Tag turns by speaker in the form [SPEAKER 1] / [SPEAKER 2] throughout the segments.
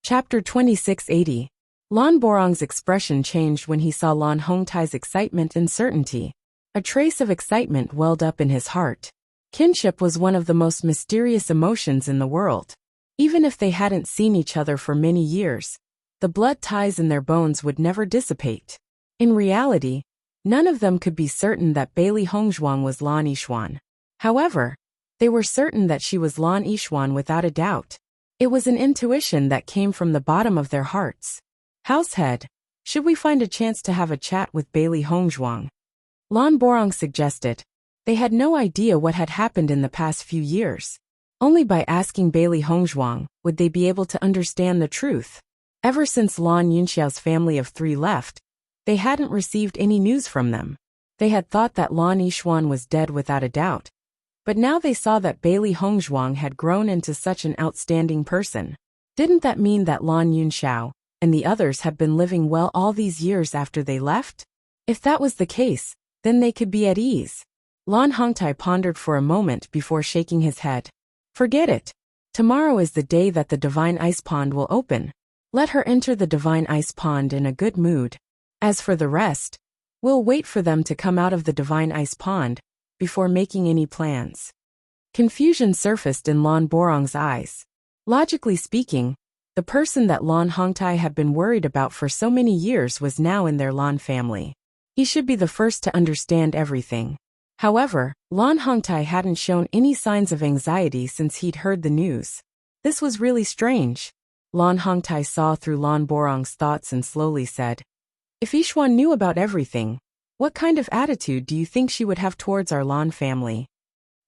[SPEAKER 1] Chapter 2680. Lan Borong's expression changed when he saw Lan Hongtai's excitement and certainty. A trace of excitement welled up in his heart. Kinship was one of the most mysterious emotions in the world. Even if they hadn't seen each other for many years, the blood ties in their bones would never dissipate. In reality, none of them could be certain that Bailey Hongzhuang was Lan Yishuan. However, they were certain that she was Lan Yishuan without a doubt. It was an intuition that came from the bottom of their hearts. Househead, should we find a chance to have a chat with Bailey Hongzhuang? Lan Borong suggested. They had no idea what had happened in the past few years. Only by asking Bailey Hongzhuang would they be able to understand the truth. Ever since Lan Yunxiao's family of 3 left, they hadn't received any news from them. They had thought that Lan Yishuan was dead without a doubt. But now they saw that Bailey Hongzhuang had grown into such an outstanding person. Didn't that mean that Lan Yunxiao and the others had been living well all these years after they left? If that was the case, then they could be at ease. Lan Hongtai pondered for a moment before shaking his head. Forget it. Tomorrow is the day that the Divine Ice Pond will open. Let her enter the Divine Ice Pond in a good mood. As for the rest, we'll wait for them to come out of the Divine Ice Pond before making any plans. Confusion surfaced in Lan Borong's eyes. Logically speaking, the person that Lan Hongtai had been worried about for so many years was now in their Lan family. He should be the first to understand everything. However, Lan Hongtai hadn't shown any signs of anxiety since he'd heard the news. This was really strange. Lan Hongtai saw through Lan Borong's thoughts and slowly said, "If Yishuan knew about everything, what kind of attitude do you think she would have towards our Lan family?"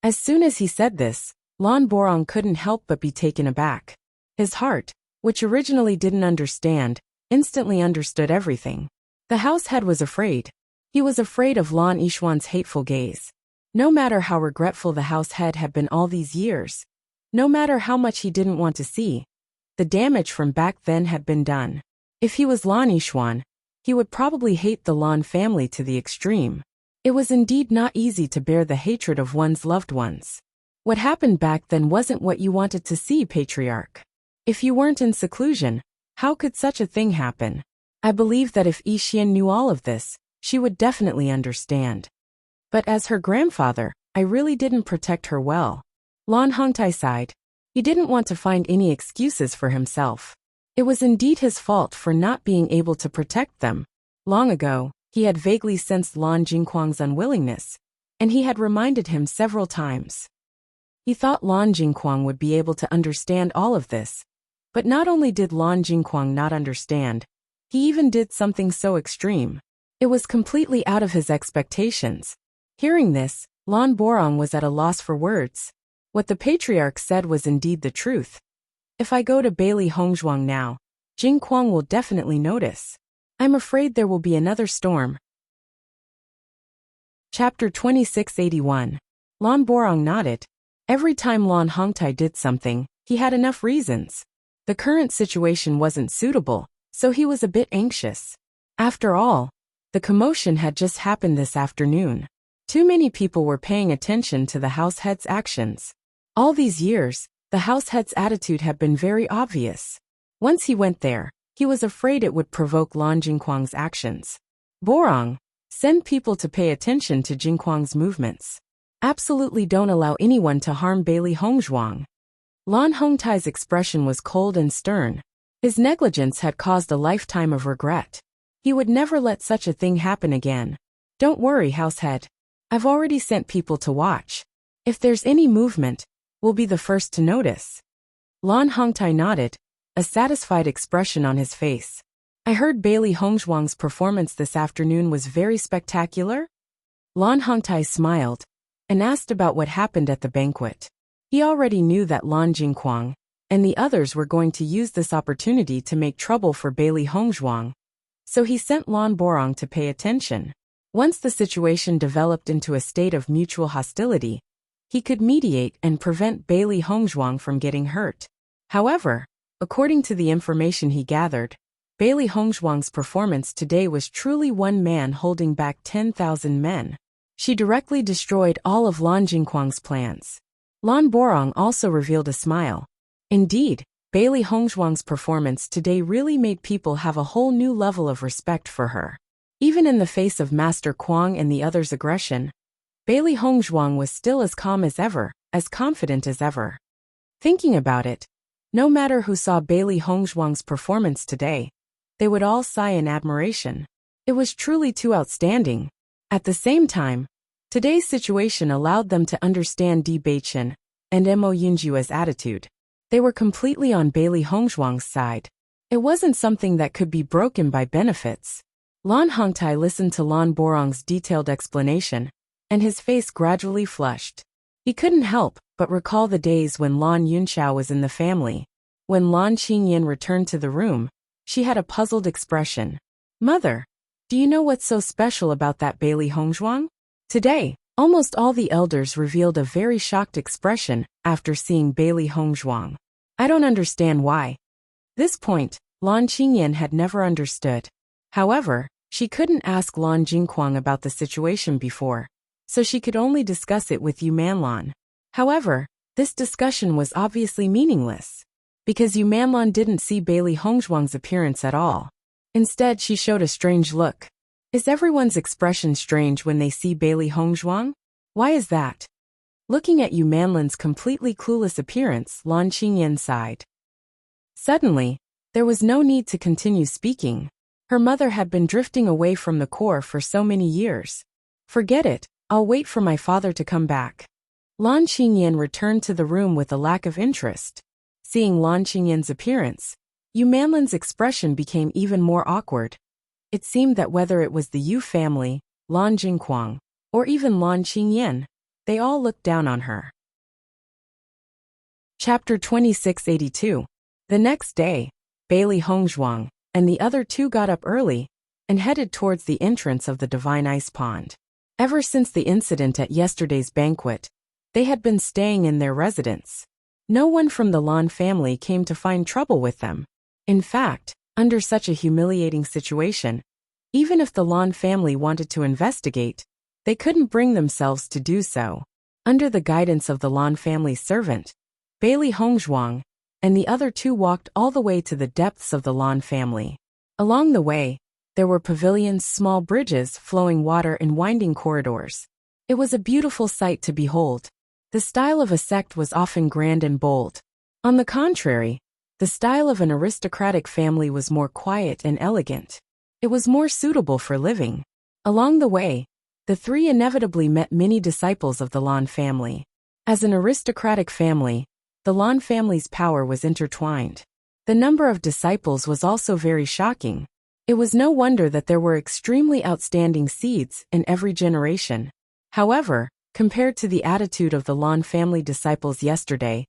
[SPEAKER 1] As soon as he said this, Lan Borong couldn't help but be taken aback. His heart, which originally didn't understand, instantly understood everything. The househead was afraid. He was afraid of Lan Yishuan's hateful gaze. No matter how regretful the househead had been all these years, no matter how much he didn't want to see, the damage from back then had been done. If he was Lan Yishuan, he would probably hate the Lan family to the extreme. It was indeed not easy to bear the hatred of one's loved ones. What happened back then wasn't what you wanted to see, Patriarch. If you weren't in seclusion, how could such a thing happen? I believe that if Yixian knew all of this, she would definitely understand. But as her grandfather, I really didn't protect her well. Lan Hongtai sighed. He didn't want to find any excuses for himself. It was indeed his fault for not being able to protect them. Long ago, he had vaguely sensed Lan Jingquang's unwillingness, and he had reminded him several times. He thought Lan Jingquang would be able to understand all of this. But not only did Lan Jingquang not understand, he even did something so extreme. It was completely out of his expectations. Hearing this, Lan Borong was at a loss for words. What the Patriarch said was indeed the truth. If I go to Bailey Hongzhuang now, Jingquang will definitely notice. I'm afraid there will be another storm. Chapter 2681. Lan Borong nodded. Every time Lan Hongtai did something, he had enough reasons. The current situation wasn't suitable, so he was a bit anxious. After all, the commotion had just happened this afternoon. Too many people were paying attention to the househead's actions. All these years, the househead's attitude had been very obvious. Once he went there, he was afraid it would provoke Lan Jingquang's actions. Borong, send people to pay attention to Jingquang's movements. Absolutely don't allow anyone to harm Bailey Hongzhuang. Lan Hongtai's expression was cold and stern. His negligence had caused a lifetime of regret. He would never let such a thing happen again. Don't worry, househead. I've already sent people to watch. If there's any movement, we'll be the first to notice. Lan Hongtai nodded, a satisfied expression on his face. I heard Bailey Hongzhuang's performance this afternoon was very spectacular. Lan Hongtai smiled and asked about what happened at the banquet. He already knew that Lan Jingquang and the others were going to use this opportunity to make trouble for Bailey Hongzhuang. So he sent Lan Borong to pay attention. Once the situation developed into a state of mutual hostility, he could mediate and prevent Bailey Hongzhuang from getting hurt. However, according to the information he gathered, Bailey Hongzhuang's performance today was truly one man holding back 10,000 men. She directly destroyed all of Lan Jingquang's plans. Lan Borong also revealed a smile. Indeed, Bailey Hongzhuang's performance today really made people have a whole new level of respect for her. Even in the face of Master Kuang and the others' aggression, Bailey Hongzhuang was still as calm as ever, as confident as ever. Thinking about it, no matter who saw Bailey Hongzhuang's performance today, they would all sigh in admiration. It was truly too outstanding. At the same time, today's situation allowed them to understand Bewitching and Mo Yunjua's attitude. They were completely on Bailey Hongzhuang's side. It wasn't something that could be broken by benefits. Lan Hongtai listened to Lan Borong's detailed explanation, and his face gradually flushed. He couldn't help but recall the days when Lan Yunxiao was in the family. When Lan Qingyan returned to the room, she had a puzzled expression. "Mother, do you know what's so special about that Bailey Hongzhuang?" Today, almost all the elders revealed a very shocked expression after seeing Bailey Hongzhuang. "I don't understand why." This point, Lan Qingyan had never understood. However, she couldn't ask Lan Jingquang about the situation before, so she could only discuss it with Yu Manlan. However, this discussion was obviously meaningless, because Yu Manlan didn't see Bailey Hongzhuang's appearance at all. Instead, she showed a strange look. Is everyone's expression strange when they see Bailey Hongzhuang? Why is that? Looking at Yu Manlan's completely clueless appearance, Lan Qingyan sighed. Suddenly, there was no need to continue speaking. Her mother had been drifting away from the core for so many years. "Forget it, I'll wait for my father to come back." Lan Qingyan returned to the room with a lack of interest. Seeing Lan Qingyan's appearance, Yu Manlan's expression became even more awkward. It seemed that whether it was the Yu family, Lan Jingquang, or even Lan Qingyan, they all looked down on her. Chapter 2682. The next day, Bailey Hongzhuang and the other two got up early and headed towards the entrance of the Divine Ice Pond. Ever since the incident at yesterday's banquet, they had been staying in their residence. No one from the Lan family came to find trouble with them. In fact, under such a humiliating situation, even if the Lan family wanted to investigate, they couldn't bring themselves to do so. Under the guidance of the Lan family's servant, Bailey Hongzhuang, and the other two walked all the way to the depths of the Lan family. Along the way, there were pavilions, small bridges, flowing water, and winding corridors. It was a beautiful sight to behold. The style of a sect was often grand and bold. On the contrary, the style of an aristocratic family was more quiet and elegant. It was more suitable for living. Along the way, the three inevitably met many disciples of the Lan family. As an aristocratic family, the Lan family's power was intertwined. The number of disciples was also very shocking. It was no wonder that there were extremely outstanding seeds in every generation. However, compared to the attitude of the Lan family disciples yesterday,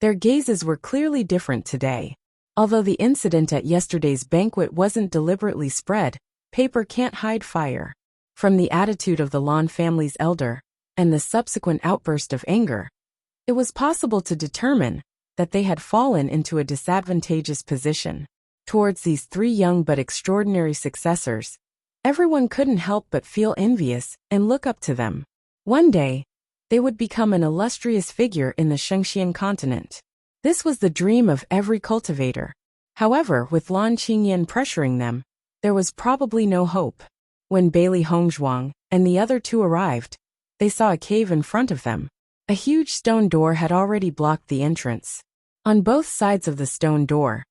[SPEAKER 1] their gazes were clearly different today. Although the incident at yesterday's banquet wasn't deliberately spread, paper can't hide fire. From the attitude of the Lan family's elder, and the subsequent outburst of anger, it was possible to determine that they had fallen into a disadvantageous position. Towards these three young but extraordinary successors, everyone couldn't help but feel envious and look up to them. One day, they would become an illustrious figure in the Shengxian continent. This was the dream of every cultivator. However, with Lan Qingyan pressuring them, there was probably no hope. When Bailey Hongzhuang and the other two arrived, they saw a cave in front of them. A huge stone door had already blocked the entrance. On both sides of the stone door,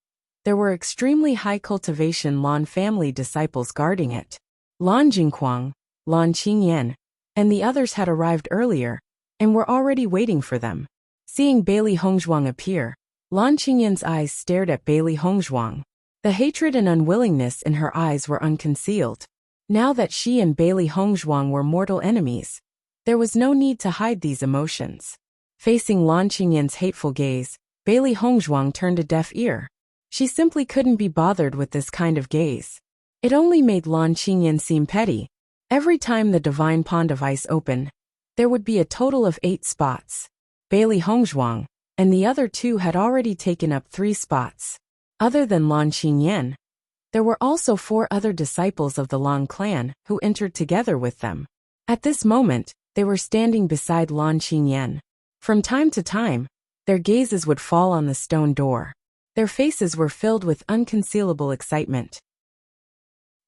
[SPEAKER 1] there were extremely high cultivation Lan family disciples guarding it. Lan Jingquang, Lan Qingyan, and the others had arrived earlier and were already waiting for them. Seeing Bailey Hongzhuang appear, Lan Qingyan's eyes stared at Bailey Hongzhuang. The hatred and unwillingness in her eyes were unconcealed. Now that she and Bailey Hongzhuang were mortal enemies, there was no need to hide these emotions. Facing Lan Qingyan's hateful gaze, Bailey Hongzhuang turned a deaf ear. She simply couldn't be bothered with this kind of gaze. It only made Lan Qingyan seem petty. Every time the divine pond of ice opened, there would be a total of 8 spots. Bailey Hongzhuang and the other two had already taken up 3 spots. Other than Lan Qingyan, there were also 4 other disciples of the Lan clan who entered together with them. At this moment, they were standing beside Lan Qingyan. From time to time, their gazes would fall on the stone door. Their faces were filled with unconcealable excitement.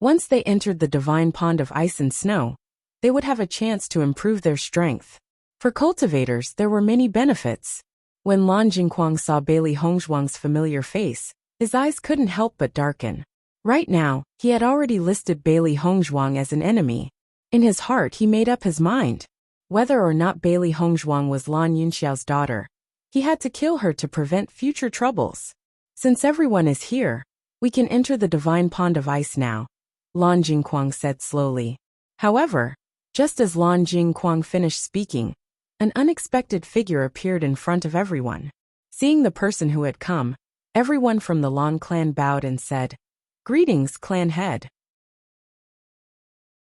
[SPEAKER 1] Once they entered the divine pond of ice and snow, they would have a chance to improve their strength. For cultivators, there were many benefits. When Lan Jingquang saw Bailey Hongzhuang's familiar face, his eyes couldn't help but darken. Right now, he had already listed Bailey Hongzhuang as an enemy. In his heart, he made up his mind. Whether or not Bailey Hongzhuang was Lan Yunxiao's daughter, he had to kill her to prevent future troubles. Since everyone is here, we can enter the divine pond of ice now, Lan Jingquang said slowly. However, just as Lan Jingquang finished speaking, an unexpected figure appeared in front of everyone. Seeing the person who had come, everyone from the Lan clan bowed and said, "Greetings, clan head."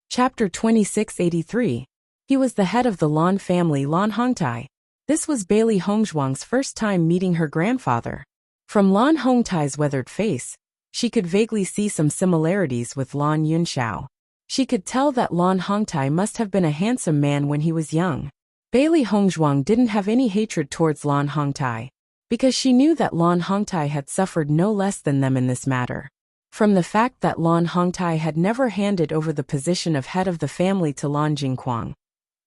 [SPEAKER 1] Chapter 2683. He was the head of the Lan family, Lan Hongtai. This was Bailey Hongzhuang's first time meeting her grandfather. From Lan Hongtai's weathered face, she could vaguely see some similarities with Lan Yunxiao. She could tell that Lan Hongtai must have been a handsome man when he was young. Bailey Hongzhuang didn't have any hatred towards Lan Hongtai, because she knew that Lan Hongtai had suffered no less than them in this matter. From the fact that Lan Hongtai had never handed over the position of head of the family to Lan Jingquang,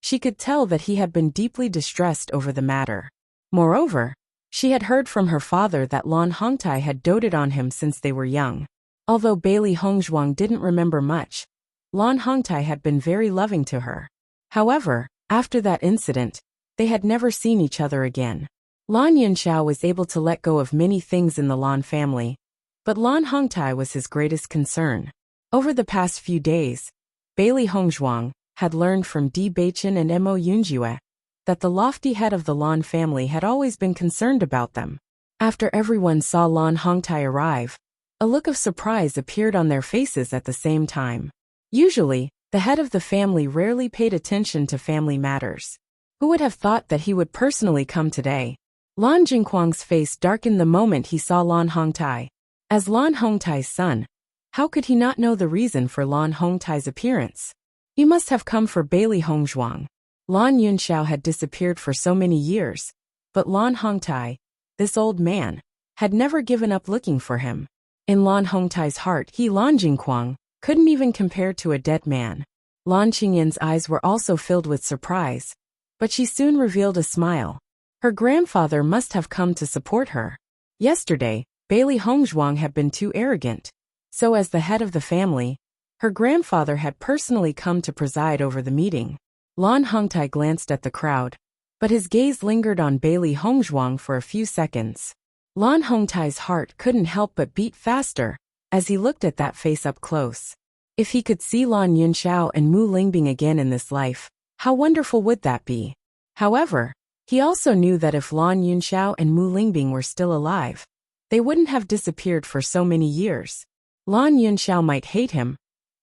[SPEAKER 1] she could tell that he had been deeply distressed over the matter. Moreover, she had heard from her father that Lan Hongtai had doted on him since they were young. Although Bailey Hongzhuang didn't remember much, Lan Hongtai had been very loving to her. However, after that incident, they had never seen each other again. Lan Yunxiao was able to let go of many things in the Lan family, but Lan Hongtai was his greatest concern. Over the past few days, Bailey Hongzhuang had learned from Bewitching and Mo Yunjue that the lofty head of the Lan family had always been concerned about them. After everyone saw Lan Hongtai arrive, a look of surprise appeared on their faces at the same time. Usually, the head of the family rarely paid attention to family matters. Who would have thought that he would personally come today? Lan Jingquang's face darkened the moment he saw Lan Hongtai. As Lan Hongtai's son, how could he not know the reason for Lan Hongtai's appearance? He must have come for Bailey Hongzhuang. Lan Yunxiao had disappeared for so many years, but Lan Hongtai, this old man, had never given up looking for him. In Lan Hongtai's heart, Lan Jingquang couldn't even compare to a dead man. Lan Qingyan's eyes were also filled with surprise, but she soon revealed a smile. Her grandfather must have come to support her. Yesterday, Bailey Hongzhuang had been too arrogant, so as the head of the family, her grandfather had personally come to preside over the meeting. Lan Hongtai glanced at the crowd, but his gaze lingered on Bailey Hongzhuang for a few seconds. Lan Hongtai's heart couldn't help but beat faster as he looked at that face up close. If he could see Lan Yunxiao and Mu Lingbing again in this life, how wonderful would that be? However, he also knew that if Lan Yunxiao and Mu Lingbing were still alive, they wouldn't have disappeared for so many years. Lan Yunxiao might hate him,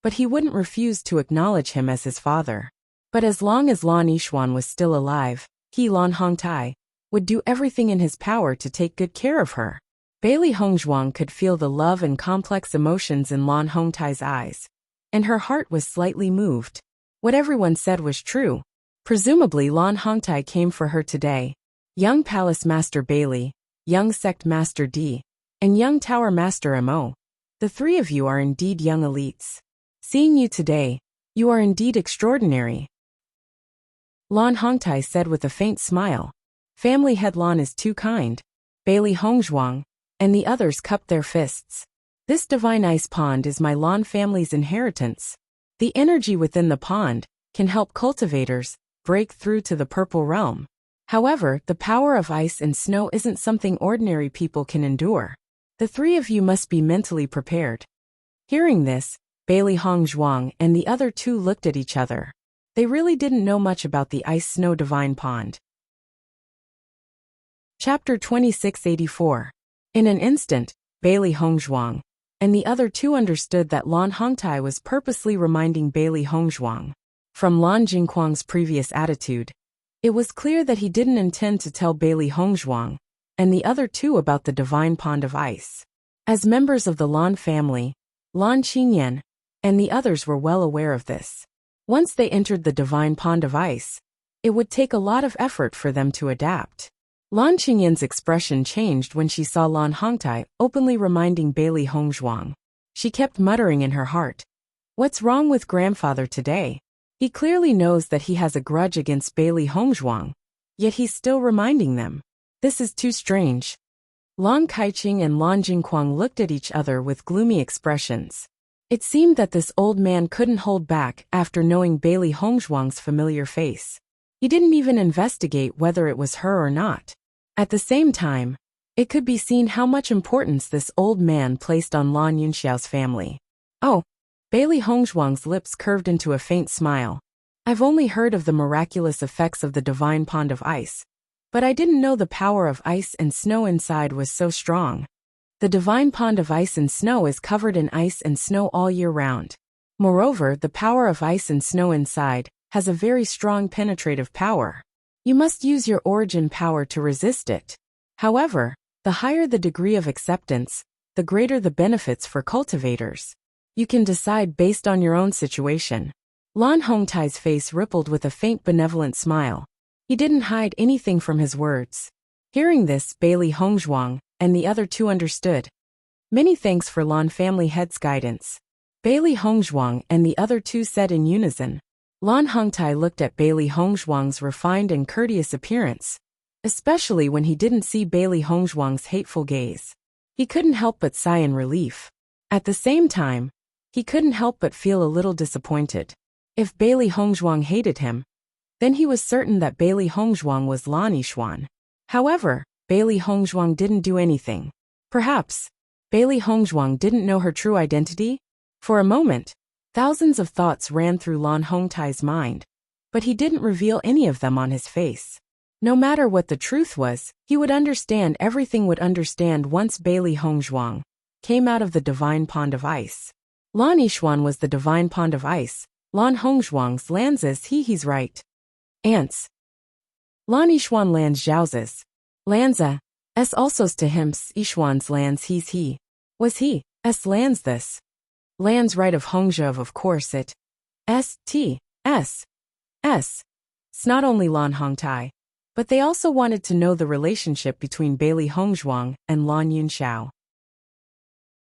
[SPEAKER 1] but he wouldn't refuse to acknowledge him as his father. But as long as Lan Yishuan was still alive, Lan Hongtai would do everything in his power to take good care of her. Bailey Hongzhuang could feel the love and complex emotions in Lan Hongtai's eyes, and her heart was slightly moved. What everyone said was true. Presumably Lan Hongtai came for her today. Young Palace Master Bailey, young Sect Master D, and young Tower Master Mo. The three of you are indeed young elites. Seeing you today, you are indeed extraordinary, Lan Hongtai said with a faint smile. Family head Lan is too kind. Bailey Hongzhuang and the others cupped their fists. This divine ice pond is my Lan family's inheritance. The energy within the pond can help cultivators break through to the purple realm. However, the power of ice and snow isn't something ordinary people can endure. The three of you must be mentally prepared. Hearing this, Bailey Hongzhuang and the other two looked at each other. They really didn't know much about the ice-snow divine pond. Chapter 2684. In an instant, Bailey Hongzhuang and the other two understood that Lan Hongtai was purposely reminding Bailey Hongzhuang. From Lan Jingquang's previous attitude, it was clear that he didn't intend to tell Bailey Hongzhuang and the other two about the divine pond of ice. As members of the Lan family, Lan Qingyan and the others were well aware of this. Once they entered the divine pond of ice, it would take a lot of effort for them to adapt. Lan Qingyin's expression changed when she saw Lan Hongtai openly reminding Bailey Hongzhuang. She kept muttering in her heart, "What's wrong with grandfather today? He clearly knows that he has a grudge against Bailey Hongzhuang, yet he's still reminding them. This is too strange." Lan Kaiqing and Lan Jingquang looked at each other with gloomy expressions. It seemed that this old man couldn't hold back after knowing Bailey Hongzhuang's familiar face. He didn't even investigate whether it was her or not. At the same time, it could be seen how much importance this old man placed on Lan Yunxiao's family. "Oh," Bailey Hongzhuang's lips curved into a faint smile. "I've only heard of the miraculous effects of the divine pond of ice, but I didn't know the power of ice and snow inside was so strong. The divine pond of ice and snow is covered in ice and snow all year round. Moreover, the power of ice and snow inside has a very strong penetrative power. You must use your origin power to resist it. However, the higher the degree of acceptance, the greater the benefits for cultivators. You can decide based on your own situation." Lan Hongtai's face rippled with a faint benevolent smile. He didn't hide anything from his words. Hearing this, Bailey Hongzhuang and the other two understood. "Many thanks for Lan family head's guidance," Bailey Hongzhuang and the other two said in unison. Lan Hongtai looked at Bailey Hongzhuang's refined and courteous appearance, especially when he didn't see Bailey Hongzhuang's hateful gaze. He couldn't help but sigh in relief. At the same time, he couldn't help but feel a little disappointed. If Bailey Hongzhuang hated him, then he was certain that Bailey Hongzhuang was Lan Yishuan. However, Bailey Hongzhuang didn't do anything. Perhaps Bailey Hongzhuang didn't know her true identity? For a moment, thousands of thoughts ran through Lan Hongtai's mind, but he didn't reveal any of them on his face. No matter what the truth was, he would understand everything would understand once Bailey Hongzhuang came out of the divine pond of ice. Lan Yishuan was the divine pond of ice. Lan Hongzhuang's lands as he's right. Ants. Lan Yishuan lands Zhao's. Lanza. S also to him Yishuan's lands he. Was he. S lands this. Lands right of Hongzhou of course it. S. It's not only Lan Hongtai, but they also wanted to know the relationship between Bailey Hongzhuang and Lan Yunxiao.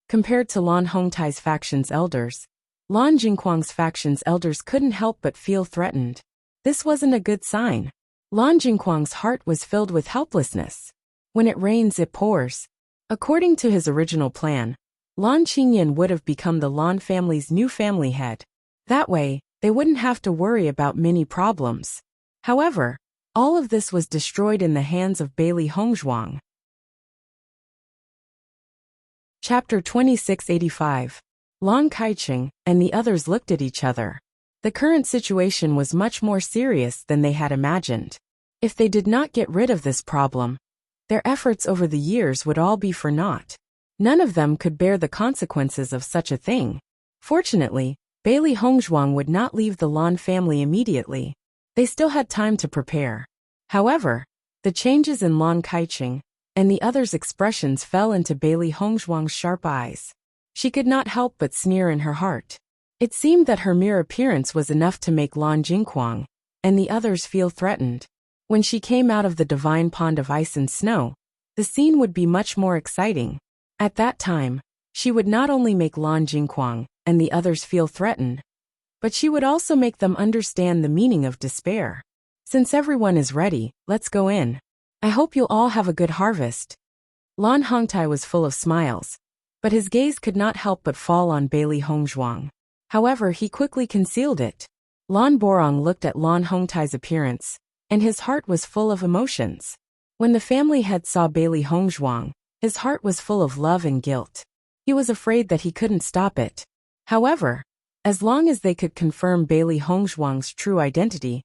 [SPEAKER 1] Compared to Lan Hongtai's faction's elders, Lan Jingquang's faction's elders couldn't help but feel threatened. This wasn't a good sign. Lan Jingquang's heart was filled with helplessness. When it rains, it pours. According to his original plan, Lan Qingyin would have become the Lan family's new family head. That way, they wouldn't have to worry about many problems. However, all of this was destroyed in the hands of Bailey Hongzhuang. Chapter 2685. Lan Kaiqing and the others looked at each other. The current situation was much more serious than they had imagined. If they did not get rid of this problem, their efforts over the years would all be for naught. None of them could bear the consequences of such a thing. Fortunately, Bailey Hongzhuang would not leave the Lan family immediately. They still had time to prepare. However, the changes in Lan Kaiqing and the others' expressions fell into Bailey Hongzhuang's sharp eyes. She could not help but sneer in her heart. It seemed that her mere appearance was enough to make Lan Jingquang and the others feel threatened. When she came out of the divine pond of ice and snow, the scene would be much more exciting. At that time, she would not only make Lan Jingquang and the others feel threatened, but she would also make them understand the meaning of despair. Since everyone is ready, let's go in. I hope you'll all have a good harvest. Lan Hongtai was full of smiles, but his gaze could not help but fall on Bailey Hongzhuang. However, he quickly concealed it. Lan Borong looked at Lan Hongtai's appearance, and his heart was full of emotions. When the family head saw Bailey Hongzhuang, his heart was full of love and guilt. He was afraid that he couldn't stop it. However, as long as they could confirm Bailey Hongzhuang's true identity,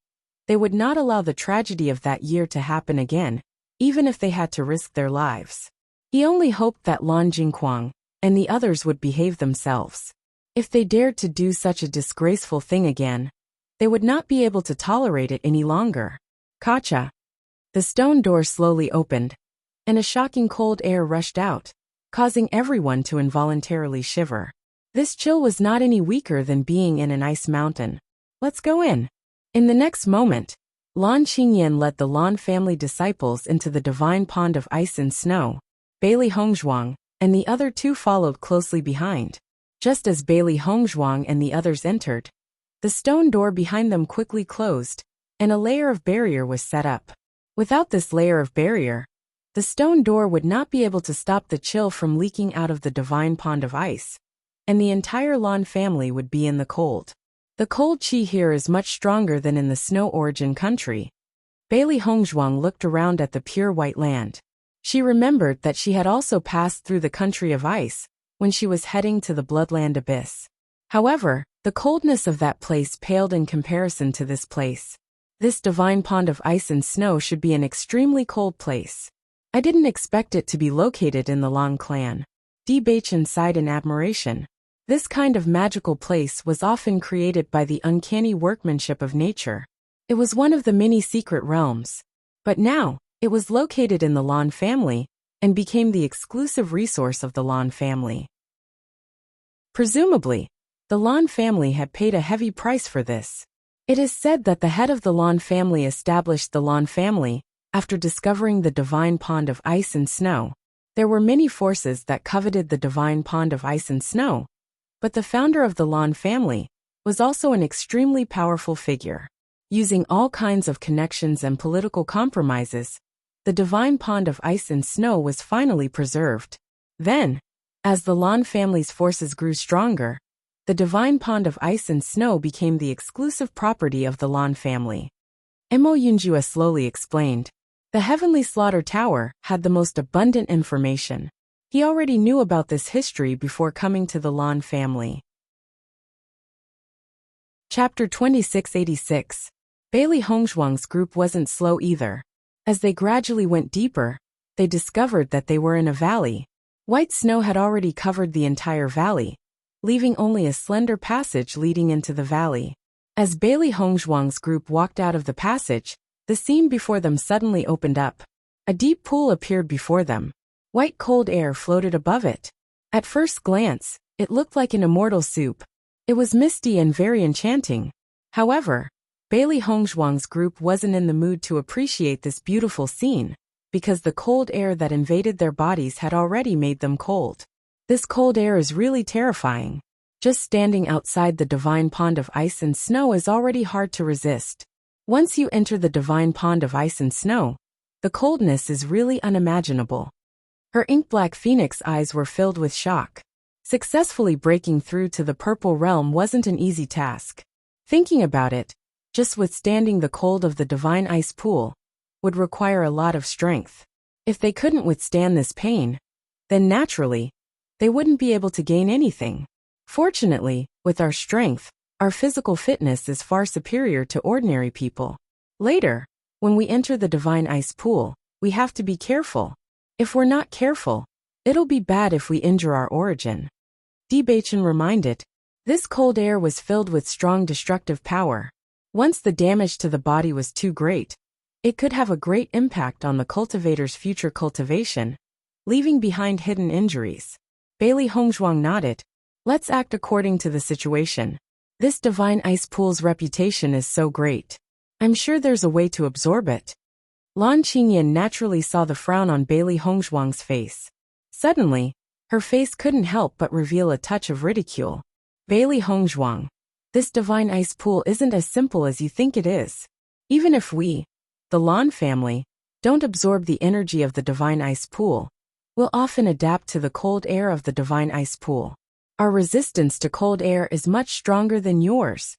[SPEAKER 1] they would not allow the tragedy of that year to happen again, even if they had to risk their lives. He only hoped that Lan Jingquang and the others would behave themselves. If they dared to do such a disgraceful thing again, they would not be able to tolerate it any longer. Kacha. The stone door slowly opened, and a shocking cold air rushed out, causing everyone to involuntarily shiver. This chill was not any weaker than being in an ice mountain. Let's go in. In the next moment, Lan Qingyan led the Lan family disciples into the divine pond of ice and snow. Bailey Hongzhuang and the other two followed closely behind. Just as Bailey Hongzhuang and the others entered, the stone door behind them quickly closed, and a layer of barrier was set up. Without this layer of barrier, the stone door would not be able to stop the chill from leaking out of the divine pond of ice, and the entire Lan family would be in the cold. The cold qi here is much stronger than in the snow origin country. Bailey Hongzhuang looked around at the pure white land. She remembered that she had also passed through the country of ice when she was heading to the Bloodland Abyss. However, the coldness of that place paled in comparison to this place. This divine pond of ice and snow should be an extremely cold place. I didn't expect it to be located in the Lan clan. Bewitching sighed in admiration. This kind of magical place was often created by the uncanny workmanship of nature. It was one of the many secret realms. But now, it was located in the Lan family and became the exclusive resource of the Lan family. Presumably, the Lan family had paid a heavy price for this. It is said that the head of the Lan family established the Lan family after discovering the divine pond of ice and snow. There were many forces that coveted the divine pond of ice and snow, but the founder of the Lan family was also an extremely powerful figure. Using all kinds of connections and political compromises, the divine pond of ice and snow was finally preserved. Then, as the Lan family's forces grew stronger, the divine pond of ice and snow became the exclusive property of the Lan family. Mo Yunjua slowly explained. The Heavenly Slaughter Tower had the most abundant information. He already knew about this history before coming to the Lan family. Chapter 2686. Bailey Hongzhuang's group wasn't slow either. As they gradually went deeper, they discovered that they were in a valley. White snow had already covered the entire valley, leaving only a slender passage leading into the valley. As Bailey Hongzhuang's group walked out of the passage, the scene before them suddenly opened up. A deep pool appeared before them. White cold air floated above it. At first glance, it looked like an immortal soup. It was misty and very enchanting. However, Bailey Hongzhuang's group wasn't in the mood to appreciate this beautiful scene, because the cold air that invaded their bodies had already made them cold. This cold air is really terrifying. Just standing outside the divine pond of ice and snow is already hard to resist. Once you enter the divine pond of ice and snow, the coldness is really unimaginable. Her ink-black phoenix eyes were filled with shock. Successfully breaking through to the purple realm wasn't an easy task. Thinking about it, just withstanding the cold of the divine ice pool would require a lot of strength. If they couldn't withstand this pain, then naturally, they wouldn't be able to gain anything. Fortunately, with our strength, our physical fitness is far superior to ordinary people. Later, when we enter the divine ice pool, we have to be careful. If we're not careful, it'll be bad if we injure our origin. Bewitching reminded. This cold air was filled with strong destructive power. Once the damage to the body was too great, it could have a great impact on the cultivator's future cultivation, leaving behind hidden injuries. Bailey Hongzhuang nodded. Let's act according to the situation. This divine ice pool's reputation is so great. I'm sure there's a way to absorb it. Lan Qingyan naturally saw the frown on Bailey Hongzhuang's face. Suddenly, her face couldn't help but reveal a touch of ridicule. Bailey Hongzhuang, this divine ice pool isn't as simple as you think it is. Even if we, the Lan family, don't absorb the energy of the divine ice pool, we'll often adapt to the cold air of the divine ice pool. Our resistance to cold air is much stronger than yours.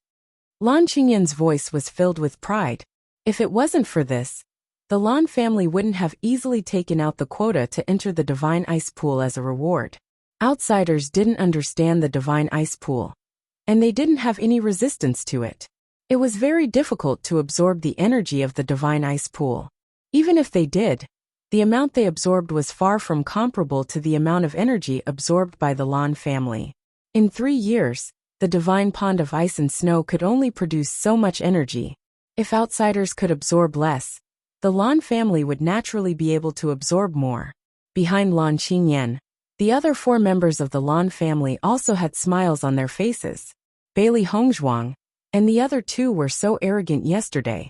[SPEAKER 1] Lan Qingyan's voice was filled with pride. If it wasn't for this, the Lan family wouldn't have easily taken out the quota to enter the divine ice pool as a reward. Outsiders didn't understand the divine ice pool, and they didn't have any resistance to it. It was very difficult to absorb the energy of the divine ice pool. Even if they did, the amount they absorbed was far from comparable to the amount of energy absorbed by the Lan family. In 3 years, the divine pond of ice and snow could only produce so much energy. If outsiders could absorb less, the Lan family would naturally be able to absorb more. Behind Lan Qingyan, the other 4 members of the Lan family also had smiles on their faces. Bailey Hongzhuang and the other 2 were so arrogant yesterday.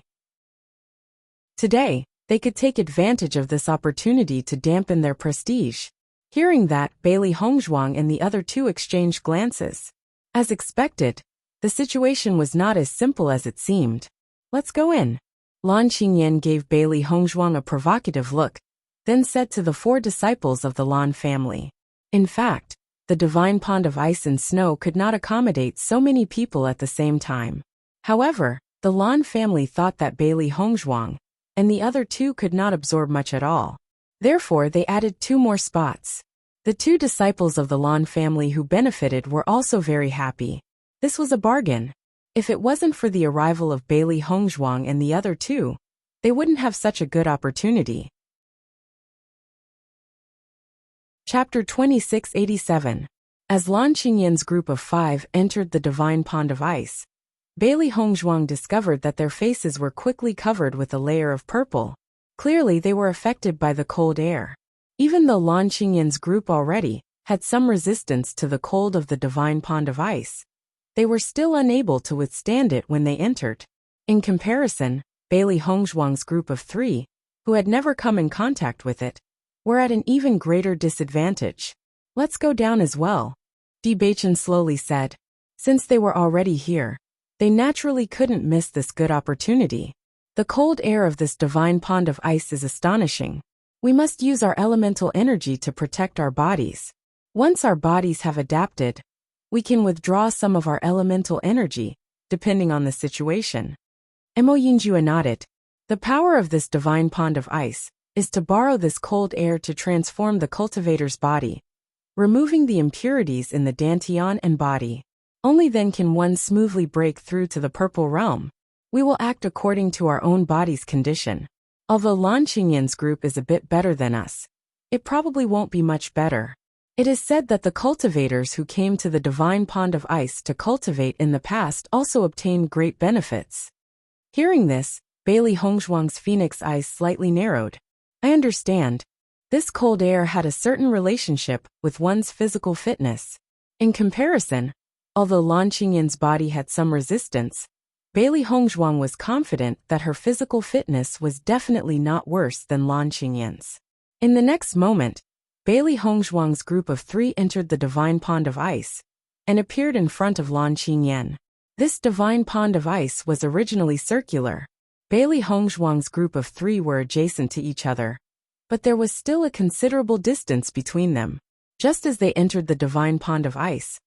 [SPEAKER 1] Today, they could take advantage of this opportunity to dampen their prestige. Hearing that, Bailey Hongzhuang and the other two exchanged glances. As expected, the situation was not as simple as it seemed. Let's go in. Lan Qingyan gave Bailey Hongzhuang a provocative look, then said to the 4 disciples of the Lan family. In fact, the divine pond of ice and snow could not accommodate so many people at the same time. However, the Lan family thought that Bailey Hongzhuang and the other 2 could not absorb much at all. Therefore, they added 2 more spots. The 2 disciples of the Lan family who benefited were also very happy. This was a bargain. If it wasn't for the arrival of Bailey Hongzhuang and the other 2, they wouldn't have such a good opportunity. Chapter 2687. As Lan Qingyan's group of 5 entered the divine pond of ice, Bailey Hongzhuang discovered that their faces were quickly covered with a layer of purple. Clearly they were affected by the cold air. Even though Lan Qingyan's group already had some resistance to the cold of the divine pond of ice, they were still unable to withstand it when they entered. In comparison, Bailey Hongzhuang's group of 3, who had never come in contact with it, were at an even greater disadvantage. Let's go down as well, Bewitching slowly said. Since they were already here, they naturally couldn't miss this good opportunity. The cold air of this divine pond of ice is astonishing. We must use our elemental energy to protect our bodies. Once our bodies have adapted, we can withdraw some of our elemental energy, depending on the situation. Mo Yinjue nodded. The power of this divine pond of ice is to borrow this cold air to transform the cultivator's body, removing the impurities in the dantian and body. Only then can one smoothly break through to the purple realm. We will act according to our own body's condition. Although Lan Qingyan's group is a bit better than us, it probably won't be much better. It is said that the cultivators who came to the divine pond of ice to cultivate in the past also obtained great benefits. Hearing this, Bailey Hongzhuang's phoenix eyes slightly narrowed. I understand. This cold air had a certain relationship with one's physical fitness. In comparison, although Lan Qingyan's body had some resistance, Bailey Hongzhuang was confident that her physical fitness was definitely not worse than Lan Qingyan's. In the next moment, Bailey Hongzhuang's group of 3 entered the divine pond of ice and appeared in front of Lan Qingyan. This divine pond of ice was originally circular. Bailey Hongzhuang's group of 3 were adjacent to each other, but there was still a considerable distance between them. Just as they entered the divine pond of ice,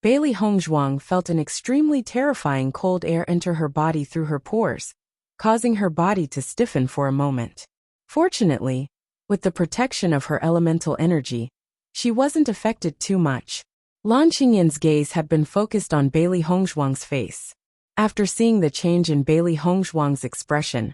[SPEAKER 1] Bailey Hongzhuang felt an extremely terrifying cold air enter her body through her pores, causing her body to stiffen for a moment. Fortunately, with the protection of her elemental energy, she wasn't affected too much. Lan Qingyan's gaze had been focused on Bailey Hongzhuang's face. After seeing the change in Bailey Hongzhuang's expression,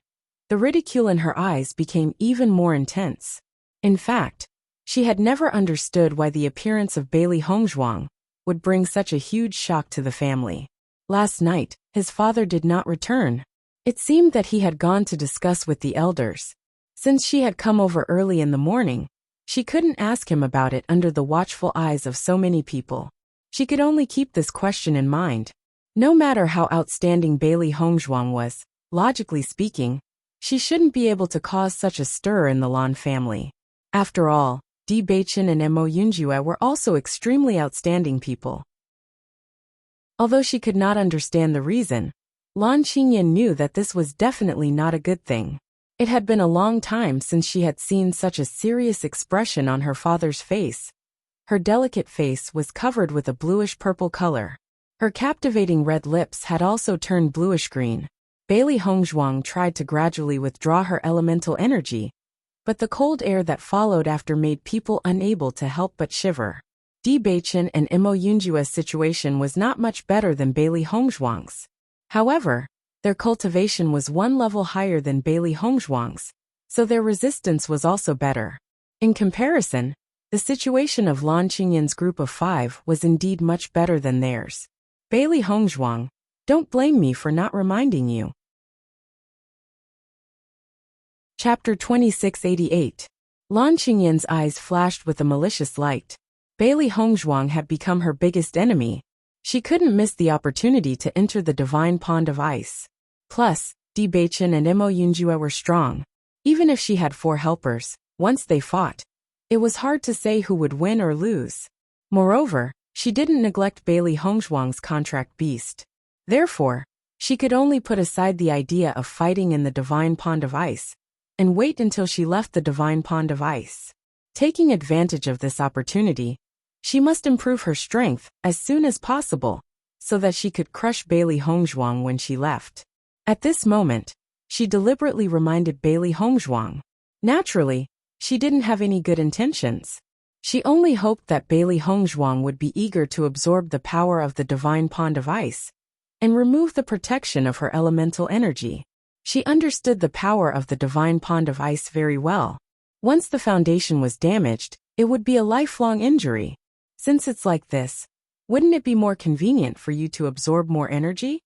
[SPEAKER 1] the ridicule in her eyes became even more intense. In fact, she had never understood why the appearance of Bailey Hongzhuang would bring such a huge shock to the family. Last night, his father did not return. It seemed that he had gone to discuss with the elders. Since she had come over early in the morning, she couldn't ask him about it under the watchful eyes of so many people. She could only keep this question in mind. No matter how outstanding Bailey Hongzhuang was, logically speaking, she shouldn't be able to cause such a stir in the Lan family. After all, Bewitching and Mo Yinjue were also extremely outstanding people. Although she could not understand the reason, Lan Qingyan knew that this was definitely not a good thing. It had been a long time since she had seen such a serious expression on her father's face. Her delicate face was covered with a bluish-purple color. Her captivating red lips had also turned bluish-green. Bailey Hongzhuang tried to gradually withdraw her elemental energy, but the cold air that followed after made people unable to help but shiver. Bewitching and Mo Yinjue's situation was not much better than Bailey Hongzhuang's. However, their cultivation was one level higher than Bailey Hongzhuang's, so their resistance was also better. In comparison, the situation of Lan Qingyan's group of 5 was indeed much better than theirs. Bailey Hongzhuang, don't blame me for not reminding you. Chapter 2688. Lan Qingyan's eyes flashed with a malicious light. Bailey Hongzhuang had become her biggest enemy. She couldn't miss the opportunity to enter the divine pond of ice. Plus, Bewitching and Yunjue were strong. Even if she had 4 helpers, once they fought, it was hard to say who would win or lose. Moreover, she didn't neglect Bailey Hongzhuang's contract beast. Therefore, she could only put aside the idea of fighting in the Divine Pond of Ice and wait until she left the Divine Pond of Ice. Taking advantage of this opportunity, she must improve her strength as soon as possible so that she could crush Bailey Hongzhuang when she left. At this moment, she deliberately reminded Bailey Hongzhuang. Naturally, she didn't have any good intentions. She only hoped that Bailey Hongzhuang would be eager to absorb the power of the Divine Pond of Ice and remove the protection of her elemental energy. She understood the power of the Divine Pond of Ice very well. Once the foundation was damaged, it would be a lifelong injury. Since it's like this, wouldn't it be more convenient for you to absorb more energy?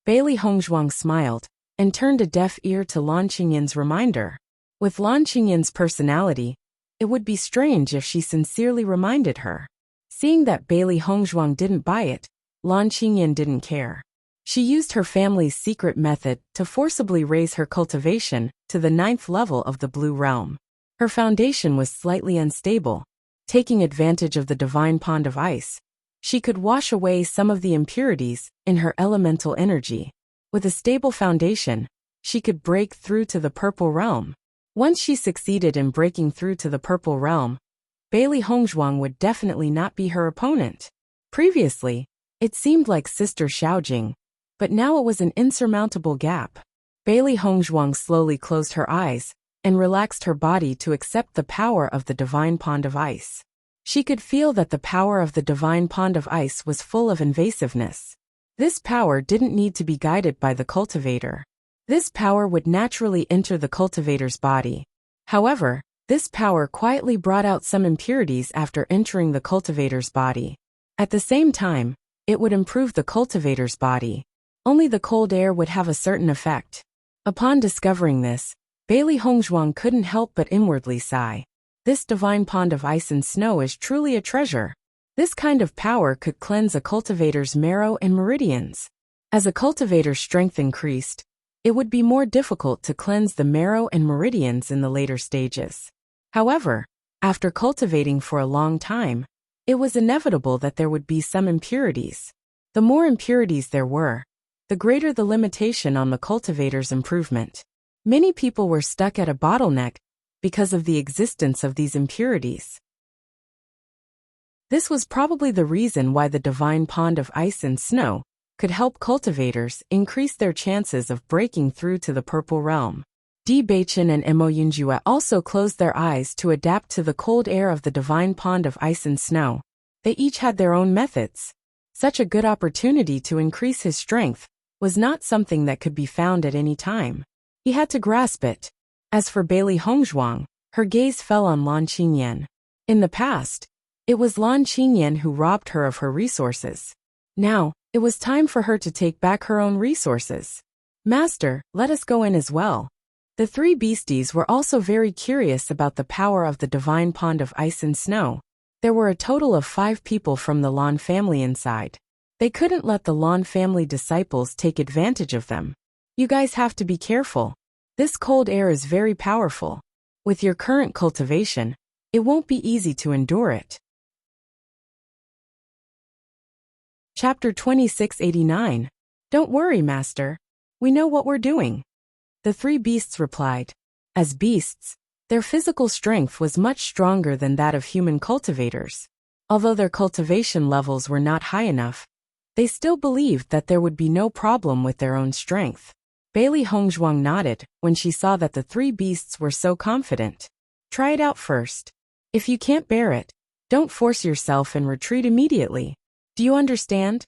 [SPEAKER 1] Bailey Hongzhuang smiled and turned a deaf ear to Lan Qingyin's reminder. With Lan Qingyin's personality, it would be strange if she sincerely reminded her. Seeing that Bailey Hongzhuang didn't buy it, Lan Qingyin didn't care. She used her family's secret method to forcibly raise her cultivation to the 9th level of the Blue Realm. Her foundation was slightly unstable. Taking advantage of the Divine Pond of Ice, she could wash away some of the impurities in her elemental energy. With a stable foundation, she could break through to the Purple Realm. Once she succeeded in breaking through to the Purple Realm, Bailey Hongzhuang would definitely not be her opponent. Previously, it seemed like Sister Xiaojing, but now it was an insurmountable gap. Bailey Hongzhuang slowly closed her eyes and relaxed her body to accept the power of the Divine Pond of Ice. She could feel that the power of the Divine Pond of Ice was full of invasiveness. This power didn't need to be guided by the cultivator. This power would naturally enter the cultivator's body. However, this power quietly brought out some impurities after entering the cultivator's body. At the same time, it would improve the cultivator's body. Only the cold air would have a certain effect. Upon discovering this, Bailey Hongzhuang couldn't help but inwardly sigh. This Divine Pond of Ice and Snow is truly a treasure. This kind of power could cleanse a cultivator's marrow and meridians. As a cultivator's strength increased, it would be more difficult to cleanse the marrow and meridians in the later stages. However, after cultivating for a long time, it was inevitable that there would be some impurities. The more impurities there were, the greater the limitation on the cultivator's improvement. Many people were stuck at a bottleneck because of the existence of these impurities. This was probably the reason why the Divine Pond of Ice and Snow could help cultivators increase their chances of breaking through to the Purple Realm. Bewitching and Yunjue also closed their eyes to adapt to the cold air of the Divine Pond of Ice and Snow. They each had their own methods. Such a good opportunity to increase his strength was not something that could be found at any time. He had to grasp it. As for Bailey Hongzhuang, her gaze fell on Lan Qingyin. In the past, it was Lan Qingyin who robbed her of her resources. Now, it was time for her to take back her own resources. Master, let us go in as well. The 3 beasties were also very curious about the power of the Divine Pond of Ice and Snow. There were a total of 5 people from the Lan family inside. They couldn't let the Lan family disciples take advantage of them. You guys have to be careful. This cold air is very powerful. With your current cultivation, it won't be easy to endure it. Chapter 2689. Don't worry, Master. We know what we're doing. The 3 beasts replied. As beasts, their physical strength was much stronger than that of human cultivators. Although their cultivation levels were not high enough, they still believed that there would be no problem with their own strength. Bailey Hongzhuang nodded when she saw that the 3 beasts were so confident. Try it out first. If you can't bear it, don't force yourself and retreat immediately. Do you understand?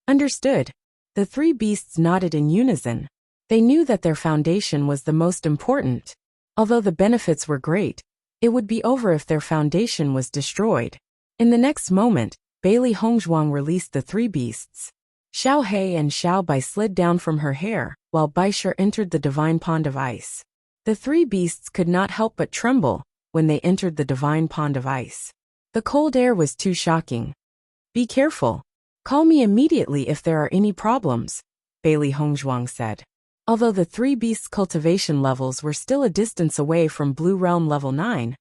[SPEAKER 1] Understood. The 3 beasts nodded in unison. They knew that their foundation was the most important. Although the benefits were great, it would be over if their foundation was destroyed. In the next moment, Bailey Hongzhuang released the 3 beasts. Xiao He and Xiao Bai slid down from her hair, while Baisha entered the Divine Pond of Ice. The 3 beasts could not help but tremble when they entered the Divine Pond of Ice. The cold air was too shocking. Be careful. Call me immediately if there are any problems, Bailey Hongzhuang said. Although the three beasts' cultivation levels were still a distance away from Blue Realm level 9,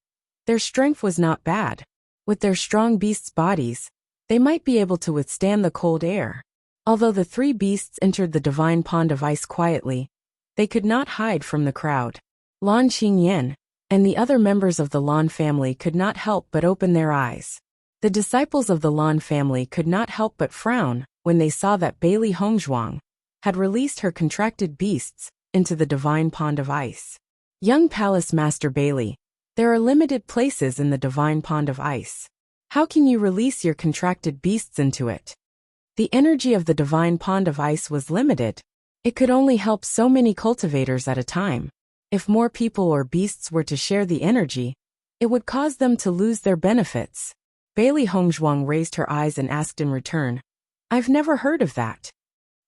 [SPEAKER 1] their strength was not bad. With their strong beasts' bodies, they might be able to withstand the cold air. Although the three beasts entered the divine pond of ice quietly, they could not hide from the crowd. Lan Qingyan and the other members of the Lan family could not help but open their eyes. The disciples of the Lan family could not help but frown when they saw that Bailey Hongzhuang had released her contracted beasts into the divine pond of ice. Young Palace Master Bailey, there are limited places in the divine pond of ice. How can you release your contracted beasts into it? The energy of the divine pond of ice was limited. It could only help so many cultivators at a time. If more people or beasts were to share the energy, it would cause them to lose their benefits. Bailey Hongzhuang raised her eyes and asked in return, "I've never heard of that."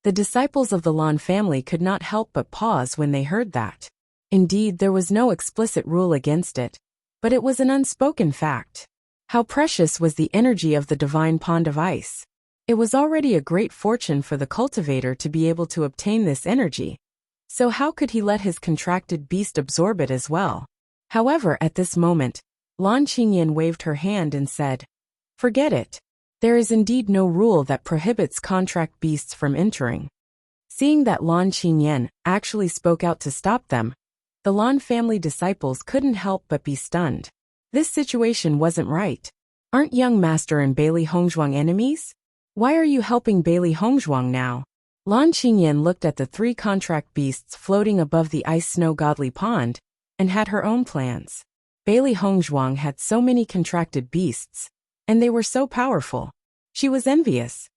[SPEAKER 1] The disciples of the Lan family could not help but pause when they heard that. Indeed, there was no explicit rule against it, but it was an unspoken fact. How precious was the energy of the divine pond of ice! It was already a great fortune for the cultivator to be able to obtain this energy. So how could he let his contracted beast absorb it as well? However, at this moment, Lan Qingyan waved her hand and said, "Forget it. There is indeed no rule that prohibits contract beasts from entering." Seeing that Lan Qingyan actually spoke out to stop them, the Lan family disciples couldn't help but be stunned. This situation wasn't right. Aren't young Master and Bailey Hongzhuang enemies? Why are you helping Bailey Hongzhuang now? Lan Qingyan looked at the three contract beasts floating above the ice-snow godly pond and had her own plans. Bailey Hongzhuang had so many contracted beasts, and they were so powerful. She was envious.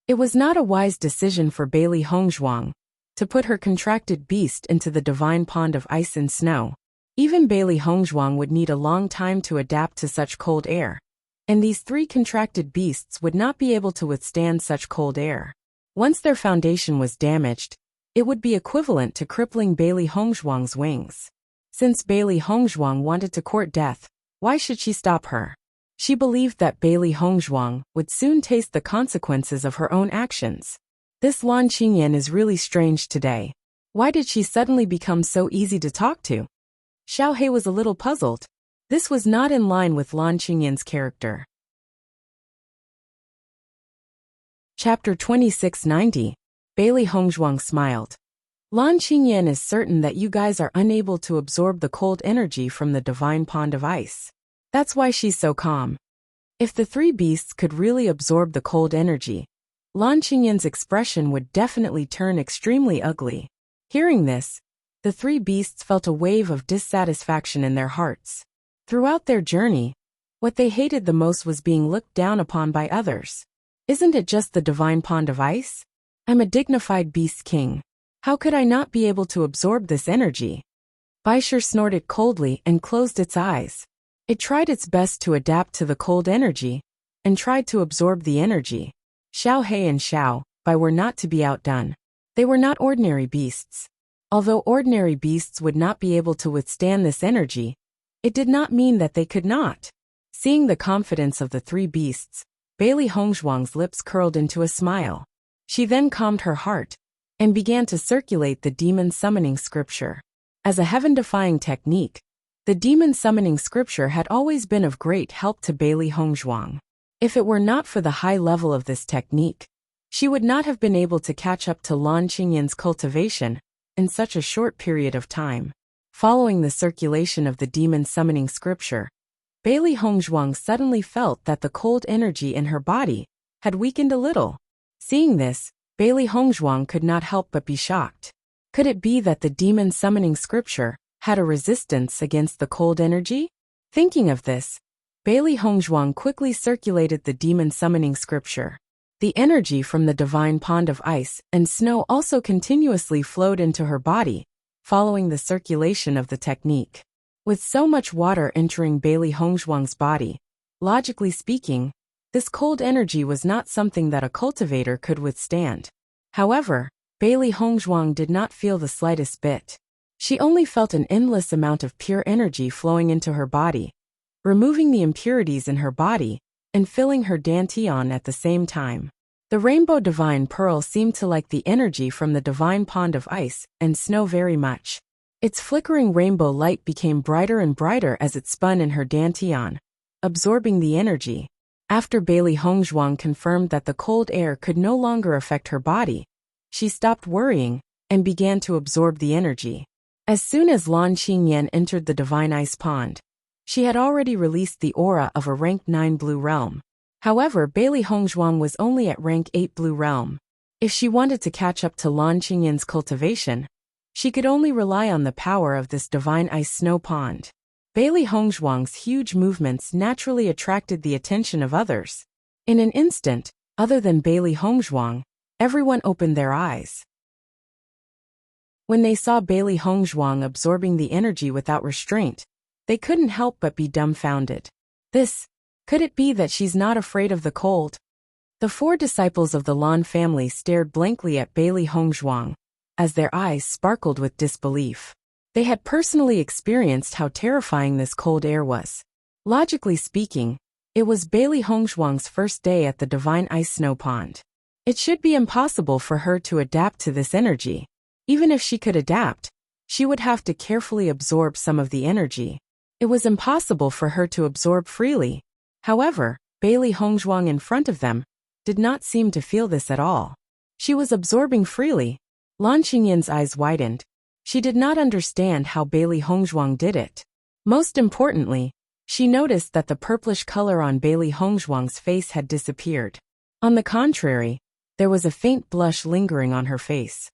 [SPEAKER 1] It was not a wise decision for Bailey Hongzhuang to put her contracted beast into the divine pond of ice and snow. Even Bailey Hongzhuang would need a long time to adapt to such cold air, and these three contracted beasts would not be able to withstand such cold air. Once their foundation was damaged, it would be equivalent to crippling Bailey Hongzhuang's wings. Since Bailey Hongzhuang wanted to court death, why should she stop her? She believed that Bailey Hongzhuang would soon taste the consequences of her own actions. This Lan Qingyan is really strange today. Why did she suddenly become so easy to talk to? Xiao He was a little puzzled. This was not in line with Lan Qingyan's character. Chapter 2690. Bailey Hongzhuang smiled. Lan Qingyan is certain that you guys are unable to absorb the cold energy from the divine pond of ice. That's why she's so calm. If the three beasts could really absorb the cold energy, Lan Qingyan's expression would definitely turn extremely ugly. Hearing this, the three beasts felt a wave of dissatisfaction in their hearts. Throughout their journey, what they hated the most was being looked down upon by others. Isn't it just the divine pond of ice? I'm a dignified beast king. How could I not be able to absorb this energy? Baishir snorted coldly and closed its eyes. It tried its best to adapt to the cold energy, and tried to absorb the energy. Xiao He and Xiao Bai were not to be outdone. They were not ordinary beasts. Although ordinary beasts would not be able to withstand this energy, it did not mean that they could not. Seeing the confidence of the three beasts, Bailey Hongzhuang's lips curled into a smile. She then calmed her heart and began to circulate the demon summoning scripture. As a heaven-defying technique, the demon summoning scripture had always been of great help to Bailey Hongzhuang. If it were not for the high level of this technique, she would not have been able to catch up to Lan Qingyan's cultivation in such a short period of time. Following the circulation of the demon summoning scripture, Bailey Hongzhuang suddenly felt that the cold energy in her body had weakened a little. Seeing this, Bailey Hongzhuang could not help but be shocked. Could it be that the demon summoning scripture had a resistance against the cold energy? Thinking of this, Bailey Hongzhuang quickly circulated the demon summoning scripture. The energy from the divine pond of ice and snow also continuously flowed into her body, following the circulation of the technique. With so much water entering Bailey Hongzhuang's body, logically speaking, this cold energy was not something that a cultivator could withstand. However, Bailey Hongzhuang did not feel the slightest bit. She only felt an endless amount of pure energy flowing into her body, removing the impurities in her body and filling her dantian at the same time. The rainbow divine pearl seemed to like the energy from the divine pond of ice and snow very much. Its flickering rainbow light became brighter and brighter as it spun in her dantian, absorbing the energy. After Bailey Hongzhuang confirmed that the cold air could no longer affect her body, she stopped worrying and began to absorb the energy. As soon as Lan Qingyan entered the divine ice pond, she had already released the aura of a rank 9 blue realm. However, Bailey Hongzhuang was only at rank 8 blue realm. If she wanted to catch up to Lan Qingyan's cultivation, she could only rely on the power of this divine ice snow pond. Bailey Hongzhuang's huge movements naturally attracted the attention of others. In an instant, other than Bailey Hongzhuang, everyone opened their eyes. When they saw Bailey Hongzhuang absorbing the energy without restraint, they couldn't help but be dumbfounded. Could it be that she's not afraid of the cold? The 4 disciples of the Lan family stared blankly at Bailey Hongzhuang, as their eyes sparkled with disbelief. They had personally experienced how terrifying this cold air was. Logically speaking, it was Bailey Hongzhuang's first day at the divine ice snow pond. It should be impossible for her to adapt to this energy. Even if she could adapt, she would have to carefully absorb some of the energy. It was impossible for her to absorb freely. However, Bailey Hongzhuang in front of them did not seem to feel this at all. She was absorbing freely. Lan Qingyan's eyes widened. She did not understand how Bailey Hongzhuang did it. Most importantly, she noticed that the purplish color on Bailey Hongzhuang's face had disappeared. On the contrary, there was a faint blush lingering on her face.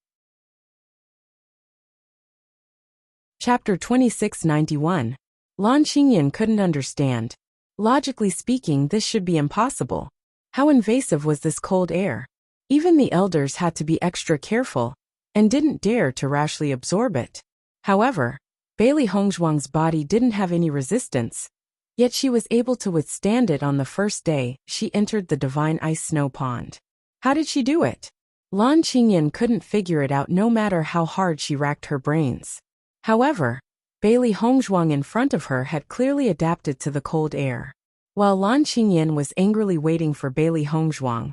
[SPEAKER 1] Chapter 2691. Lan Qingyan couldn't understand. Logically speaking, this should be impossible. How invasive was this cold air? Even the elders had to be extra careful and didn't dare to rashly absorb it. However, Bailey Hongzhuang's body didn't have any resistance, yet she was able to withstand it on the first day she entered the divine ice snow pond. How did she do it? Lan Qingyan couldn't figure it out no matter how hard she racked her brains. However, Bailey Hongzhuang in front of her had clearly adapted to the cold air. While Lan Qingyan was angrily waiting for Bailey Hongzhuang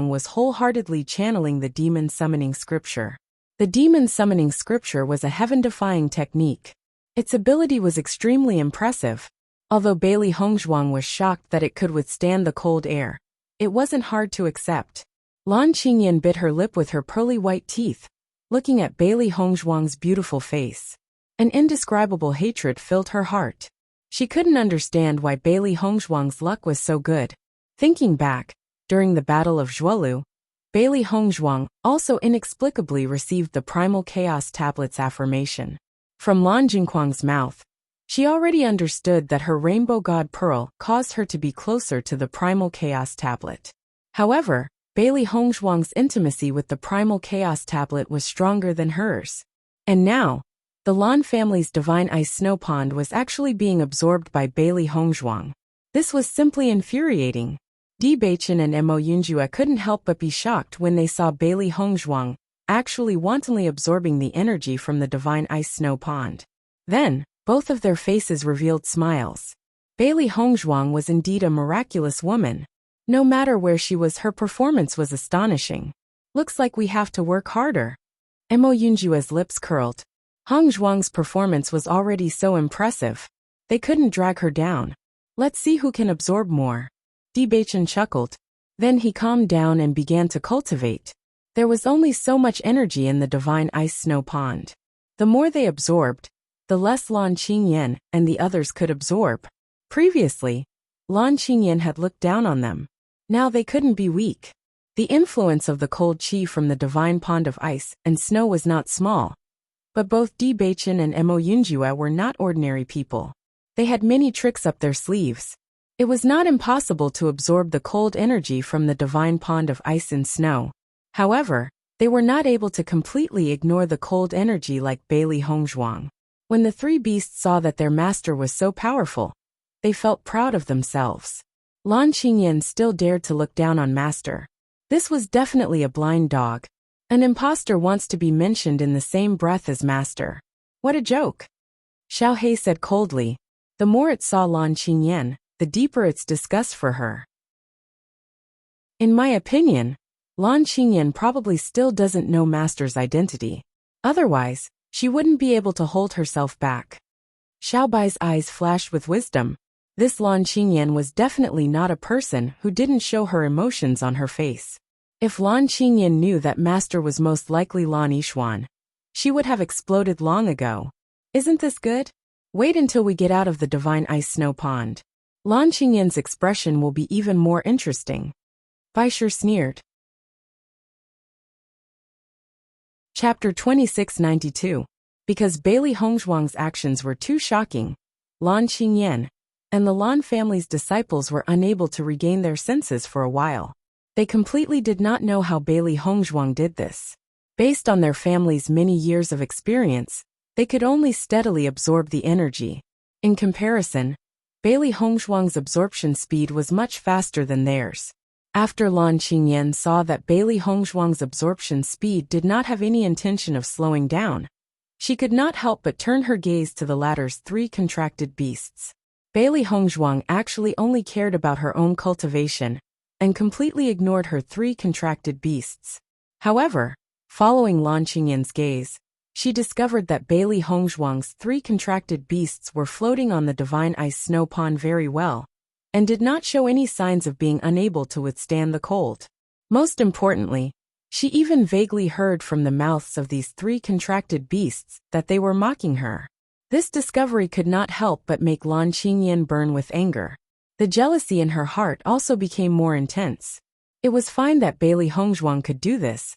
[SPEAKER 1] was wholeheartedly channeling the demon summoning scripture. The demon summoning scripture was a heaven-defying technique. Its ability was extremely impressive. Although Bailey Hongzhuang was shocked that it could withstand the cold air, it wasn't hard to accept. Lan Qingyan bit her lip with her pearly white teeth, looking at Bailey Hongzhuang's beautiful face. An indescribable hatred filled her heart. She couldn't understand why Bailey Hongzhuang's luck was so good. Thinking back, during the Battle of Zhuolu, Bailey Hongzhuang also inexplicably received the Primal Chaos Tablet's affirmation. From Lan Jingquang's mouth, she already understood that her Rainbow God Pearl caused her to be closer to the Primal Chaos Tablet. However, Bailey Hongzhuang's intimacy with the Primal Chaos Tablet was stronger than hers. And now, the Lan family's divine ice snow pond was actually being absorbed by Bailey Hongzhuang. This was simply infuriating. Bewitching and Mo Yunjue couldn't help but be shocked when they saw Bailey Hongzhuang actually wantonly absorbing the energy from the divine ice snow pond. Then, both of their faces revealed smiles. Bailey Hongzhuang was indeed a miraculous woman. No matter where she was, her performance was astonishing. Looks like we have to work harder. Mo Yunjue's lips curled. Hongzhuang's performance was already so impressive. They couldn't drag her down. Let's see who can absorb more. Bewitching chuckled. Then he calmed down and began to cultivate. There was only so much energy in the divine ice snow pond. The more they absorbed, the less Lan Qingyan and the others could absorb. Previously, Lan Qingyan had looked down on them. Now they couldn't be weak. The influence of the cold qi from the divine pond of ice and snow was not small. But both Bewitching and Mo Yunjue were not ordinary people. They had many tricks up their sleeves. It was not impossible to absorb the cold energy from the divine pond of ice and snow. However, they were not able to completely ignore the cold energy like Bailey Hongzhuang. When the 3 beasts saw that their master was so powerful, they felt proud of themselves. Lan Qingyan still dared to look down on master. This was definitely a blind dog. An imposter wants to be mentioned in the same breath as master. What a joke! Xiao He said coldly. The more it saw Lan Qingyan, the deeper its disgust for her. In my opinion, Lan Qingyan probably still doesn't know Master's identity. Otherwise, she wouldn't be able to hold herself back. Xiaobai's eyes flashed with wisdom. This Lan Qingyan was definitely not a person who didn't show her emotions on her face. If Lan Qingyan knew that Master was most likely Lan Yixuan, she would have exploded long ago. Isn't this good? Wait until we get out of the divine ice snow pond. Lan Qingyan's expression will be even more interesting. Bai Shi sneered. Chapter 2692. Because Bailey Hongzhuang's actions were too shocking, Lan Qingyan and the Lan family's disciples were unable to regain their senses for a while. They completely did not know how Bailey Hongzhuang did this. Based on their family's many years of experience, they could only steadily absorb the energy. In comparison, Bailey Hongzhuang's absorption speed was much faster than theirs. After Lan Qingyan saw that Bailey Hongzhuang's absorption speed did not have any intention of slowing down, she could not help but turn her gaze to the latter's 3 contracted beasts. Bailey Hongzhuang actually only cared about her own cultivation and completely ignored her 3 contracted beasts. However, following Lan Qingyan's gaze, she discovered that Bailey Hongzhuang's 3 contracted beasts were floating on the divine ice snow pond very well, and did not show any signs of being unable to withstand the cold. Most importantly, she even vaguely heard from the mouths of these 3 contracted beasts that they were mocking her. This discovery could not help but make Lan Qingyan burn with anger. The jealousy in her heart also became more intense. It was fine that Bailey Hongzhuang could do this,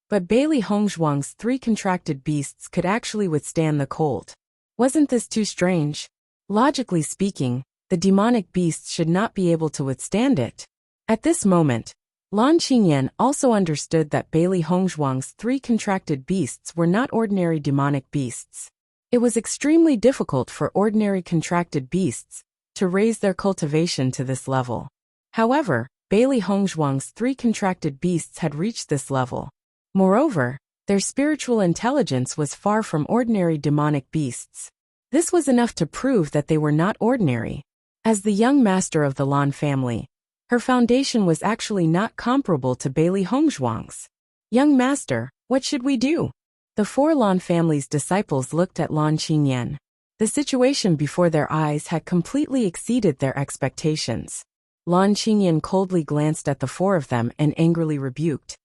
[SPEAKER 1] but Bailey Hongzhuang's 3 contracted beasts could actually withstand the cold. Wasn't this too strange? Logically speaking, the demonic beasts should not be able to withstand it. At this moment, Lan Qingyan also understood that Bailey Hongzhuang's 3 contracted beasts were not ordinary demonic beasts. It was extremely difficult for ordinary contracted beasts to raise their cultivation to this level. However, Bailey Hongzhuang's 3 contracted beasts had reached this level. Moreover, their spiritual intelligence was far from ordinary demonic beasts. This was enough to prove that they were not ordinary. As the young master of the Lan family, her foundation was actually not comparable to Bailey Hongzhuang's. Young master, what should we do? The 4 Lan family's disciples looked at Lan Qingyan. The situation before their eyes had completely exceeded their expectations. Lan Qingyan coldly glanced at the 4 of them and angrily rebuked.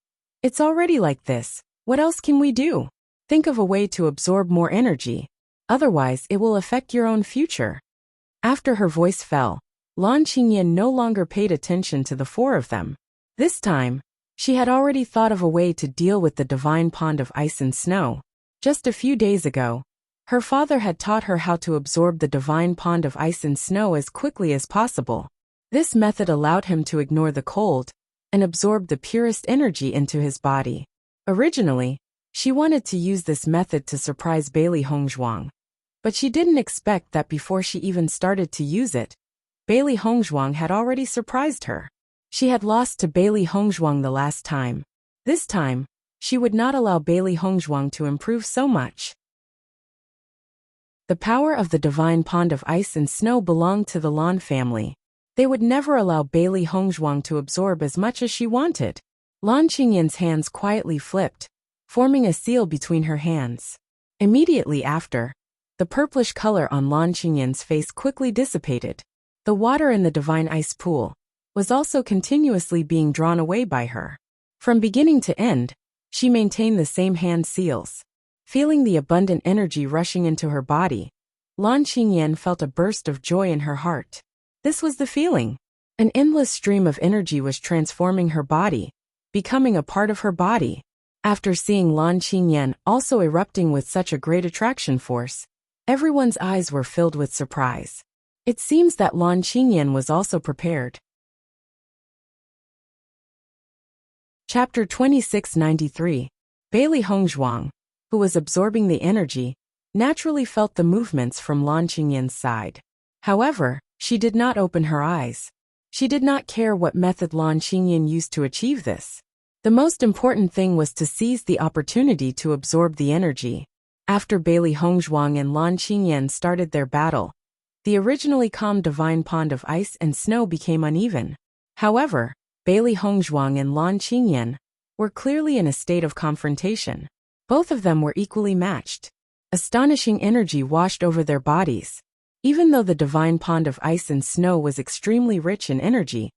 [SPEAKER 1] It's already like this. What else can we do? Think of a way to absorb more energy. Otherwise, it will affect your own future. After her voice fell, Lan Qingyan no longer paid attention to the 4 of them. This time, she had already thought of a way to deal with the divine pond of ice and snow. Just a few days ago, her father had taught her how to absorb the divine pond of ice and snow as quickly as possible. This method allowed him to ignore the cold and absorb the purest energy into his body. Originally, she wanted to use this method to surprise Bailey Hongzhuang, but she didn't expect that before she even started to use it, Bailey Hongzhuang had already surprised her. She had lost to Bailey Hongzhuang the last time. This time, she would not allow Bailey Hongzhuang to improve so much. The power of the divine pond of ice and snow belonged to the Lan family. They would never allow Bailey Hongzhuang to absorb as much as she wanted. Lan Qingyan's hands quietly flipped, forming a seal between her hands. Immediately after, the purplish color on Lan Qingyan's face quickly dissipated. The water in the divine ice pool was also continuously being drawn away by her. From beginning to end, she maintained the same hand seals. Feeling the abundant energy rushing into her body, Lan Qingyan felt a burst of joy in her heart. This was the feeling. An endless stream of energy was transforming her body, becoming a part of her body. After seeing Lan Qingyan also erupting with such a great attraction force, everyone's eyes were filled with surprise. It seems that Lan Qingyan was also prepared. Chapter 2693. Bailey Hongzhuang, who was absorbing the energy, naturally felt the movements from Lan Qingyan's side. However, she did not open her eyes. She did not care what method Lan Qingyan used to achieve this. The most important thing was to seize the opportunity to absorb the energy. After Bailey Hongzhuang and Lan Qingyan started their battle, the originally calm divine pond of ice and snow became uneven. However, Bailey Hongzhuang and Lan Qingyan, were clearly in a state of confrontation. Both of them were equally matched. Astonishing energy washed over their bodies. Even though the divine pond of ice and snow was extremely rich in energy,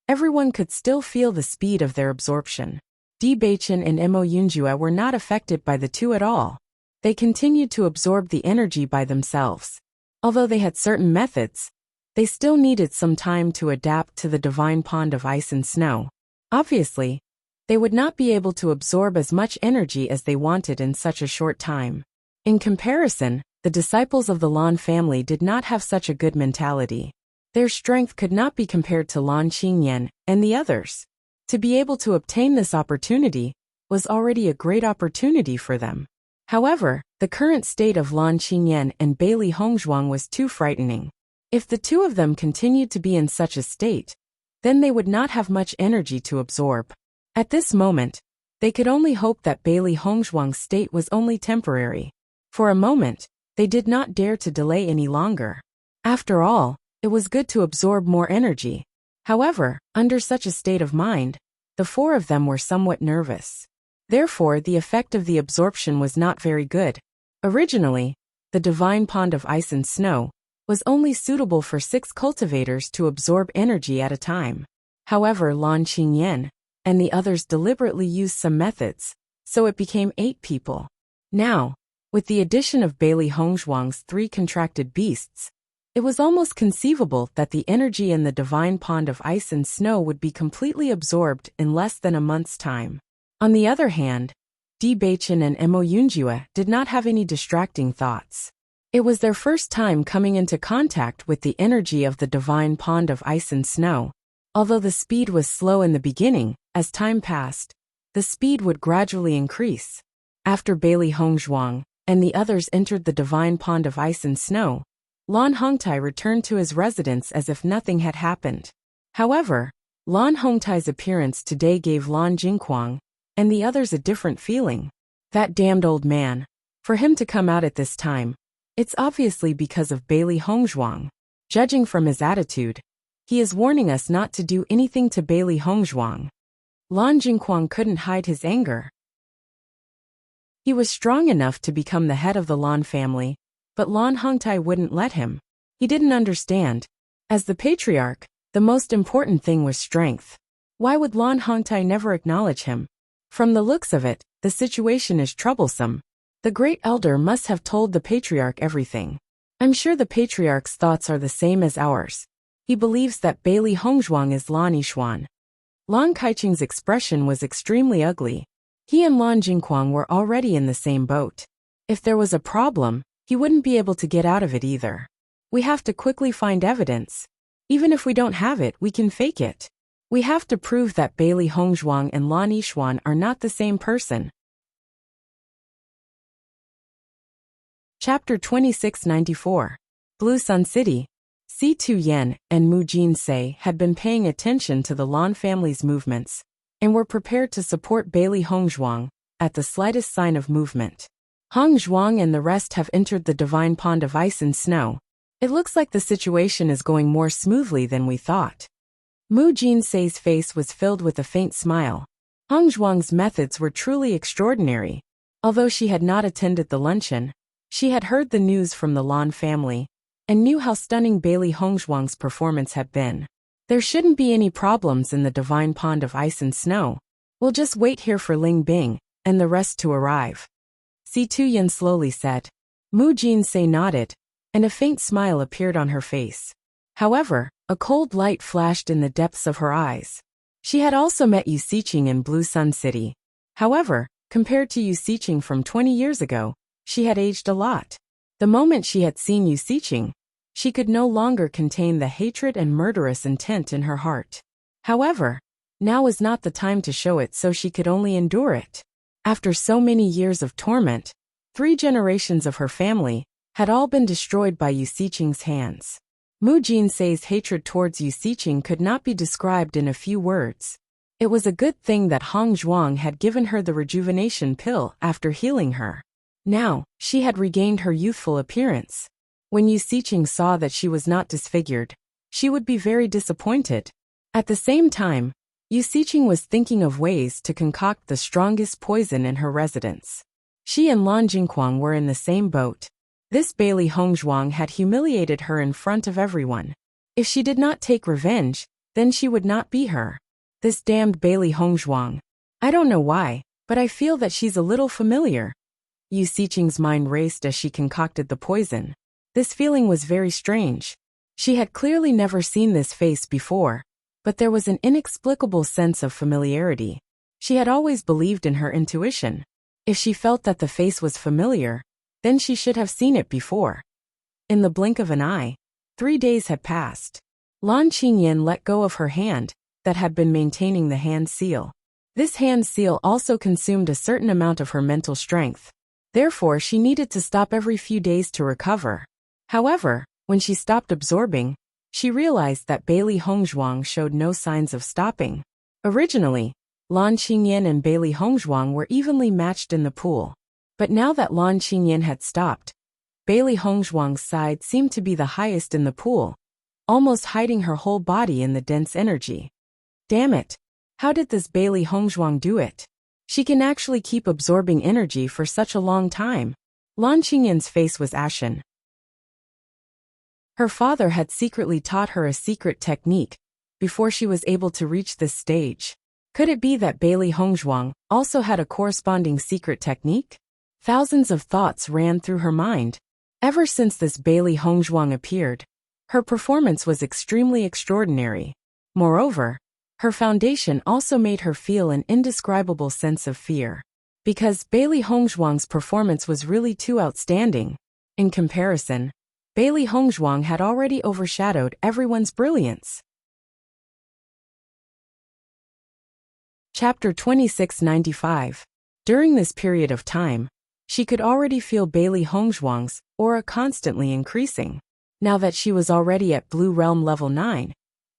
[SPEAKER 1] everyone could still feel the speed of their absorption. Bewitching and Wuxia were not affected by the two at all. They continued to absorb the energy by themselves. Although they had certain methods, they still needed some time to adapt to the divine pond of ice and snow. Obviously, they would not be able to absorb as much energy as they wanted in such a short time. In comparison, the disciples of the Lan family did not have such a good mentality. Their strength could not be compared to Lan Qingyan and the others. To be able to obtain this opportunity was already a great opportunity for them. However, the current state of Lan Qingyan and Bailey Hongzhuang was too frightening. If the two of them continued to be in such a state, then they would not have much energy to absorb. At this moment, they could only hope that Bailey Hongzhuang's state was only temporary. For a moment, they did not dare to delay any longer. After all, it was good to absorb more energy. However, under such a state of mind, the four of them were somewhat nervous. Therefore, the effect of the absorption was not very good. Originally, the divine pond of ice and snow was only suitable for 6 cultivators to absorb energy at a time. However, Lan Qingyan and the others deliberately used some methods, so it became 8 people. Now, with the addition of Bailey Hongzhuang's 3 contracted beasts, it was almost conceivable that the energy in the divine pond of ice and snow would be completely absorbed in less than a month's time. On the other hand, Bewitching and Wuxia did not have any distracting thoughts. It was their first time coming into contact with the energy of the divine pond of ice and snow. Although the speed was slow in the beginning, as time passed, the speed would gradually increase. After Bailey Hongzhuang and the others entered the divine pond of ice and snow, Lan Hongtai returned to his residence as if nothing had happened. However, Lan Hongtai's appearance today gave Lan Jingquang and the others a different feeling. That damned old man. For him to come out at this time, it's obviously because of Bailey Hongzhuang. Judging from his attitude, he is warning us not to do anything to Bailey Hongzhuang. Lan Jingquang couldn't hide his anger. He was strong enough to become the head of the Lan family, but Lan Hongtai wouldn't let him. He didn't understand. As the patriarch, the most important thing was strength. Why would Lan Hongtai never acknowledge him? From the looks of it, the situation is troublesome. The great elder must have told the patriarch everything. I'm sure the patriarch's thoughts are the same as ours. He believes that Bailey Hongzhuang is Lan Yishuan. Lan Kaiqing's expression was extremely ugly. He and Lan Jingquang were already in the same boat. If there was a problem, he wouldn't be able to get out of it either. We have to quickly find evidence. Even if we don't have it, we can fake it. We have to prove that Bailey Hongzhuang and Lan Yishuan are not the same person. Chapter 2694. Blue Sun City. Si Yen and Mu Jinsei had been paying attention to the Lan family's movements and were prepared to support Bailey Hongzhuang at the slightest sign of movement. Hongzhuang and the rest have entered the divine pond of ice and snow. It looks like the situation is going more smoothly than we thought. Mu Jinsei's face was filled with a faint smile. Hongzhuang's methods were truly extraordinary. Although she had not attended the luncheon, she had heard the news from the Lan family and knew how stunning Bailey Hongzhuang's performance had been. There shouldn't be any problems in the divine pond of ice and snow. We'll just wait here for Ling Bing and the rest to arrive. Si Yen slowly said. Mu Jinsei nodded, and a faint smile appeared on her face. However, a cold light flashed in the depths of her eyes. She had also met Yu Siqing in Blue Sun City. However, compared to Yu Siqing from 20 years ago, she had aged a lot. The moment she had seen Yu Siqing, she could no longer contain the hatred and murderous intent in her heart. However, now was not the time to show it, so she could only endure it. After so many years of torment, 3 generations of her family had all been destroyed by Yu Siqing's hands. Mu Jinsei's hatred towards Yu Siqing could not be described in a few words. It was a good thing that Hongzhuang had given her the rejuvenation pill after healing her. Now, she had regained her youthful appearance. When Yu Siqing saw that she was not disfigured, she would be very disappointed. At the same time, Wuxia was thinking of ways to concoct the strongest poison in her residence. She and Lan Jingquang were in the same boat. This Bailey Hongzhuang had humiliated her in front of everyone. If she did not take revenge, then she would not be her. This damned Bailey Hongzhuang. I don't know why, but I feel that she's a little familiar. Wuxia's mind raced as she concocted the poison. This feeling was very strange. She had clearly never seen this face before, but there was an inexplicable sense of familiarity. She had always believed in her intuition. If she felt that the face was familiar, then she should have seen it before. In the blink of an eye, 3 days had passed. Lan Qingyan let go of her hand that had been maintaining the hand seal. This hand seal also consumed a certain amount of her mental strength. Therefore, she needed to stop every few days to recover. However, when she stopped absorbing, she realized that Bailey Hongzhuang showed no signs of stopping. Originally, Lan Qingyan and Bailey Hongzhuang were evenly matched in the pool. But now that Lan Qingyan had stopped, Bailey Hongzhuang's side seemed to be the highest in the pool, almost hiding her whole body in the dense energy. Damn it! How did this Bailey Hongzhuang do it? She can actually keep absorbing energy for such a long time. Lan Qingyan's face was ashen. Her father had secretly taught her a secret technique before she was able to reach this stage. Could it be that Bailey Hongzhuang also had a corresponding secret technique? Thousands of thoughts ran through her mind. Ever since this Bailey Hongzhuang appeared, her performance was extremely extraordinary. Moreover, her foundation also made her feel an indescribable sense of fear. Because Bailey Hongzhuang's performance was really too outstanding. In comparison, Bailey Hongzhuang had already overshadowed everyone's brilliance. Chapter 2695. During this period of time, she could already feel Bailey Hongzhuang's aura constantly increasing. Now that she was already at Blue Realm level 9,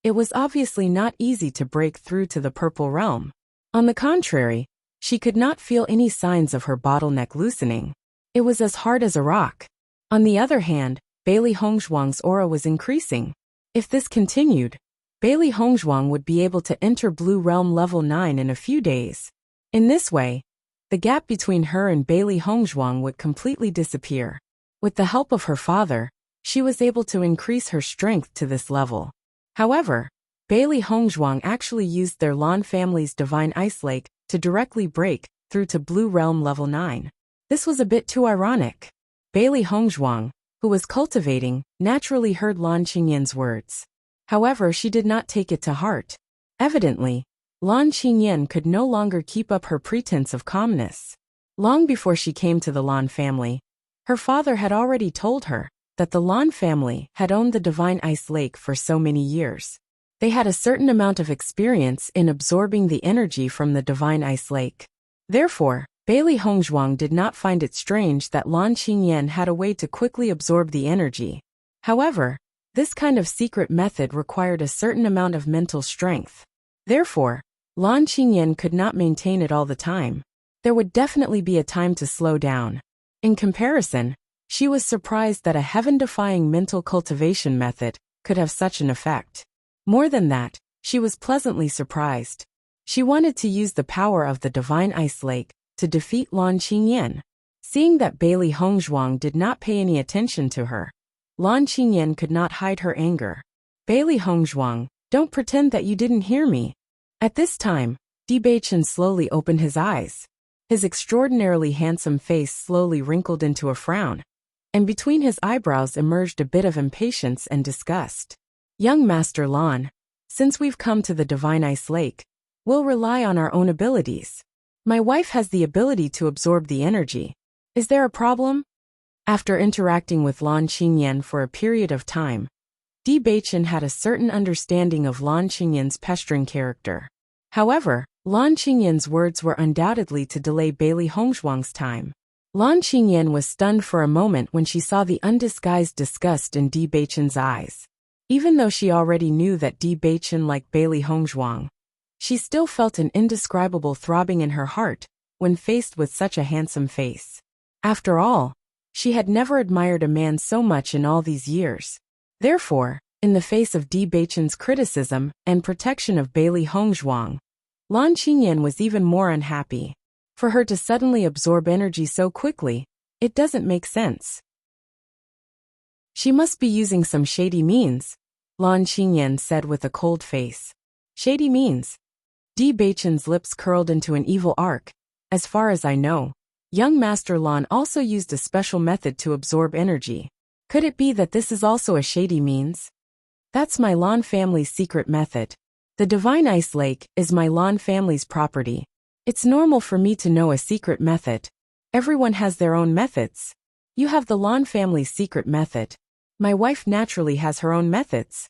[SPEAKER 1] it was obviously not easy to break through to the Purple Realm. On the contrary, she could not feel any signs of her bottleneck loosening. It was as hard as a rock. On the other hand, Bailey Hongzhuang's aura was increasing. If this continued, Bailey Hongzhuang would be able to enter Blue Realm level 9 in a few days. In this way, the gap between her and Bailey Hongzhuang would completely disappear. With the help of her father, she was able to increase her strength to this level. However, Bailey Hongzhuang actually used their Lan family's Divine Ice Lake to directly break through to Blue Realm level 9. This was a bit too ironic. Bailey Hongzhuang, who was cultivating, naturally heard Lan Qingyan's words. However, she did not take it to heart. Evidently, Lan Qingyan could no longer keep up her pretense of calmness. Long before she came to the Lan family, her father had already told her that the Lan family had owned the Divine Ice Lake for so many years. They had a certain amount of experience in absorbing the energy from the Divine Ice Lake. Therefore, Bailey Hongzhuang did not find it strange that Lan Qingyan had a way to quickly absorb the energy. However, this kind of secret method required a certain amount of mental strength. Therefore, Lan Qingyan could not maintain it all the time. There would definitely be a time to slow down. In comparison, she was surprised that a heaven-defying mental cultivation method could have such an effect. More than that, she was pleasantly surprised. She wanted to use the power of the Divine Ice Lake to defeat Lan Qingyan. Seeing that Bailey Hongzhuang did not pay any attention to her, Lan Qingyan could not hide her anger. Bailey Hongzhuang, don't pretend that you didn't hear me. At this time, Bewitching slowly opened his eyes. His extraordinarily handsome face slowly wrinkled into a frown, and between his eyebrows emerged a bit of impatience and disgust. Young Master Lan, since we've come to the Divine Ice Lake, we'll rely on our own abilities. My wife has the ability to absorb the energy. Is there a problem? After interacting with Lan Qingyan for a period of time, Bewitching had a certain understanding of Lan Qingyan's pestering character. However, Lan Qingyan's words were undoubtedly to delay Bailey Hongzhuang's time. Lan Qingyan was stunned for a moment when she saw the undisguised disgust in Bewitching's eyes. Even though she already knew that Bewitching liked Bailey Hongzhuang, she still felt an indescribable throbbing in her heart when faced with such a handsome face. After all, she had never admired a man so much in all these years. Therefore, In the face of Di Beichen's criticism and protection of Bailey Hongzhuang, Lan Qingyan was even more unhappy. For her to suddenly absorb energy so quickly, it doesn't make sense. She must be using some shady means, Lan Qingyan said with a cold face. Shady means? Di Beichen's lips curled into an evil arc. As far as I know, young Master Lan also used a special method to absorb energy. Could it be that this is also a shady means? That's my Lan family's secret method. The Divine Ice Lake is my Lan family's property. It's normal for me to know a secret method. Everyone has their own methods. You have the Lan family's secret method. My wife naturally has her own methods.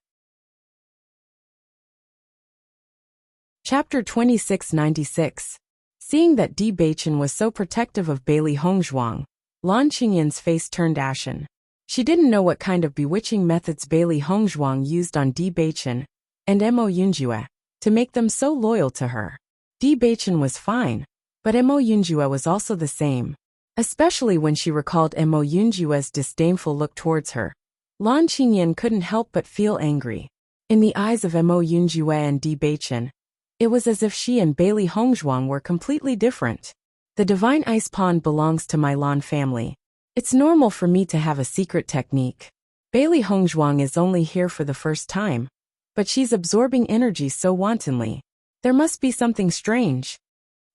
[SPEAKER 1] Chapter 2696. Seeing that Di Beichen was so protective of Bailey Hongzhuang, Lan Qingyan's face turned ashen. She didn't know what kind of bewitching methods Bailey Hongzhuang used on Di Beichen and Mo Yunjue to make them so loyal to her. Di Beichen was fine, but Mo Yunjue was also the same. Especially when she recalled Mo Yunjue's disdainful look towards her, Lan Qingyan couldn't help but feel angry. In the eyes of Mo Yunjue and Di Beichen, it was as if she and Bailey Hongzhuang were completely different. The Divine Ice Pond belongs to my Lan family. It's normal for me to have a secret technique. Bailey Hongzhuang is only here for the first time, but she's absorbing energy so wantonly. There must be something strange.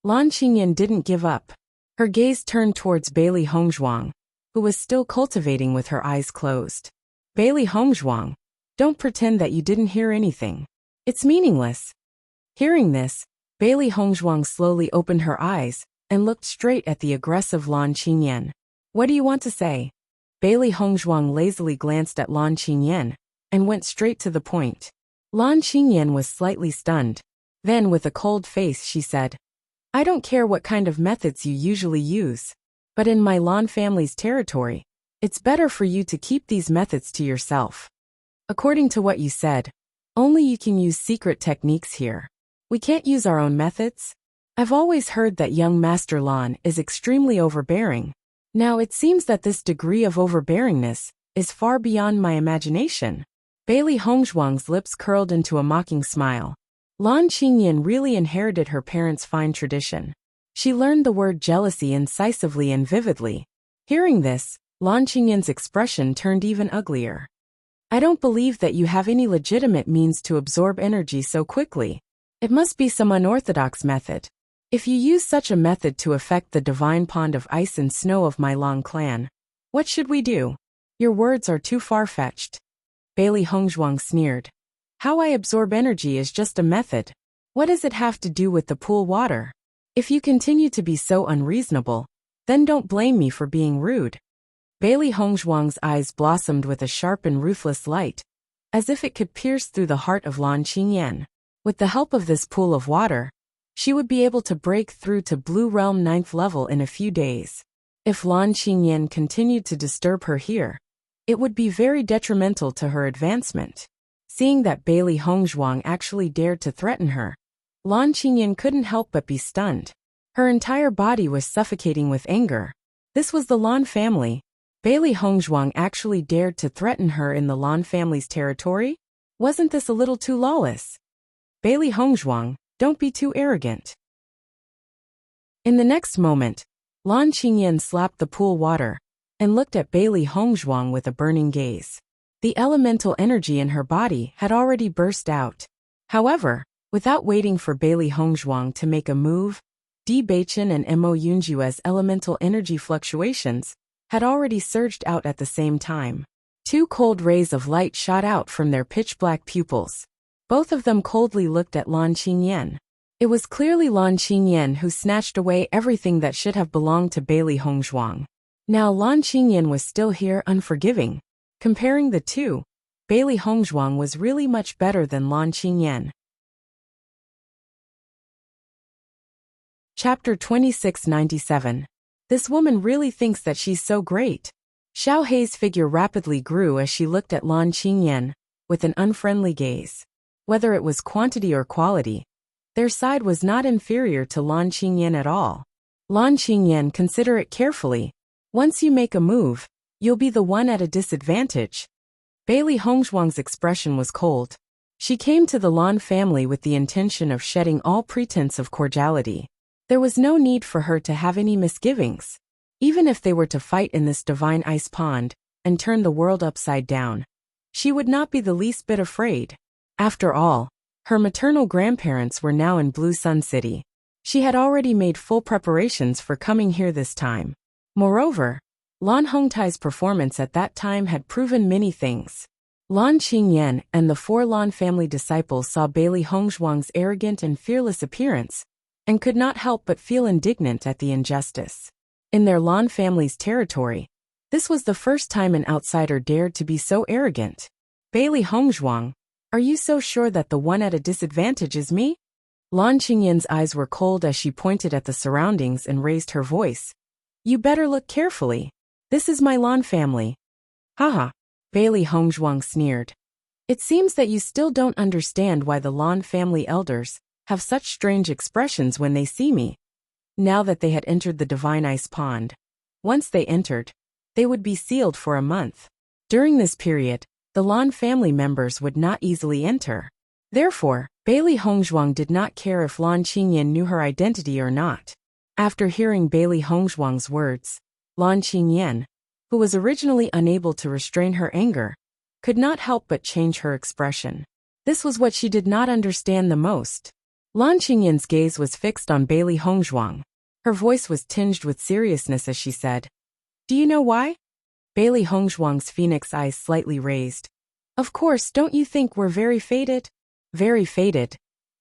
[SPEAKER 1] Lan Qingyan didn't give up. Her gaze turned towards Bailey Hongzhuang, who was still cultivating with her eyes closed. Bailey Hongzhuang, don't pretend that you didn't hear anything. It's meaningless. Hearing this, Bailey Hongzhuang slowly opened her eyes and looked straight at the aggressive Lan Qingyan. What do you want to say? Bailey Hongzhuang lazily glanced at Lan Qingyan and went straight to the point. Lan Qingyan was slightly stunned. Then with a cold face she said, I don't care what kind of methods you usually use, but in my Lan family's territory, it's better for you to keep these methods to yourself. According to what you said, only you can use secret techniques here. We can't use our own methods. I've always heard that young Master Lan is extremely overbearing. Now it seems that this degree of overbearingness is far beyond my imagination. Bailey Hongzhuang's lips curled into a mocking smile. Lan Qingyan really inherited her parents' fine tradition. She learned the word jealousy incisively and vividly. Hearing this, Lan Qingyan's expression turned even uglier. I don't believe that you have any legitimate means to absorb energy so quickly. It must be some unorthodox method. If you use such a method to affect the divine pond of ice and snow of my Lan clan, what should we do? Your words are too far-fetched. Bailey Hongzhuang sneered. How I absorb energy is just a method. What does it have to do with the pool water? If you continue to be so unreasonable, then don't blame me for being rude. Bailey Hongzhuang's eyes blossomed with a sharp and ruthless light, as if it could pierce through the heart of Lan Qingyan. With the help of this pool of water, she would be able to break through to Blue Realm 9th level in a few days. If Lan Qingyan continued to disturb her here, it would be very detrimental to her advancement. Seeing that Bailey Hongzhuang actually dared to threaten her, Lan Qingyan couldn't help but be stunned. Her entire body was suffocating with anger. This was the Lan family. Bailey Hongzhuang actually dared to threaten her in the Lan family's territory? Wasn't this a little too lawless? Bailey Hongzhuang, don't be too arrogant. In the next moment, Lan Qingyan slapped the pool water and looked at Bailey Hongzhuang with a burning gaze. The elemental energy in her body had already burst out. However, without waiting for Bailey Hongzhuang to make a move, Di Beichen and Mo Yunjue's elemental energy fluctuations had already surged out at the same time. Two cold rays of light shot out from their pitch-black pupils. Both of them coldly looked at Lan Qingyan. It was clearly Lan Qingyan who snatched away everything that should have belonged to Bailey Hongzhuang. Now Lan Qingyan was still here unforgiving. Comparing the two, Bailey Hongzhuang was really much better than Lan Qingyan. Chapter 2697. This woman really thinks that she's so great. Xiao Hei's figure rapidly grew as she looked at Lan Qingyan with an unfriendly gaze. Whether it was quantity or quality, their side was not inferior to Lan Qingyan at all. Lan Qingyan, consider it carefully. Once you make a move, you'll be the one at a disadvantage. Bailey Hongzhuang's expression was cold. She came to the Lan family with the intention of shedding all pretense of cordiality. There was no need for her to have any misgivings. Even if they were to fight in this divine ice pond and turn the world upside down, she would not be the least bit afraid. After all, her maternal grandparents were now in Blue Sun City. She had already made full preparations for coming here this time. Moreover, Lan Hongtai's performance at that time had proven many things. Lan Qingyan and the 4 Lan family disciples saw Bailey Hongzhuang's arrogant and fearless appearance and could not help but feel indignant at the injustice. In their Lan family's territory, this was the first time an outsider dared to be so arrogant. Bailey Hongzhuang, are you so sure that the one at a disadvantage is me? Lan Qingyan's eyes were cold as she pointed at the surroundings and raised her voice. You better look carefully. This is my Lan family. Haha, Bailey Hongzhuang sneered. It seems that you still don't understand why the Lan family elders have such strange expressions when they see me. Now that they had entered the divine ice pond, once they entered, they would be sealed for a month. During this period, the Lan family members would not easily enter. Therefore, Bailey Hongzhuang did not care if Lan Qingyan knew her identity or not. After hearing Bailey Hongzhuang's words, Lan Qingyan, who was originally unable to restrain her anger, could not help but change her expression. This was what she did not understand the most. Lan Qingyan's gaze was fixed on Bailey Hongzhuang. Her voice was tinged with seriousness as she said, Do you know why? Bailey Hongzhuang's phoenix eyes slightly raised. Of course, don't you think we're very fated? Very fated.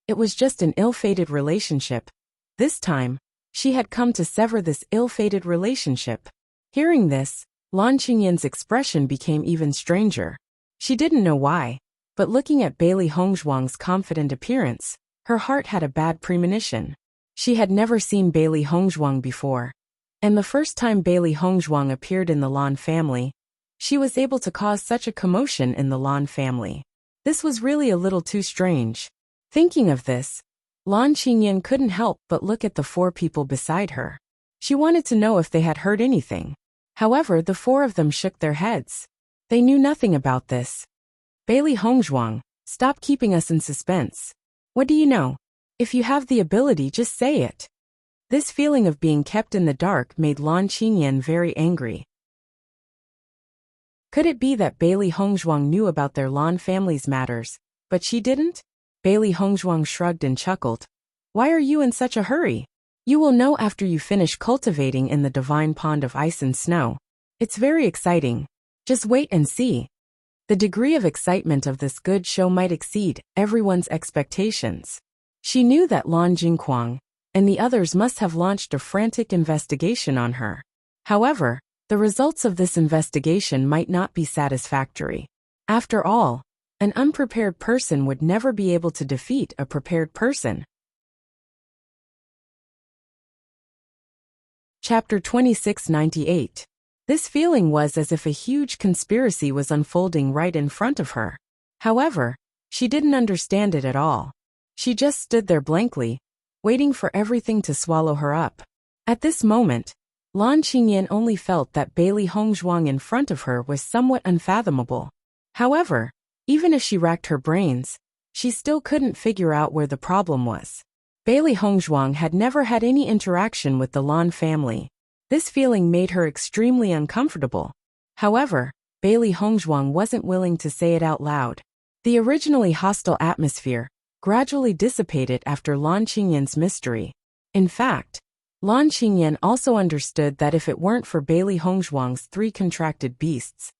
[SPEAKER 1] It was just an ill-fated relationship. This time, she had come to sever this ill-fated relationship. Hearing this, Lan Qingyan's expression became even stranger. She didn't know why, but looking at Bailey Hongzhuang's confident appearance, her heart had a bad premonition. She had never seen Bailey Hongzhuang before, and the first time Bailey Hongzhuang appeared in the Lan family, she was able to cause such a commotion in the Lan family. This was really a little too strange. Thinking of this, Lan Qingyan couldn't help but look at the 4 people beside her. She wanted to know if they had heard anything. However, the 4 of them shook their heads. They knew nothing about this. Bailey Hongzhuang, stop keeping us in suspense. What do you know? If you have the ability, just say it. This feeling of being kept in the dark made Lan Qingyan very angry. Could it be that Bailey Hongzhuang knew about their Lan family's matters, but she didn't? Bailey Hongzhuang shrugged and chuckled. Why are you in such a hurry? You will know after you finish cultivating in the divine pond of ice and snow. It's very exciting. Just wait and see. The degree of excitement of this good show might exceed everyone's expectations. She knew that Lan Jingquang and the others must have launched a frantic investigation on her. However, the results of this investigation might not be satisfactory. After all, an unprepared person would never be able to defeat a prepared person. Chapter 2698. This feeling was as if a huge conspiracy was unfolding right in front of her. However, she didn't understand it at all. She just stood there blankly, waiting for everything to swallow her up. At this moment, Lan Qingyan only felt that Bailey Hongzhuang in front of her was somewhat unfathomable. However, even if she racked her brains, she still couldn't figure out where the problem was. Bailey Hongzhuang had never had any interaction with the Lan family. This feeling made her extremely uncomfortable. However, Bailey Hongzhuang wasn't willing to say it out loud. The originally hostile atmosphere gradually dissipated after Lan Qingyan's mystery. In fact, Lan Qingyan also understood that if it weren't for Bailey Hongzhuang's 3 contracted beasts,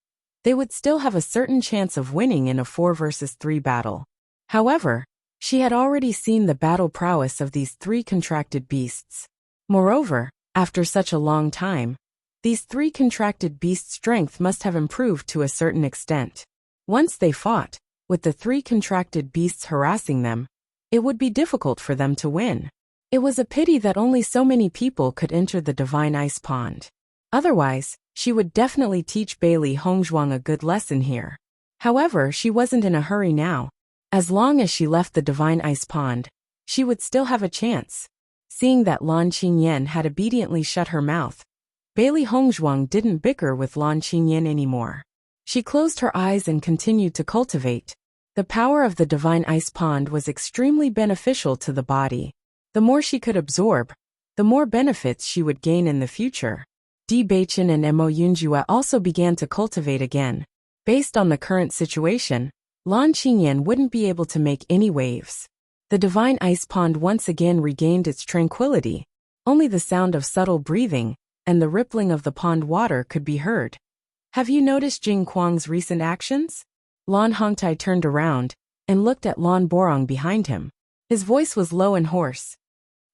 [SPEAKER 1] they would still have a certain chance of winning in a 4 versus 3 battle. However, she had already seen the battle prowess of these 3 contracted beasts. Moreover, after such a long time, these 3 contracted beasts' strength must have improved to a certain extent. Once they fought, with the 3 contracted beasts harassing them, it would be difficult for them to win. It was a pity that only so many people could enter the divine ice pond. Otherwise, she would definitely teach Bailey Hongzhuang a good lesson here. However, she wasn't in a hurry now. As long as she left the divine ice pond, she would still have a chance. Seeing that Lan Qingyan had obediently shut her mouth, Bailey Hongzhuang didn't bicker with Lan Qingyan anymore. She closed her eyes and continued to cultivate. The power of the divine ice pond was extremely beneficial to the body. The more she could absorb, the more benefits she would gain in the future. Bewitching and Wuxia also began to cultivate again. Based on the current situation, Lan Qingyan wouldn't be able to make any waves. The divine ice pond once again regained its tranquility. Only the sound of subtle breathing and the rippling of the pond water could be heard. Have you noticed Jing Kuang's recent actions? Lan Hongtai turned around and looked at Lan Borong behind him. His voice was low and hoarse.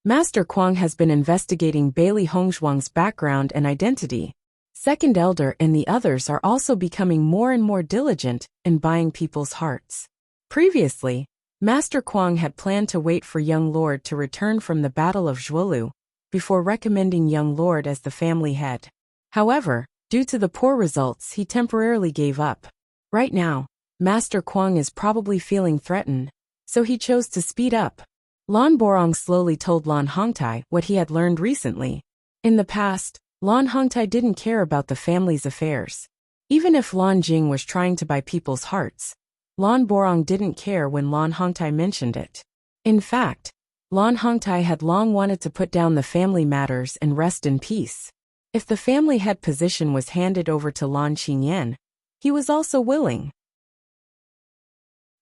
[SPEAKER 1] Master Kuang has been investigating Bailey Hongzhuang's background and identity. Second Elder and the others are also becoming more and more diligent in buying people's hearts. Previously, Master Kuang had planned to wait for young Lord to return from the Battle of Zhuolu before recommending young Lord as the family head. However, due to the poor results, he temporarily gave up. Right now, Master Kuang is probably feeling threatened, so he chose to speed up. Lan Borong slowly told Lan Hongtai what he had learned recently. In the past, Lan Hongtai didn't care about the family's affairs. Even if Lan Jing was trying to buy people's hearts, Lan Borong didn't care when Lan Hongtai mentioned it. In fact, Lan Hongtai had long wanted to put down the family matters and rest in peace. If the family head position was handed over to Lan Qingyan, he was also willing.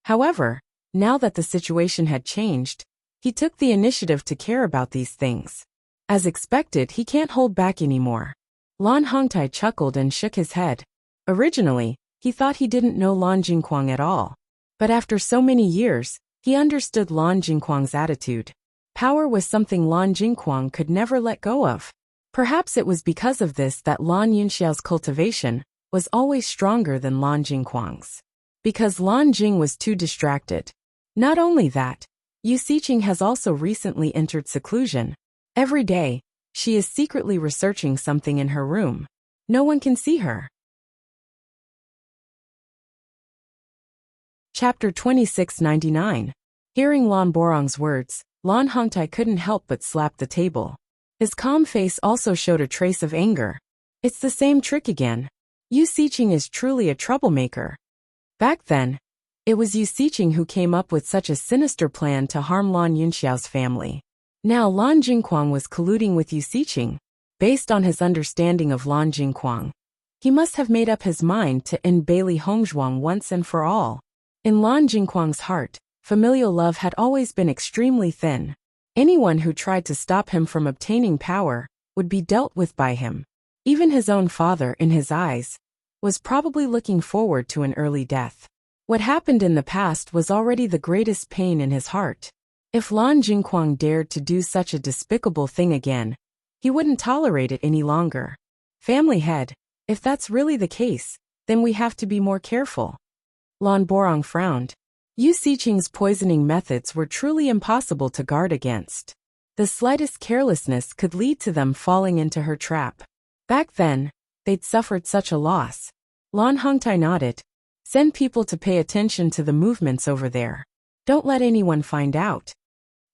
[SPEAKER 1] However, now that the situation had changed, he took the initiative to care about these things. As expected, he can't hold back anymore. Lan Hongtai chuckled and shook his head. Originally, he thought he didn't know Lan Jingkuang at all. But after so many years, he understood Lan Jingkuang's attitude. Power was something Lan Jingkuang could never let go of. Perhaps it was because of this that Lan Yunxiao's cultivation was always stronger than Lan Jingkuang's. Because Lan Jing was too distracted. Not only that, Yu Siqing has also recently entered seclusion. Every day, she is secretly researching something in her room. No one can see her. Chapter 2699. Hearing Lan Borong's words, Lan Hongtai couldn't help but slap the table. His calm face also showed a trace of anger. It's the same trick again. Yu Siqing is truly a troublemaker. Back then, it was Yu Siqing who came up with such a sinister plan to harm Lan Yunxiao's family. Now Lan Jingkuang was colluding with Yu Siqing. Based on his understanding of Lan Jingkuang, he must have made up his mind to end Bailey Hongzhuang once and for all. In Lan Jingkuang's heart, familial love had always been extremely thin. Anyone who tried to stop him from obtaining power would be dealt with by him. Even his own father, in his eyes, was probably looking forward to an early death. What happened in the past was already the greatest pain in his heart. If Lan Jingkuang dared to do such a despicable thing again, he wouldn't tolerate it any longer. Family head, if that's really the case, then we have to be more careful. Lan Borong frowned. Yu Siqing's poisoning methods were truly impossible to guard against. The slightest carelessness could lead to them falling into her trap. Back then, they'd suffered such a loss. Lan Hongtai nodded. Send people to pay attention to the movements over there. Don't let anyone find out.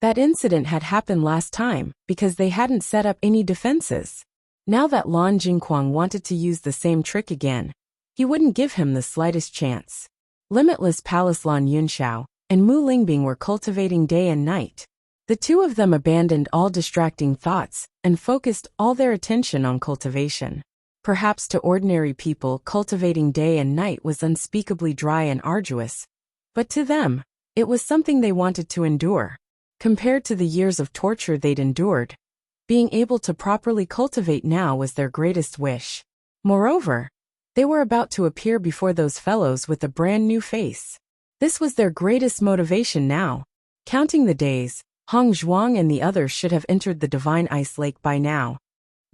[SPEAKER 1] That incident had happened last time because they hadn't set up any defenses. Now that Lan Jingkuang wanted to use the same trick again, he wouldn't give him the slightest chance. Limitless Palace Lan Yunxiao and Mu Lingbing were cultivating day and night. The two of them abandoned all distracting thoughts and focused all their attention on cultivation. Perhaps to ordinary people, cultivating day and night was unspeakably dry and arduous, but to them, it was something they wanted to endure. Compared to the years of torture they'd endured, being able to properly cultivate now was their greatest wish. Moreover, they were about to appear before those fellows with a brand new face. This was their greatest motivation now. Counting the days, Hong Zhuang and the others should have entered the Divine Ice Lake by now.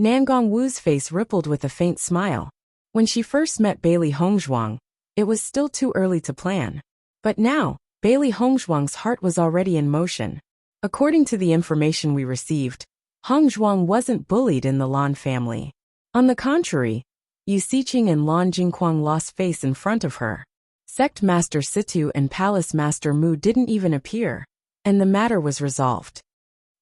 [SPEAKER 1] Nangong Wu's face rippled with a faint smile. When she first met Bailey Hongzhuang, it was still too early to plan. But now, Bailey Hongzhuang's heart was already in motion. According to the information we received, Hongzhuang wasn't bullied in the Lan family. On the contrary, Yu Siqing and Lan Jingkuang lost face in front of her. Sect Master Situ and Palace Master Mu didn't even appear, and the matter was resolved.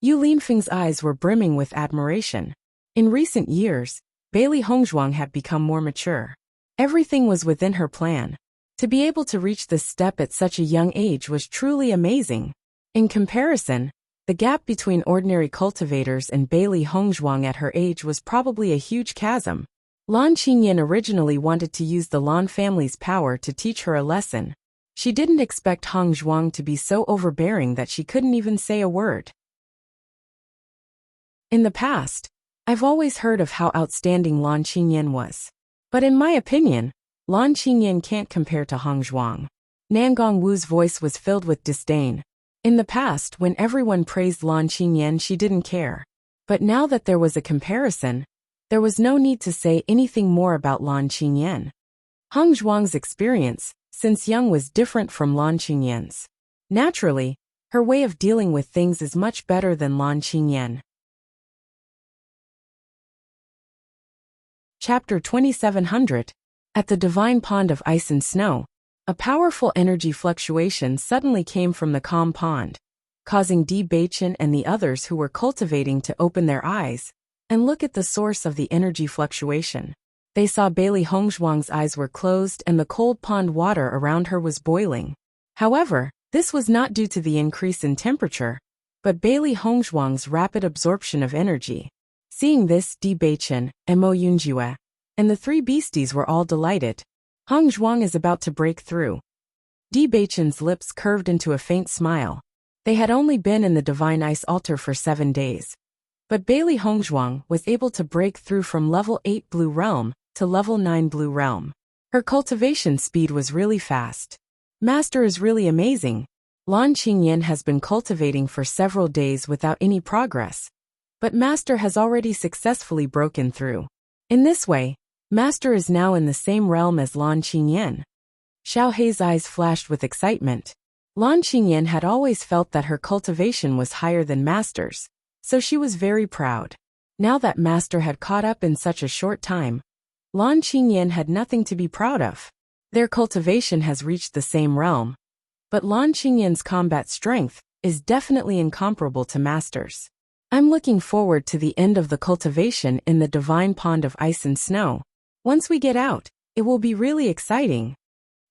[SPEAKER 1] Yu Linfeng's eyes were brimming with admiration. In recent years, Bailey Hongzhuang had become more mature. Everything was within her plan. To be able to reach this step at such a young age was truly amazing. In comparison, the gap between ordinary cultivators and Bailey Hongzhuang at her age was probably a huge chasm. Lan Qingyan originally wanted to use the Lan family's power to teach her a lesson. She didn't expect Hongzhuang to be so overbearing that she couldn't even say a word. In the past, I've always heard of how outstanding Lan Qingyan was. But in my opinion, Lan Qingyan can't compare to Hongzhuang. Nangong Wu's voice was filled with disdain. In the past, when everyone praised Lan Qingyan, she didn't care. But now that there was a comparison, there was no need to say anything more about Lan Qingyan. Hongzhuang's experience, since young, was different from Lan Qingyan's. Naturally, her way of dealing with things is much better than Lan Qingyan. Chapter 2700. At the divine pond of ice and snow, a powerful energy fluctuation suddenly came from the calm pond, causing Bewitching and the others who were cultivating to open their eyes and look at the source of the energy fluctuation. They saw Bailey Hongzhuang's eyes were closed and the cold pond water around her was boiling. However, this was not due to the increase in temperature, but Bailey Hongzhuang's rapid absorption of energy. Seeing this, Bewitching, Mo Yunjue, and the three beasties were all delighted. Hongzhuang is about to break through. Bewitching's lips curved into a faint smile. They had only been in the divine ice altar for 7 days. But Bailey Hongzhuang was able to break through from level 8 Blue Realm to level 9 Blue Realm. Her cultivation speed was really fast. Master is really amazing. Lan Qingyan has been cultivating for several days without any progress. But Master has already successfully broken through. In this way, Master is now in the same realm as Lan Qingyan. Xiao Hei's eyes flashed with excitement. Lan Qingyan had always felt that her cultivation was higher than Master's, so she was very proud. Now that Master had caught up in such a short time, Lan Qingyan had nothing to be proud of. Their cultivation has reached the same realm, but Lan Qingyan's combat strength is definitely incomparable to Master's. I'm looking forward to the end of the cultivation in the divine pond of ice and snow. Once we get out, it will be really exciting.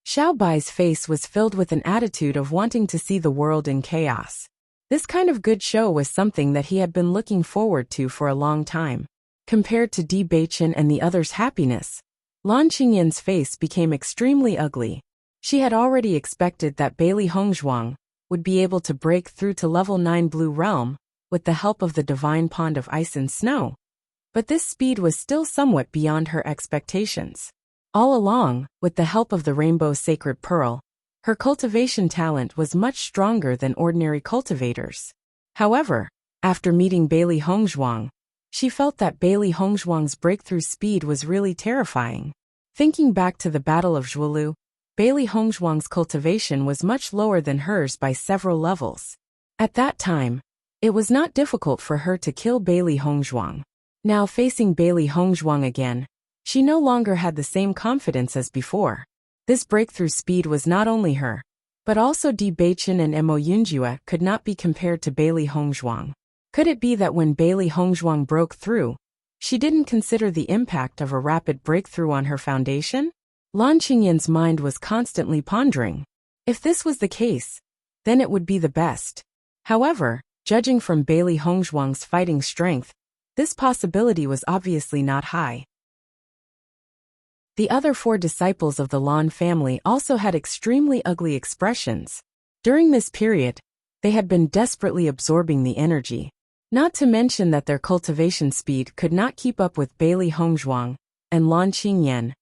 [SPEAKER 1] Xiao Bai's face was filled with an attitude of wanting to see the world in chaos. This kind of good show was something that he had been looking forward to for a long time. Compared to Bewitching and the others' happiness, Lan Qingyan's face became extremely ugly. She had already expected that Bailey Hongzhuang would be able to break through to level 9 Blue Realm with the help of the divine pond of ice and snow. But this speed was still somewhat beyond her expectations. All along, with the help of the Rainbow Sacred Pearl, her cultivation talent was much stronger than ordinary cultivators. However, after meeting Bailey Hongzhuang, she felt that Bailey Hongzhuang's breakthrough speed was really terrifying. Thinking back to the Battle of Zhuolu, Bailey Hongzhuang's cultivation was much lower than hers by several levels. At that time, it was not difficult for her to kill Bailey Hongzhuang. Now facing Bailey Hongzhuang again, she no longer had the same confidence as before. This breakthrough speed was not only her, but also Bewitching and Mo Yunjue could not be compared to Bailey Hongzhuang. Could it be that when Bailey Hongzhuang broke through, she didn't consider the impact of a rapid breakthrough on her foundation? Lan Qingyan's mind was constantly pondering. If this was the case, then it would be the best. However, judging from Bailey Hongzhuang's fighting strength, this possibility was obviously not high. The other 4 disciples of the Lan family also had extremely ugly expressions. During this period, they had been desperately absorbing the energy. Not to mention that their cultivation speed could not keep up with Bailey Hongzhuang and Lan Qingyan.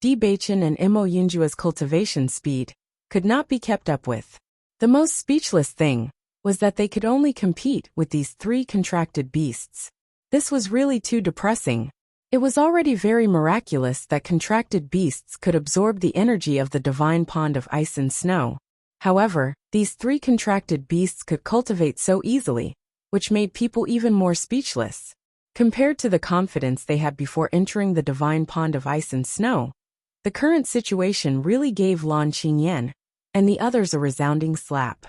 [SPEAKER 1] Bewitching and Mo Yunjue's cultivation speed could not be kept up with. The most speechless thing was that they could only compete with these 3 contracted beasts. This was really too depressing. It was already very miraculous that contracted beasts could absorb the energy of the divine pond of ice and snow. However, these 3 contracted beasts could cultivate so easily, which made people even more speechless. Compared to the confidence they had before entering the divine pond of ice and snow, the current situation really gave Lan Qingyan and the others a resounding slap.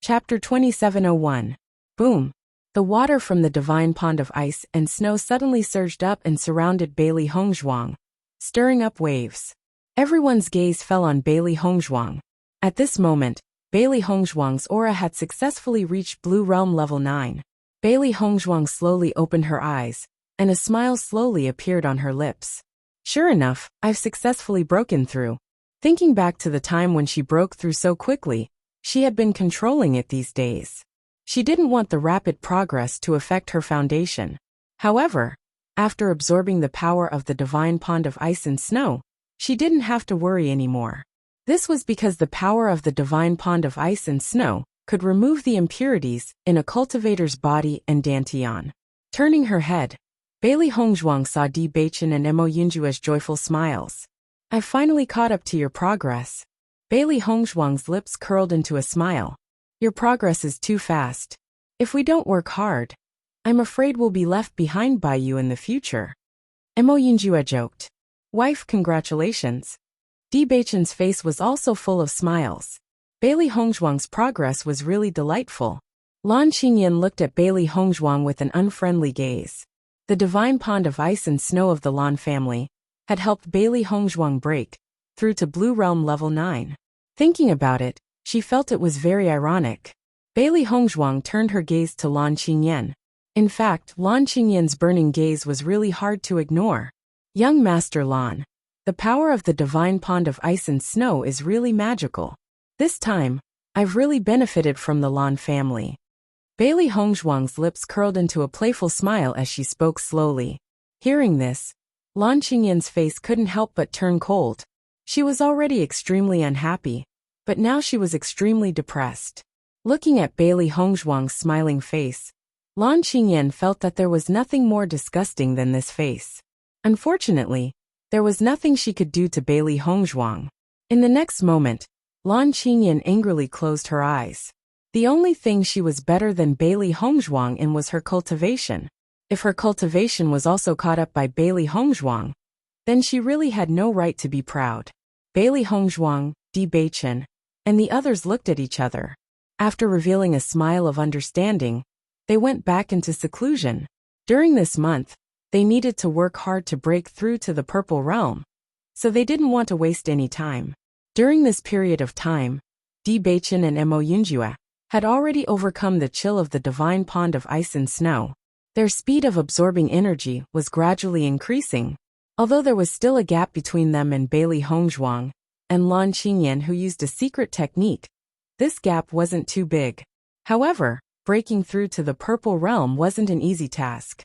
[SPEAKER 1] Chapter 2701. Boom! The water from the divine pond of ice and snow suddenly surged up and surrounded Bailey Hongzhuang, stirring up waves. Everyone's gaze fell on Bailey Hongzhuang. At this moment, Bailey Hongzhuang's aura had successfully reached Blue Realm Level 9. Bailey Hongzhuang slowly opened her eyes, and a smile slowly appeared on her lips. Sure enough, I've successfully broken through. Thinking back to the time when she broke through so quickly, she had been controlling it these days. She didn't want the rapid progress to affect her foundation. However, after absorbing the power of the divine pond of ice and snow, she didn't have to worry anymore. This was because the power of the divine pond of ice and snow could remove the impurities in a cultivator's body and dantian. Turning her head, Bailey Hongzhuang saw Bewitching and Mo Yunjua's joyful smiles. I've finally caught up to your progress. Bailey Hongzhuang's lips curled into a smile. Your progress is too fast. If we don't work hard, I'm afraid we'll be left behind by you in the future. Mo Yunjua joked. Wife, congratulations. Bewitching's face was also full of smiles. Bailey Hongzhuang's progress was really delightful. Lan Qingyan looked at Bailey Hongzhuang with an unfriendly gaze. The divine pond of ice and snow of the Lan family had helped Bailey Hongzhuang break through to Blue Realm Level 9. Thinking about it, she felt it was very ironic. Bailey Hongzhuang turned her gaze to Lan Qingyan. In fact, Lan Qingyan's burning gaze was really hard to ignore. Young Master Lan, the power of the divine pond of ice and snow is really magical. This time, I've really benefited from the Lan family. Bailey Hongzhuang's lips curled into a playful smile as she spoke slowly. Hearing this, Lan Qingyan's face couldn't help but turn cold. She was already extremely unhappy, but now she was extremely depressed. Looking at Bailey Hongzhuang's smiling face, Lan Qingyan felt that there was nothing more disgusting than this face. Unfortunately, there was nothing she could do to Bailey Hongzhuang. In the next moment, Lan Qingyan angrily closed her eyes. The only thing she was better than Bailey Hongzhuang in was her cultivation. If her cultivation was also caught up by Bailey Hongzhuang, then she really had no right to be proud. Bailey Hongzhuang, Bewitching, and the others looked at each other. After revealing a smile of understanding, they went back into seclusion. During this month, they needed to work hard to break through to the Purple Realm, so they didn't want to waste any time. During this period of time, Bewitching and Mo Yunjua had already overcome the chill of the divine pond of ice and snow. Their speed of absorbing energy was gradually increasing. Although there was still a gap between them and Bailey Hongzhuang and Lan Qingyan, who used a secret technique, this gap wasn't too big. However, breaking through to the Purple Realm wasn't an easy task.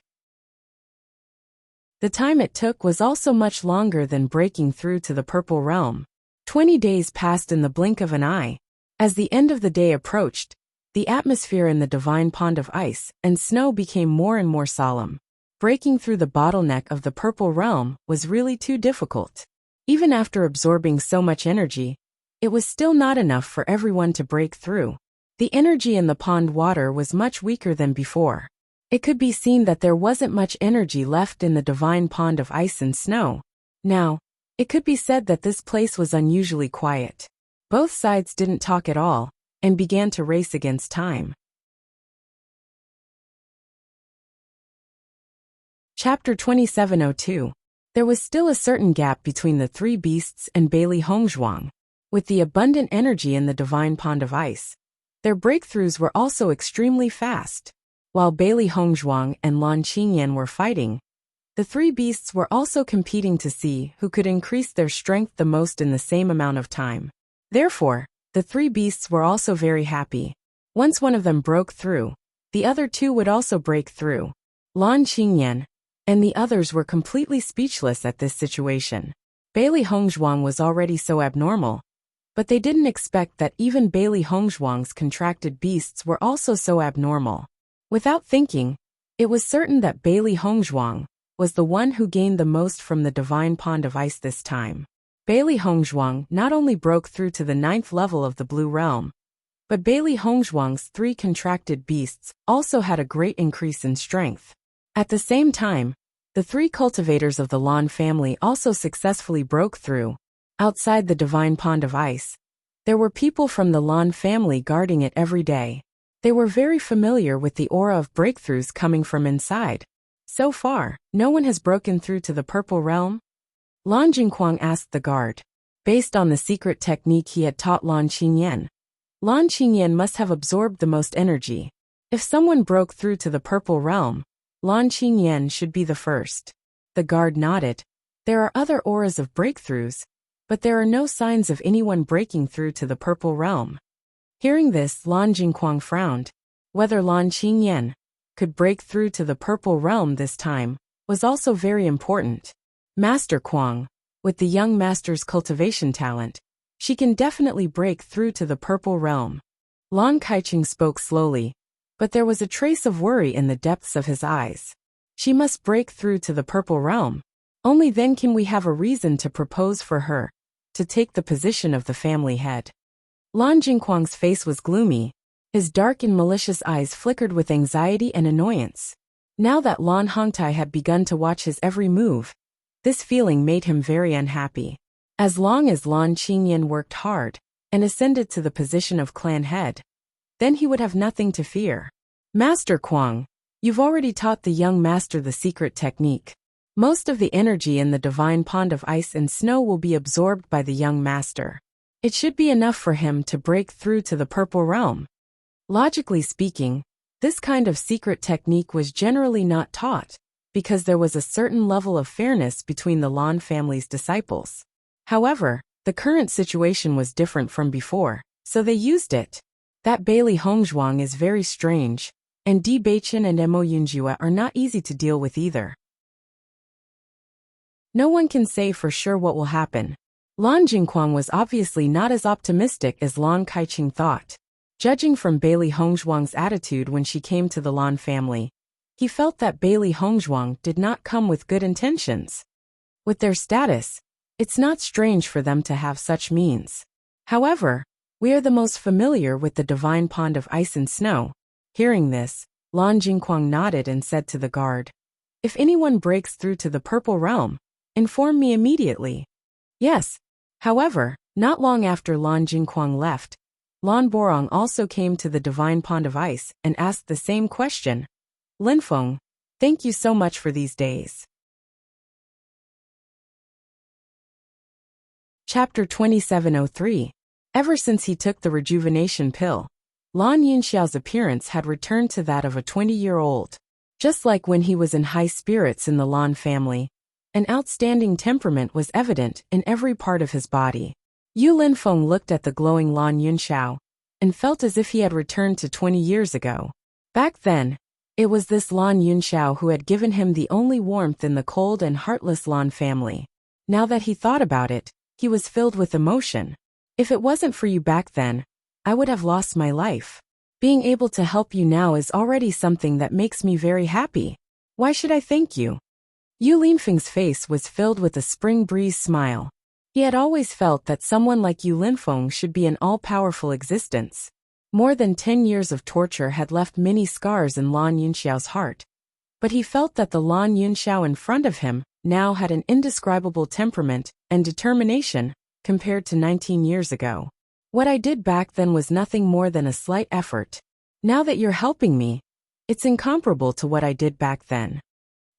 [SPEAKER 1] The time it took was also much longer than breaking through to the Purple Realm. 20 days passed in the blink of an eye. As the end of the day approached, the atmosphere in the divine pond of ice and snow became more and more solemn. Breaking through the bottleneck of the Purple Realm was really too difficult. Even after absorbing so much energy, it was still not enough for everyone to break through. The energy in the pond water was much weaker than before. It could be seen that there wasn't much energy left in the divine pond of ice and snow. Now, it could be said that this place was unusually quiet. Both sides didn't talk at all, and began to race against time. Chapter 2702. There was still a certain gap between the three beasts and Bailey Hongzhuang. With the abundant energy in the divine pond of ice, their breakthroughs were also extremely fast. While Bailey Hongzhuang and Lan Qingyan were fighting, the three beasts were also competing to see who could increase their strength the most in the same amount of time. Therefore, the three beasts were also very happy. Once one of them broke through, the other two would also break through. Lan Qingyan and the others were completely speechless at this situation. Bailey Hongzhuang was already so abnormal, but they didn't expect that even Bailey Hongzhuang's contracted beasts were also so abnormal. Without thinking, it was certain that Bailey Hongzhuang was the one who gained the most from the divine pond of ice this time. Bailey Hongzhuang not only broke through to the 9th level of the Blue Realm, but Bailey Hongzhuang's 3 contracted beasts also had a great increase in strength. At the same time, the 3 cultivators of the Lan family also successfully broke through. Outside the divine pond of ice, there were people from the Lan family guarding it every day. They were very familiar with the aura of breakthroughs coming from inside. So far, no one has broken through to the Purple Realm? Lan Jingquang asked the guard. Based on the secret technique he had taught Lan Qingyan, Lan Qingyan must have absorbed the most energy. If someone broke through to the Purple Realm, Lan Qingyan should be the first. The guard nodded. There are other auras of breakthroughs, but there are no signs of anyone breaking through to the Purple Realm. Hearing this, Lan Jingquang frowned. Whether Lan Qingyan could break through to the Purple Realm this time was also very important. Master Kuang, with the young master's cultivation talent, she can definitely break through to the Purple Realm. Lan Kaiching spoke slowly, but there was a trace of worry in the depths of his eyes. She must break through to the Purple Realm. Only then can we have a reason to propose for her to take the position of the family head. Lan Jingquang's face was gloomy. His dark and malicious eyes flickered with anxiety and annoyance. Now that Lan Hongtai had begun to watch his every move, this feeling made him very unhappy. As long as Lan Qingyan worked hard and ascended to the position of clan head, then he would have nothing to fear. Master Kuang, you've already taught the young master the secret technique. Most of the energy in the divine pond of ice and snow will be absorbed by the young master. It should be enough for him to break through to the Purple Realm. Logically speaking, this kind of secret technique was generally not taught, because there was a certain level of fairness between the Lan family's disciples. However, the current situation was different from before, so they used it. That Bailey Hongzhuang is very strange, and Di Beichen and Mo Yunjua are not easy to deal with either. No one can say for sure what will happen. Lan Jingquang was obviously not as optimistic as Lan Kaiching thought. Judging from Bailey Hongzhuang's attitude when she came to the Lan family, he felt that Bailey Hongzhuang did not come with good intentions. With their status, it's not strange for them to have such means. However, we are the most familiar with the divine pond of ice and snow. Hearing this, Lan Jingquang nodded and said to the guard, "If anyone breaks through to the Purple Realm, inform me immediately." Yes. However, not long after Lan Jingquang left, Lan Borong also came to the divine pond of ice and asked the same question. "Linfeng, thank you so much for these days." Chapter 2703. Ever since he took the rejuvenation pill, Lan Yunxiao's appearance had returned to that of a 20-year-old. Just like when he was in high spirits in the Lan family, an outstanding temperament was evident in every part of his body. Yu Linfeng looked at the glowing Lan Yunxiao and felt as if he had returned to 20 years ago. Back then, it was this Lan Yunxiao who had given him the only warmth in the cold and heartless Lan family. Now that he thought about it, he was filled with emotion. If it wasn't for you back then, I would have lost my life. Being able to help you now is already something that makes me very happy. Why should I thank you? Yu Linfeng's face was filled with a spring breeze smile. He had always felt that someone like Yu Linfeng should be an all-powerful existence. More than 10 years of torture had left many scars in Lan Yunxiao's heart. But he felt that the Lan Yunxiao in front of him now had an indescribable temperament and determination compared to 19 years ago. What I did back then was nothing more than a slight effort. Now that you're helping me, it's incomparable to what I did back then.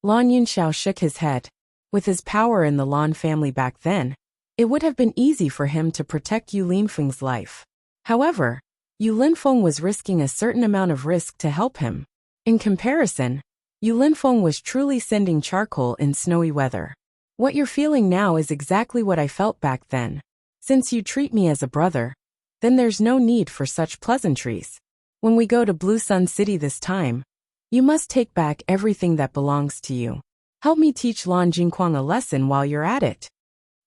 [SPEAKER 1] Lan Yunxiao shook his head. With his power in the Lan family back then, it would have been easy for him to protect Yu Linfeng's life. However, Yu Linfeng was risking a certain amount of risk to help him. In comparison, Yu Linfeng was truly sending charcoal in snowy weather. What you're feeling now is exactly what I felt back then. Since you treat me as a brother, then there's no need for such pleasantries. When we go to Blue Sun City this time, you must take back everything that belongs to you. Help me teach Lan Jingquang a lesson while you're at it.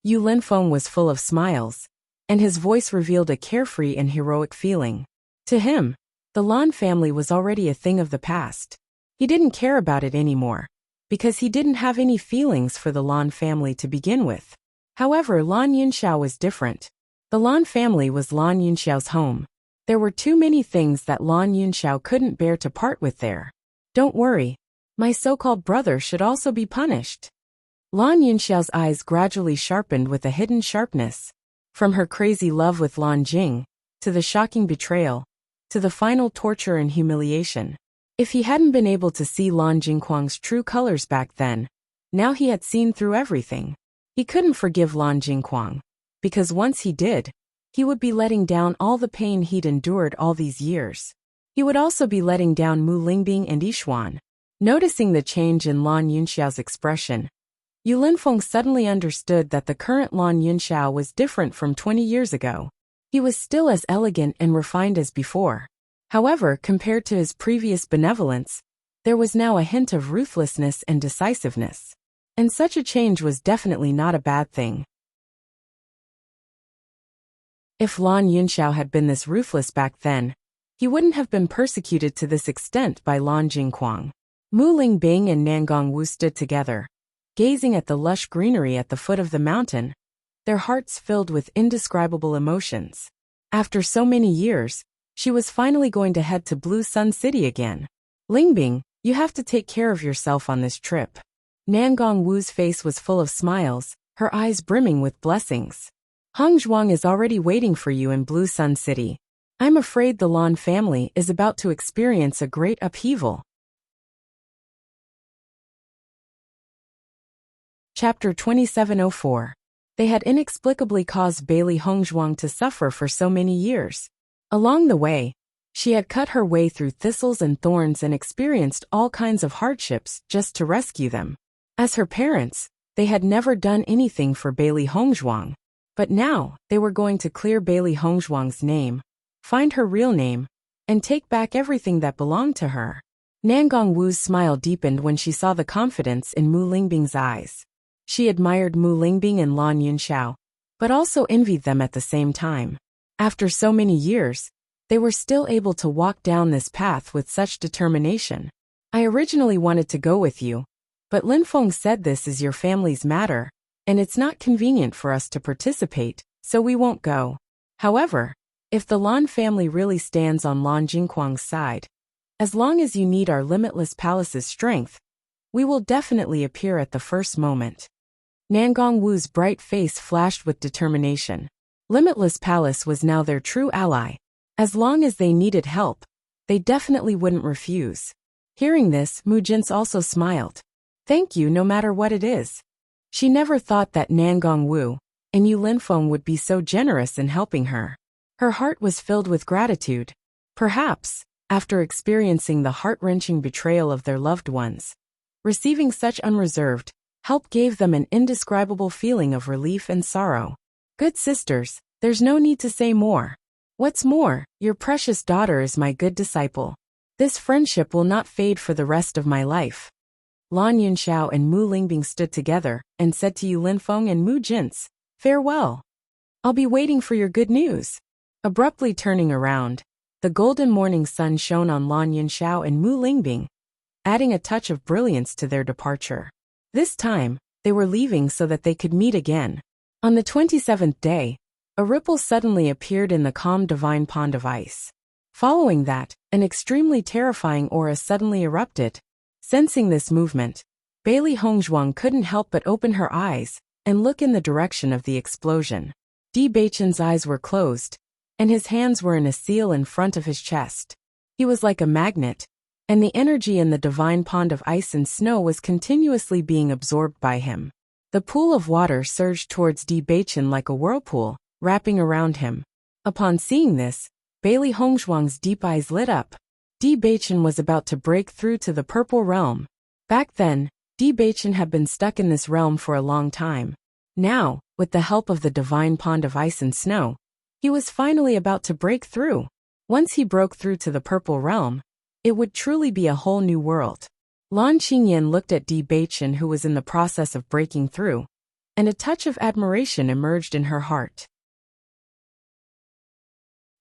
[SPEAKER 1] Yu Linfeng was full of smiles, and his voice revealed a carefree and heroic feeling. To him, the Lan family was already a thing of the past. He didn't care about it anymore, because he didn't have any feelings for the Lan family to begin with. However, Lan Yunxiao was different. The Lan family was Lan Yunxiao's home. There were too many things that Lan Yunxiao couldn't bear to part with there. Don't worry, my so-called brother should also be punished. Lan Yunxiao's eyes gradually sharpened with a hidden sharpness. From her crazy love with Lan Jing, to the shocking betrayal, to the final torture and humiliation. If he hadn't been able to see Lan Jingquang's true colors back then, now he had seen through everything. He couldn't forgive Lan Jingquang, because once he did, he would be letting down all the pain he'd endured all these years. He would also be letting down Mu Lingbing and Yixuan. Noticing the change in Lan Yunxiao's expression, Yu Linfeng suddenly understood that the current Lan Yunxiao was different from 20 years ago. He was still as elegant and refined as before. However, compared to his previous benevolence, there was now a hint of ruthlessness and decisiveness. And such a change was definitely not a bad thing. If Lan Yunxiao had been this ruthless back then, he wouldn't have been persecuted to this extent by Lan Jingquang. Mu Lingbing and Nangong Wu stood together, gazing at the lush greenery at the foot of the mountain, their hearts filled with indescribable emotions. After so many years, she was finally going to head to Blue Sun City again. Lingbing, you have to take care of yourself on this trip. Nangong Wu's face was full of smiles, her eyes brimming with blessings. Heng Zhuang is already waiting for you in Blue Sun City. I'm afraid the Lan family is about to experience a great upheaval. Chapter 2704. They had inexplicably caused Bailey Heng Zhuang to suffer for so many years. Along the way, she had cut her way through thistles and thorns and experienced all kinds of hardships just to rescue them. As her parents, they had never done anything for Bailey Heng Zhuang. But now, they were going to clear Bailey Heng Zhuang's name, find her real name, and take back everything that belonged to her. Nangong Wu's smile deepened when she saw the confidence in Mu Lingbing's eyes. She admired Mu Lingbing and Lan Yunxiao, but also envied them at the same time. After so many years, they were still able to walk down this path with such determination. I originally wanted to go with you, but Linfeng said this is your family's matter, and it's not convenient for us to participate, so we won't go. However, if the Lan family really stands on Lan Jingquang's side, as long as you need our limitless palace's strength, we will definitely appear at the first moment. Nangong Wu's bright face flashed with determination. Limitless Palace was now their true ally. As long as they needed help, they definitely wouldn't refuse. Hearing this, Mu Jin's also smiled. Thank you no matter what it is. She never thought that Nangong Wu and Yu Linfeng would be so generous in helping her. Her heart was filled with gratitude. Perhaps, after experiencing the heart-wrenching betrayal of their loved ones, receiving such unreserved help gave them an indescribable feeling of relief and sorrow. Good sisters, there's no need to say more. What's more, your precious daughter is my good disciple. This friendship will not fade for the rest of my life. Lan Yunxiao and Mu Lingbing stood together and said to Yu Linfeng and Mu Jin, farewell. I'll be waiting for your good news. Abruptly turning around, the golden morning sun shone on Lan Yunxiao and Mu Lingbing, adding a touch of brilliance to their departure. This time, they were leaving so that they could meet again. On the 27th day, a ripple suddenly appeared in the calm divine pond of ice. Following that, an extremely terrifying aura suddenly erupted. Sensing this movement, Bailey Heng Zhuang couldn't help but open her eyes and look in the direction of the explosion. Di Beichen's eyes were closed, and his hands were in a seal in front of his chest. He was like a magnet, and the energy in the divine pond of ice and snow was continuously being absorbed by him. The pool of water surged towards Di Beichen like a whirlpool, wrapping around him. Upon seeing this, Bailey Heng Zhuang's deep eyes lit up. Di Beichen was about to break through to the purple realm. Back then, Di Beichen had been stuck in this realm for a long time. Now, with the help of the divine pond of ice and snow, he was finally about to break through. Once he broke through to the purple realm, it would truly be a whole new world. Lan Qingyan looked at Di Beichen, who was in the process of breaking through, and a touch of admiration emerged in her heart.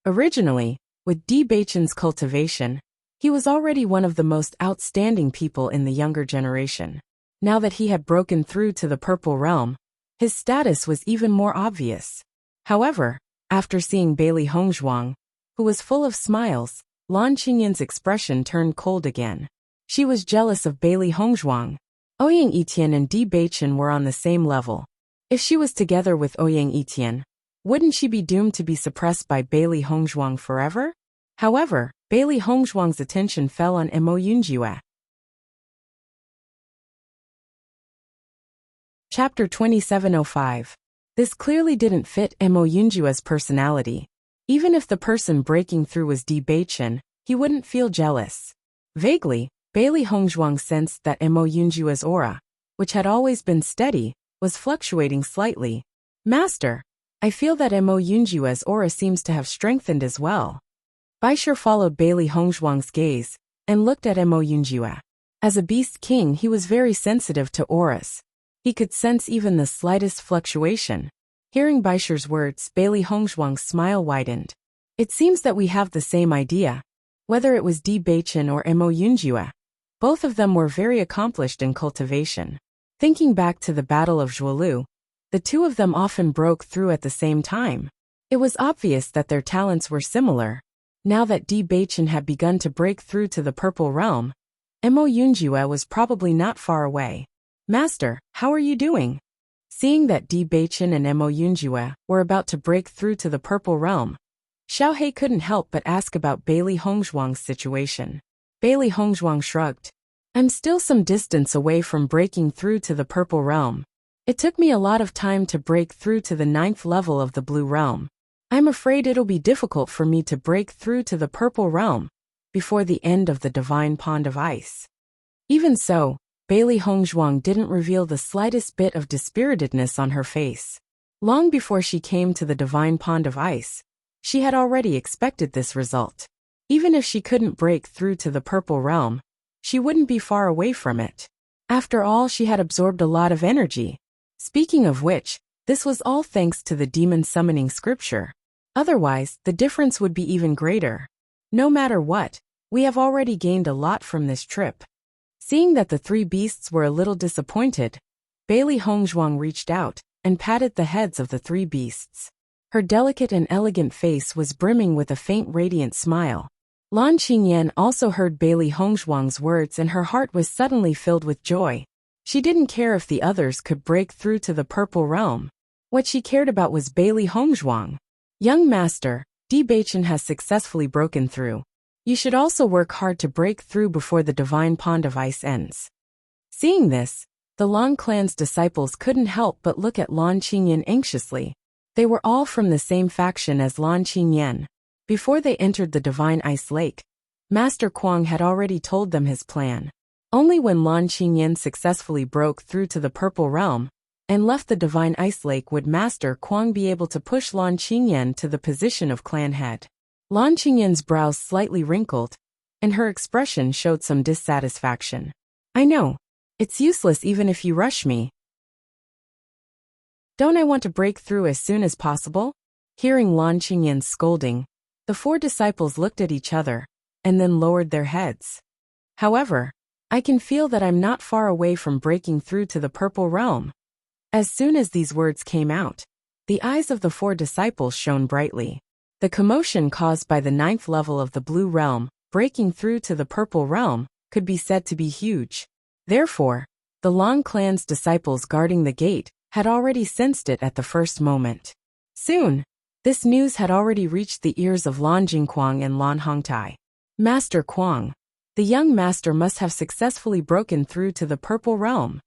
[SPEAKER 1] Originally, with Di Beichen's cultivation, he was already one of the most outstanding people in the younger generation. Now that he had broken through to the purple realm, his status was even more obvious. However, after seeing Bailey Heng Zhuang, who was full of smiles, Lan Qingyan's expression turned cold again. She was jealous of Bailey Heng Zhuang. Ouyang Yitian and Di Beichen were on the same level. If she was together with Ouyang Yitian, wouldn't she be doomed to be suppressed by Bailey Heng Zhuang forever? However, Bailey Hongzhuang's attention fell on Mo Yunjue. Chapter 2705. This clearly didn't fit Mo Yunjue's personality. Even if the person breaking through was Bewitching, he wouldn't feel jealous. Vaguely, Bailey Hongzhuang sensed that Mo Yunjue's aura, which had always been steady, was fluctuating slightly. Master, I feel that Mo Yunjue's aura seems to have strengthened as well. Baisher followed Bailey Hongzhuang's gaze and looked at Mo Yunjue. As a beast king, he was very sensitive to auras. He could sense even the slightest fluctuation. Hearing Baisher's words, Bailey Hongzhuang's smile widened. It seems that we have the same idea. Whether it was Bewitching or Mo Yunjue, both of them were very accomplished in cultivation. Thinking back to the Battle of Zhuolu, the two of them often broke through at the same time. It was obvious that their talents were similar. Now that Bewitching had begun to break through to the Purple Realm, Mo Yunjue was probably not far away. Master, how are you doing? Seeing that Bewitching and Mo Yunjue were about to break through to the Purple Realm, Xiaohei couldn't help but ask about Bailey Hongzhuang's situation. Bailey Hongzhuang shrugged. I'm still some distance away from breaking through to the Purple Realm. It took me a lot of time to break through to the 9th level of the Blue Realm. I'm afraid it'll be difficult for me to break through to the Purple Realm before the end of the Divine Pond of Ice. Even so, Bailey Hongzhuang didn't reveal the slightest bit of dispiritedness on her face. Long before she came to the Divine Pond of Ice, she had already expected this result. Even if she couldn't break through to the Purple Realm, she wouldn't be far away from it. After all, she had absorbed a lot of energy. Speaking of which, this was all thanks to the demon summoning scripture. Otherwise, the difference would be even greater. No matter what, we have already gained a lot from this trip. Seeing that the three beasts were a little disappointed, Bailey Hongzhuang reached out and patted the heads of the three beasts. Her delicate and elegant face was brimming with a faint radiant smile. Lan Qingyan also heard Bailey Hongzhuang's words and her heart was suddenly filled with joy. She didn't care if the others could break through to the Purple Realm. What she cared about was Bailey Hongzhuang. Young master, Bewitching has successfully broken through. You should also work hard to break through before the Divine Pond of Ice ends. Seeing this, the Lan clan's disciples couldn't help but look at Lan Qingyan anxiously. They were all from the same faction as Lan Qingyan. Before they entered the Divine Ice Lake, Master Kuang had already told them his plan. Only when Lan Qingyan successfully broke through to the Purple Realm and left the Divine Ice Lake would Master Kuang be able to push Lan Qingyan to the position of clan head. Lan Qingyan's brows slightly wrinkled, and her expression showed some dissatisfaction. I know. It's useless even if you rush me. Don't I want to break through as soon as possible? Hearing Lan Qingyan's scolding, the four disciples looked at each other, and then lowered their heads. However, I can feel that I'm not far away from breaking through to the Purple Realm. As soon as these words came out, the eyes of the four disciples shone brightly. The commotion caused by the 9th level of the Blue Realm, breaking through to the Purple Realm, could be said to be huge. Therefore, the Lan clan's disciples guarding the gate had already sensed it at the first moment. Soon, this news had already reached the ears of Lan Jingquang and Lan Hongtai. Master Kuang, the young master must have successfully broken through to the Purple Realm.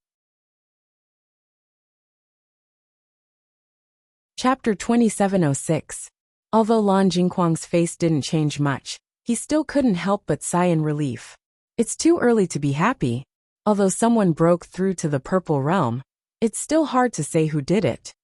[SPEAKER 1] Chapter 2706. Although Lan Jingquang's face didn't change much, he still couldn't help but sigh in relief. It's too early to be happy. Although someone broke through to the Purple Realm, it's still hard to say who did it.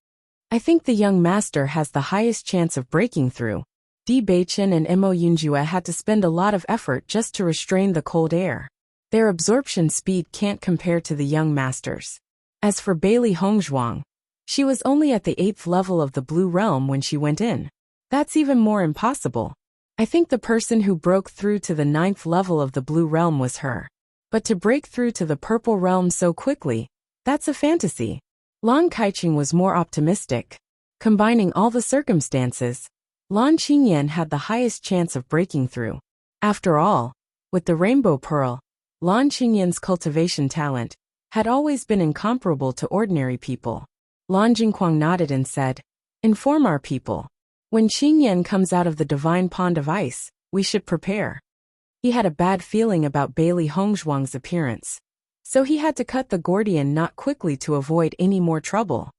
[SPEAKER 1] I think the young master has the highest chance of breaking through. Bewitching and Mo Yunjue had to spend a lot of effort just to restrain the cold air. Their absorption speed can't compare to the young master's. As for Bailey Hongzhuang, she was only at the 8th level of the Blue Realm when she went in. That's even more impossible. I think the person who broke through to the 9th level of the Blue Realm was her. But to break through to the Purple Realm so quickly, that's a fantasy. Lan Kaiqing was more optimistic. Combining all the circumstances, Lan Qingyan had the highest chance of breaking through. After all, with the Rainbow Pearl, Lan Qingyan's cultivation talent had always been incomparable to ordinary people. Lan Jingquang nodded and said, "Inform our people. When Qingyan comes out of the Divine Pond of Ice, we should prepare. He had a bad feeling about Bailey Hongzhuang's appearance, so he had to cut the Gordian knot quickly to avoid any more trouble.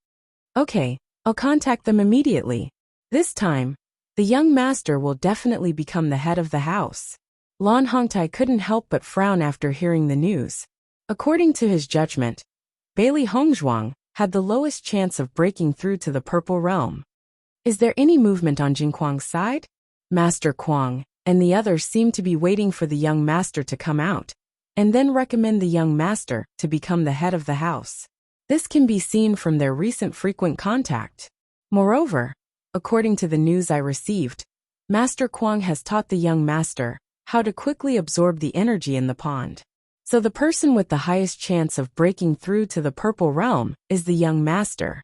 [SPEAKER 1] Okay, I'll contact them immediately. This time, the young master will definitely become the head of the house. Lan Hongtai couldn't help but frown after hearing the news. According to his judgment, Bailey Hongzhuang had the lowest chance of breaking through to the Purple Realm. Is there any movement on Jing Kuang's side? Master Kuang and the others seemed to be waiting for the young master to come out, and then recommend the young master to become the head of the house. This can be seen from their recent frequent contact. Moreover, according to the news I received, Master Kuang has taught the young master how to quickly absorb the energy in the pond. So the person with the highest chance of breaking through to the Purple Realm is the young master.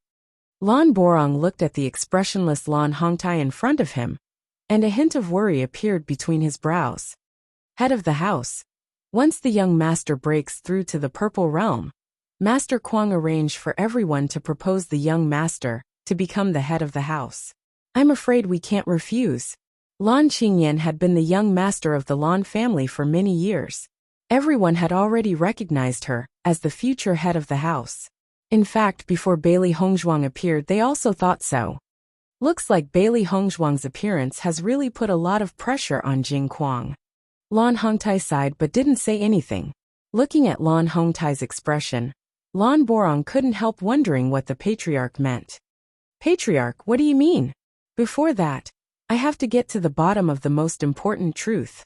[SPEAKER 1] Lan Borong looked at the expressionless Lan Hongtai in front of him, and a hint of worry appeared between his brows. Head of the house. Once the young master breaks through to the Purple Realm, Master Kuang arranged for everyone to propose the young master to become the head of the house. I'm afraid we can't refuse. Lan Qingyan had been the young master of the Lan family for many years. Everyone had already recognized her as the future head of the house. In fact, before Bailey Hongzhuang appeared, they also thought so. Looks like Bailey Hongzhuang's appearance has really put a lot of pressure on Jing Kuang. Lan Hongtai sighed but didn't say anything. Looking at Lan Hongtai's expression, Lan Borong couldn't help wondering what the patriarch meant. Patriarch, what do you mean? Before that, I have to get to the bottom of the most important truth.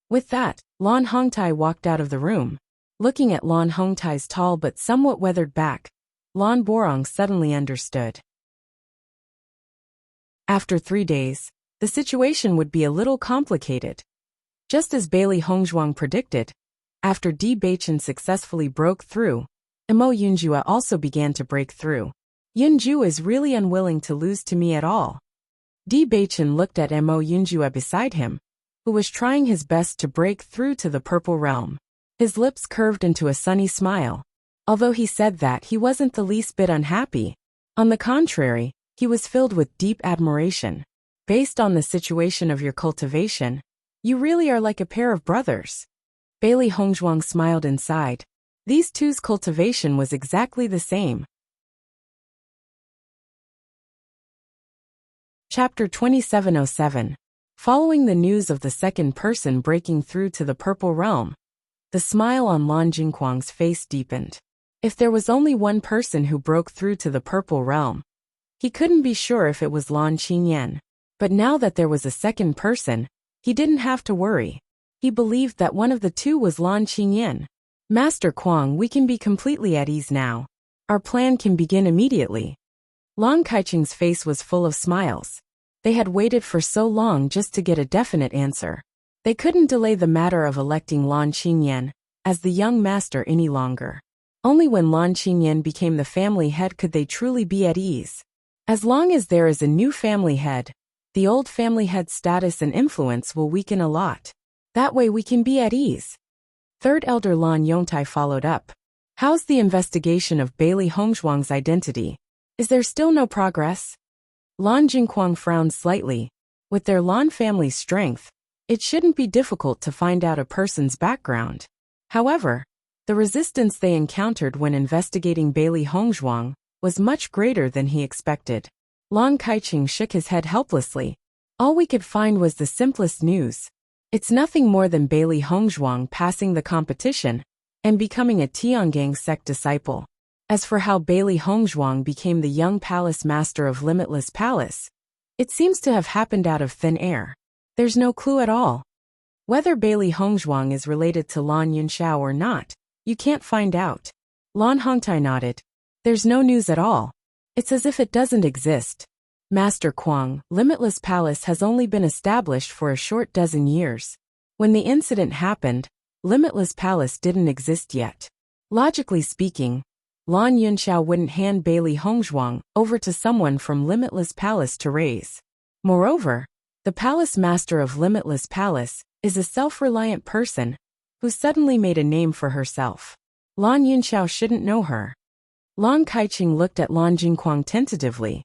[SPEAKER 1] With that, Lan Hongtai walked out of the room. Looking at Lan Hongtai's tall but somewhat weathered back, Lan Borong suddenly understood. After 3 days, the situation would be a little complicated. Just as Bailey Hongzhuang predicted, after Bewitching successfully broke through, Mo Yunjua also began to break through. Yunju is really unwilling to lose to me at all. Bewitching looked at Mo Yunjua beside him, who was trying his best to break through to the Purple Realm. His lips curved into a sunny smile. Although he said that, he wasn't the least bit unhappy. On the contrary, he was filled with deep admiration. Based on the situation of your cultivation, you really are like a pair of brothers. Bailey Hongzhuang smiled inside. These two's cultivation was exactly the same. Chapter 2707. Following the news of the second person breaking through to the Purple Realm, the smile on Lan Jingkuang's face deepened. If there was only one person who broke through to the Purple Realm, he couldn't be sure if it was Lan Qingyan. But now that there was a second person, he didn't have to worry. He believed that one of the two was Lan Qingyan. Master Kuang, we can be completely at ease now. Our plan can begin immediately. Lan Kaicheng's face was full of smiles. They had waited for so long just to get a definite answer. They couldn't delay the matter of electing Lan Qingyan as the young master any longer. Only when Lan Qingyan became the family head could they truly be at ease. As long as there is a new family head, the old family head's status and influence will weaken a lot. That way we can be at ease. Third Elder Lan Yongtai followed up. How's the investigation of Bailey Hongzhuang's identity? Is there still no progress? Lan Jingkuang frowned slightly. With their Lan family's strength, it shouldn't be difficult to find out a person's background. However, the resistance they encountered when investigating Bailey Hongzhuang was much greater than he expected. Lan Kaicheng shook his head helplessly. All we could find was the simplest news. It's nothing more than Bailey Hongzhuang passing the competition and becoming a Tiangang sect disciple. As for how Bailey Hongzhuang became the young palace master of Limitless Palace, it seems to have happened out of thin air. There's no clue at all. Whether Bailey Hongzhuang is related to Lan Yunxiao or not, you can't find out. Lan Hongtai nodded. There's no news at all. It's as if it doesn't exist. Master Kuang, Limitless Palace has only been established for a short dozen years. When the incident happened, Limitless Palace didn't exist yet. Logically speaking, Lan Yunxiao wouldn't hand Bailey Hongzhuang over to someone from Limitless Palace to raise. Moreover, the palace master of Limitless Palace is a self-reliant person who suddenly made a name for herself. Lan Yunxiao shouldn't know her. Lan Kaicheng looked at Lan Jingkuang tentatively.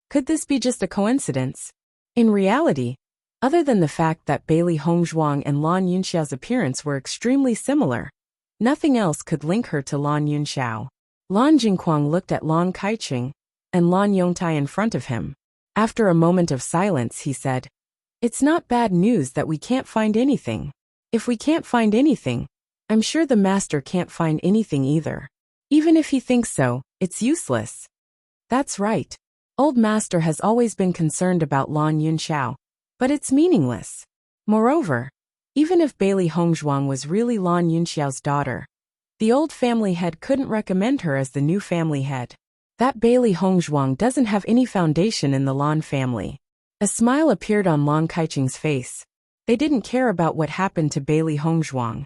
[SPEAKER 1] Could this be just a coincidence? In reality, Other than the fact that Bailey Hongzhuang and Lan Yunxiao's appearance were extremely similar, nothing else could link her to Lan Yunxiao. Lan Jingquang looked at Lan Kaiqing and Lan Yongtai in front of him. After a moment of silence, he said, "It's not bad news that we can't find anything. If we can't find anything, I'm sure the master can't find anything either. Even if he thinks so, it's useless." That's right. Old master has always been concerned about Lan Yunxiao, but it's meaningless. Moreover, even if Bailey Hongzhuang was really Lan Yunxiao's daughter, the old family head couldn't recommend her as the new family head. That Bailey Hongzhuang doesn't have any foundation in the Lan family. A smile appeared on Lan Kaiqing's face. They didn't care about what happened to Bailey Hongzhuang.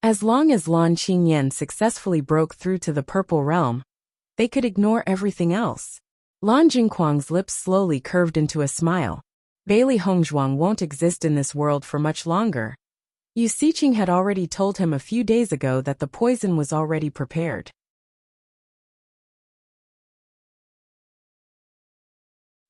[SPEAKER 1] As long as Lan Qingyan successfully broke through to the Purple Realm, they could ignore everything else. Lan Jingquang's lips slowly curved into a smile. Bailey Hongzhuang won't exist in this world for much longer. Yu Siqing had already told him a few days ago that the poison was already prepared.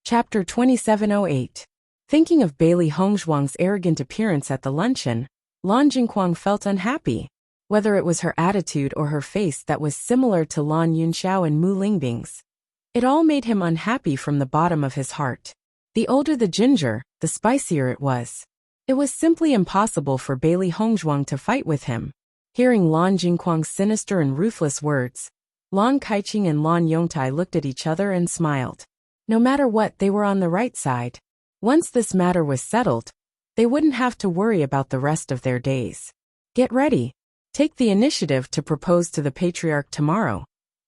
[SPEAKER 1] Chapter 2708. Thinking of Bailey Hongzhuang's arrogant appearance at the luncheon, Lan Jingquang felt unhappy. Whether it was her attitude or her face that was similar to Lan Yunxiao and Mu Lingbing's, it all made him unhappy from the bottom of his heart. The older the ginger, the spicier it was. It was simply impossible for Bailey Hongzhuang to fight with him. Hearing Lan Jingquang's sinister and ruthless words, Lan Kaiqing and Lan Yongtai looked at each other and smiled. No matter what, they were on the right side. Once this matter was settled, they wouldn't have to worry about the rest of their days. Get ready. Take the initiative to propose to the patriarch tomorrow,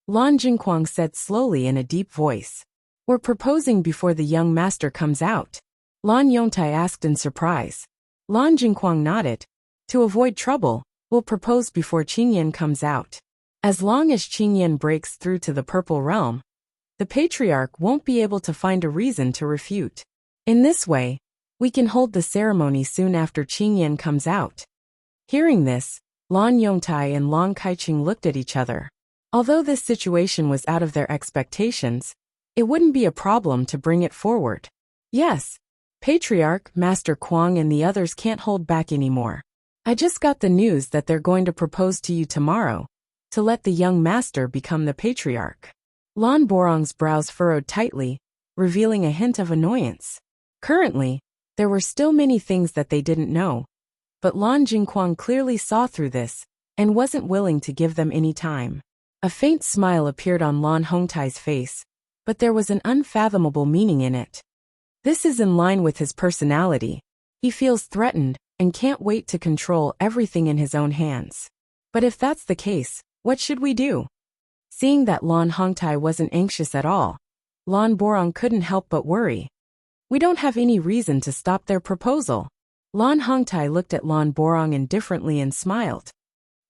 [SPEAKER 1] Lan Jingquang said slowly in a deep voice. We're proposing before the young master comes out? Lan Yongtai asked in surprise. Lan Jingquang nodded. To avoid trouble, we'll propose before Qingyan comes out. As long as Qingyan breaks through to the Purple Realm, the patriarch won't be able to find a reason to refute. In this way, we can hold the ceremony soon after Qingyan comes out. Hearing this, Lan Yongtai and Lan Kaiqing looked at each other. Although this situation was out of their expectations, it wouldn't be a problem to bring it forward. Yes, Patriarch, Master Kuang and the others can't hold back anymore. I just got the news that they're going to propose to you tomorrow, to let the young master become the patriarch. Lan Borong's brows furrowed tightly, revealing a hint of annoyance. Currently, there were still many things that they didn't know, but Lan Jingquang clearly saw through this, and wasn't willing to give them any time. A faint smile appeared on Lan Hongtai's face, but there was an unfathomable meaning in it. This is in line with his personality. He feels threatened, and can't wait to control everything in his own hands. But if that's the case, what should we do? Seeing that Lan Hongtai wasn't anxious at all, Lan Borong couldn't help but worry. We don't have any reason to stop their proposal. Lan Hongtai looked at Lan Borong indifferently and smiled.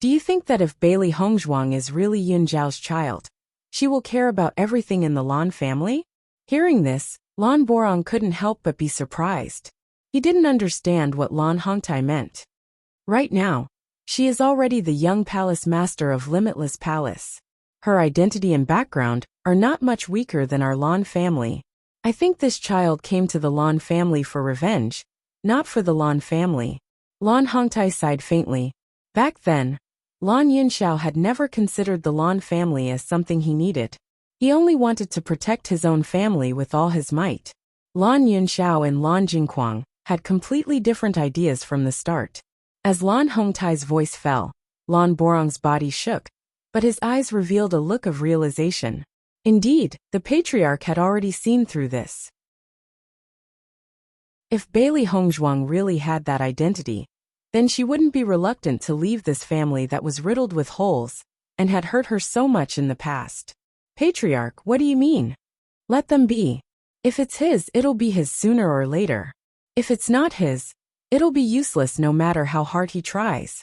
[SPEAKER 1] Do you think that if Bailey Hongzhuang is really Yun Zhao's child, she will care about everything in the Lan family? Hearing this, Lan Borong couldn't help but be surprised. He didn't understand what Lan Hongtai meant. Right now, she is already the young palace master of Limitless Palace. Her identity and background are not much weaker than our Lan family. I think this child came to the Lan family for revenge, not for the Lan family. Lan Hongtai sighed faintly. Back then, Lan Yunxiao had never considered the Lan family as something he needed. He only wanted to protect his own family with all his might. Lan Yunxiao and Lan Jingquang had completely different ideas from the start. As Lan Hongtai's voice fell, Lan Borong's body shook, but his eyes revealed a look of realization. Indeed, the patriarch had already seen through this. If Bailey Hongzhuang really had that identity, then she wouldn't be reluctant to leave this family that was riddled with holes and had hurt her so much in the past. Patriarch, what do you mean? Let them be. If it's his, it'll be his sooner or later. If it's not his, it'll be useless no matter how hard he tries.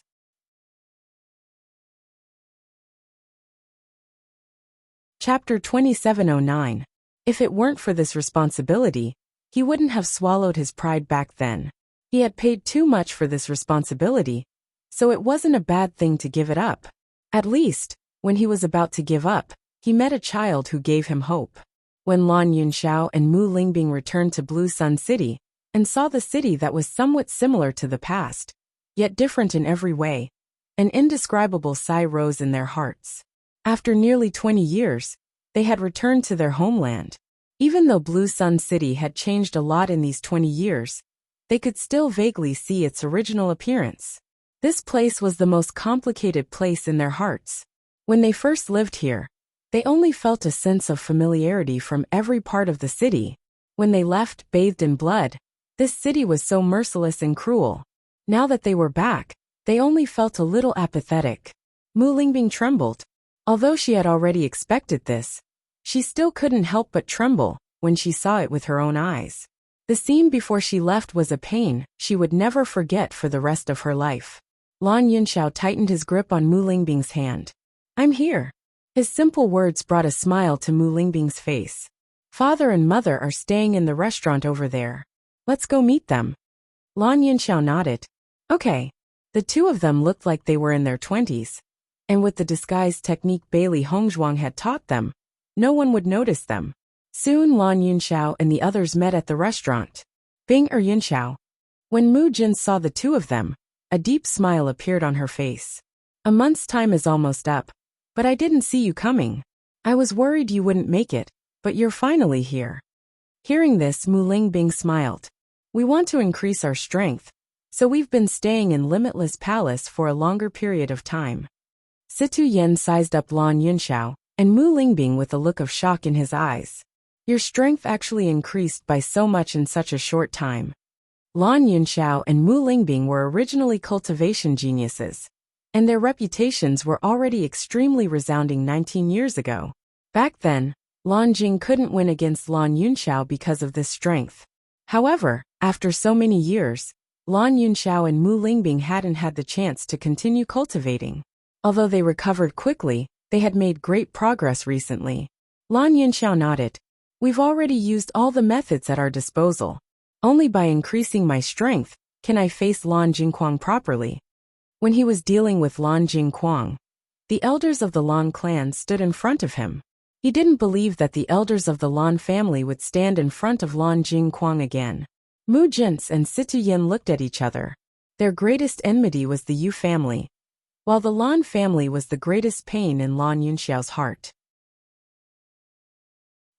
[SPEAKER 1] Chapter 2709. If it weren't for this responsibility, he wouldn't have swallowed his pride back then. He had paid too much for this responsibility, so it wasn't a bad thing to give it up. At least, when he was about to give up, he met a child who gave him hope. when Lan Yunxiao and Mu Lingbing returned to Blue Sun City and saw the city that was somewhat similar to the past, yet different in every way, an indescribable sigh rose in their hearts. After nearly 20 years, they had returned to their homeland. Even though Blue Sun City had changed a lot in these 20 years, they could still vaguely see its original appearance. This place was the most complicated place in their hearts. When they first lived here, they only felt a sense of familiarity from every part of the city. When they left, bathed in blood, this city was so merciless and cruel. Now that they were back, they only felt a little apathetic. Mu Lingbing trembled. Although she had already expected this, she still couldn't help but tremble when she saw it with her own eyes. The scene before she left was a pain she would never forget for the rest of her life. Lan Yunxiao tightened his grip on Mu Lingbing's hand. "I'm here." His simple words brought a smile to Mu Lingbing's face. "Father and mother are staying in the restaurant over there. Let's go meet them." Lan Yunxiao nodded. Okay. The two of them looked like they were in their 20s. And with the disguise technique Bailey Hongzhuang had taught them, no one would notice them. Soon Lan Yunxiao and the others met at the restaurant. Bing Yunxiao. When Mu Jin saw the two of them, a deep smile appeared on her face. "A month's time is almost up, but I didn't see you coming. I was worried you wouldn't make it, but you're finally here." Hearing this, Mu Lingbing smiled. "We want to increase our strength, so we've been staying in Limitless Palace for a longer period of time." Situ Yen sized up Lan Yunxiao and Mu Lingbing with a look of shock in his eyes. "Your strength actually increased by so much in such a short time." Lan Yunxiao and Mu Lingbing were originally cultivation geniuses, and their reputations were already extremely resounding 19 years ago. Back then, Lan Jing couldn't win against Lan Yunxiao because of this strength. However, after so many years, Lan Yunxiao and Mu Lingbing hadn't had the chance to continue cultivating. Although they recovered quickly, they had made great progress recently. Lan Yunxiao nodded. "We've already used all the methods at our disposal. Only by increasing my strength can I face Lan Jingquang properly." When he was dealing with Lan Jingquang, the elders of the Lan clan stood in front of him. He didn't believe that the elders of the Lan family would stand in front of Lan Jingquang again. Mu Jins and Situ Yin looked at each other. Their greatest enmity was the Yu family, while the Lan family was the greatest pain in Lan Yunxiao's heart.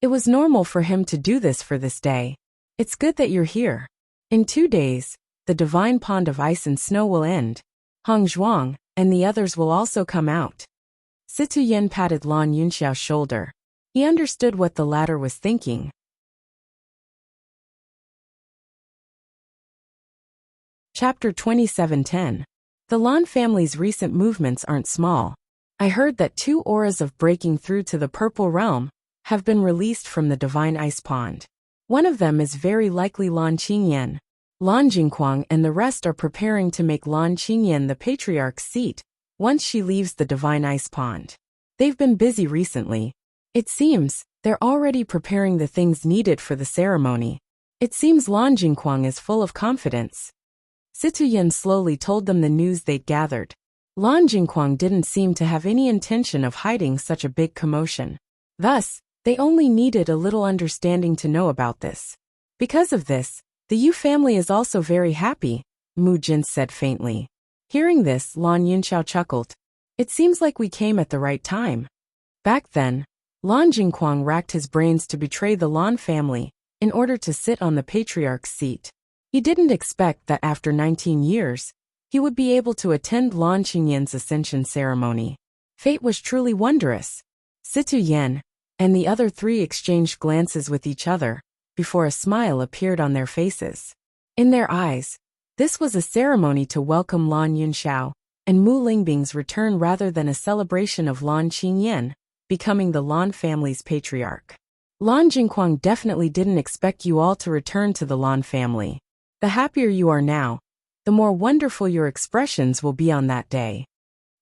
[SPEAKER 1] It was normal for him to do this for this day. "It's good that you're here. In 2 days, the divine pond of ice and snow will end. Hong Zhuang and the others will also come out." Situ Yen patted Lan Yunxiao's shoulder. He understood what the latter was thinking. Chapter 27:10. The Lan family's recent movements aren't small. I heard that 2 auras of breaking through to the purple realm have been released from the divine ice pond. One of them is very likely Lan Qingyan. Lan Jingquang and the rest are preparing to make Lan Qingyan the patriarch's seat once she leaves the divine ice pond. They've been busy recently. It seems they're already preparing the things needed for the ceremony. It seems Lan Jingquang is full of confidence. Situ Yen slowly told them the news they'd gathered. Lan Jingquang didn't seem to have any intention of hiding such a big commotion. Thus, they only needed a little understanding to know about this. Because of this, the Yu family is also very happy, Mu Jin said faintly. Hearing this, Lan Yunxiao chuckled. "It seems like we came at the right time." Back then, Lan Jingquang racked his brains to betray the Lan family in order to sit on the patriarch's seat. He didn't expect that after 19 years, he would be able to attend Lan Qingyan's ascension ceremony. Fate was truly wondrous. Situ Yen and the other 3 exchanged glances with each other before a smile appeared on their faces. In their eyes, this was a ceremony to welcome Lan Yunxiao and Mu Lingbing's return rather than a celebration of Lan Qingyan becoming the Lan family's patriarch. Lan Jingquang definitely didn't expect you all to return to the Lan family. The happier you are now, the more wonderful your expressions will be on that day.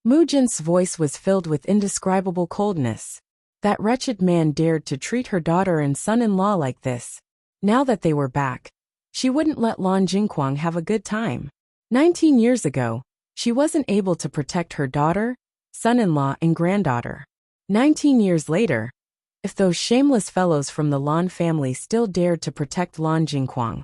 [SPEAKER 1] Mu Jin's voice was filled with indescribable coldness. That wretched man dared to treat her daughter and son-in-law like this. Now that they were back, she wouldn't let Lan Jingquang have a good time. 19 years ago, she wasn't able to protect her daughter, son-in-law, and granddaughter. 19 years later, If those shameless fellows from the Lan family still dared to protect Lan Jingquang,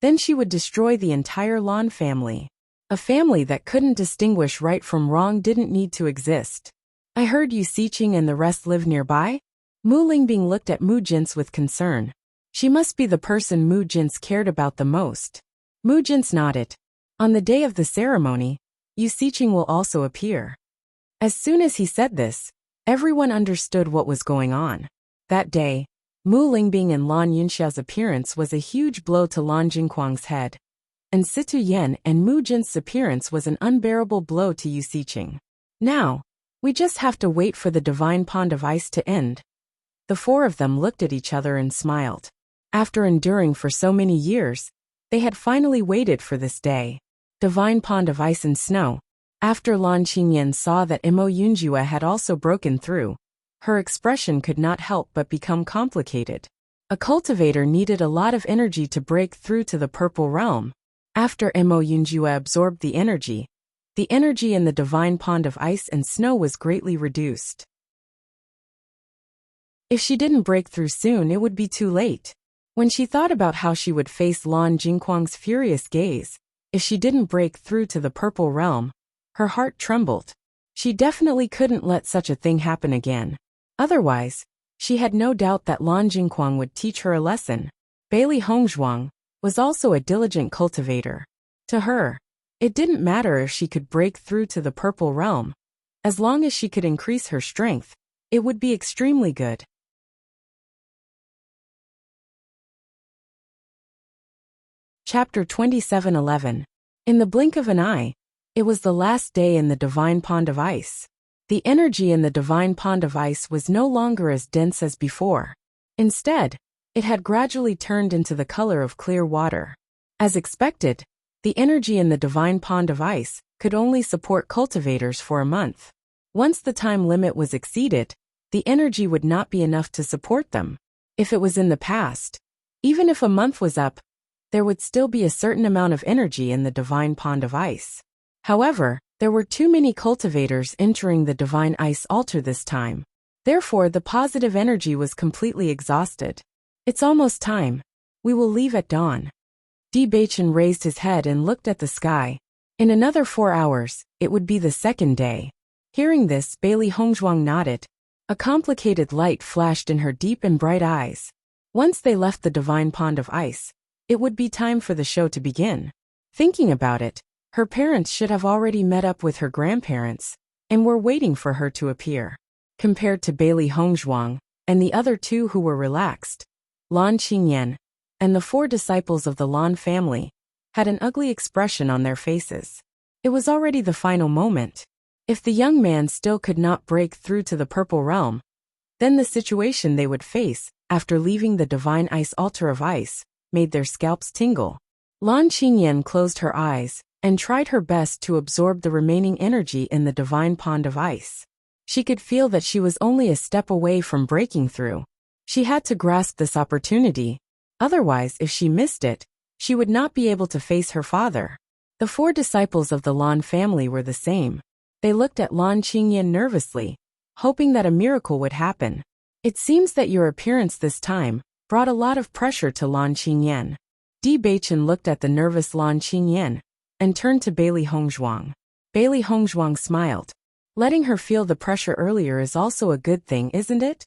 [SPEAKER 1] then she would destroy the entire Lan family. A family that couldn't distinguish right from wrong didn't need to exist. I heard Yu Siqing and the rest live nearby? Mu Lingbing looked at Mu Jince with concern. She must be the person Mu Jince cared about the most. Mu Jince nodded. On the day of the ceremony, Yu Siqing will also appear. As soon as he said this, everyone understood what was going on. That day, Mu Lingbing and Lan Yunxiao's appearance was a huge blow to Lan Jingquang's head, and Situ Yan and Mu Jince's appearance was an unbearable blow to Yu Siqing. Now, we just have to wait for the divine pond of ice to end. The four of them looked at each other and smiled. After enduring for so many years, they had finally waited for this day. Divine pond of ice and snow. After Lan Qingyan saw that Imo Yunjue had also broken through, her expression could not help but become complicated. A cultivator needed a lot of energy to break through to the purple realm. After Imo Yunjue absorbed the energy in the divine pond of ice and snow was greatly reduced. If she didn't break through soon, it would be too late. When she thought about how she would face Lan Jingquang's furious gaze, if she didn't break through to the purple realm, her heart trembled. She definitely couldn't let such a thing happen again. Otherwise, she had no doubt that Lan Jingquang would teach her a lesson. Bailey Hongzhuang was also a diligent cultivator. To her, it didn't matter if she could break through to the purple realm. As long as she could increase her strength, it would be extremely good. Chapter 27:11. In the blink of an eye, it was the last day in the divine pond of ice. The energy in the divine pond of ice was no longer as dense as before. Instead, it had gradually turned into the color of clear water. As expected, the energy in the divine pond of ice could only support cultivators for a month. Once the time limit was exceeded, the energy would not be enough to support them. If it was in the past, even if a month was up, there would still be a certain amount of energy in the divine pond of ice. However, there were too many cultivators entering the divine ice altar this time. Therefore, the positive energy was completely exhausted. It's almost time. We will leave at dawn. Bewitching raised his head and looked at the sky. In another 4 hours, it would be the second day. Hearing this, Bailey Hongzhuang nodded. A complicated light flashed in her deep and bright eyes. Once they left the divine pond of ice, it would be time for the show to begin. Thinking about it, her parents should have already met up with her grandparents and were waiting for her to appear. Compared to Bailey Hongzhuang and the other two who were relaxed, Lan Qingyan and the 4 disciples of the Lan family had an ugly expression on their faces. It was already the final moment. If the young man still could not break through to the purple realm, then the situation they would face after leaving the divine ice altar of ice made their scalps tingle. Lan Qingyan closed her eyes and tried her best to absorb the remaining energy in the divine pond of ice. She could feel that she was only a step away from breaking through. She had to grasp this opportunity. Otherwise, if she missed it, she would not be able to face her father. The 4 disciples of the Lan family were the same. They looked at Lan Qingyan nervously, hoping that a miracle would happen. It seems that your appearance this time brought a lot of pressure to Lan Qingyan. Bewitching looked at the nervous Lan Qingyan and turned to Bailey Hongzhuang. Bailey Hongzhuang smiled. Letting her feel the pressure earlier is also a good thing, isn't it?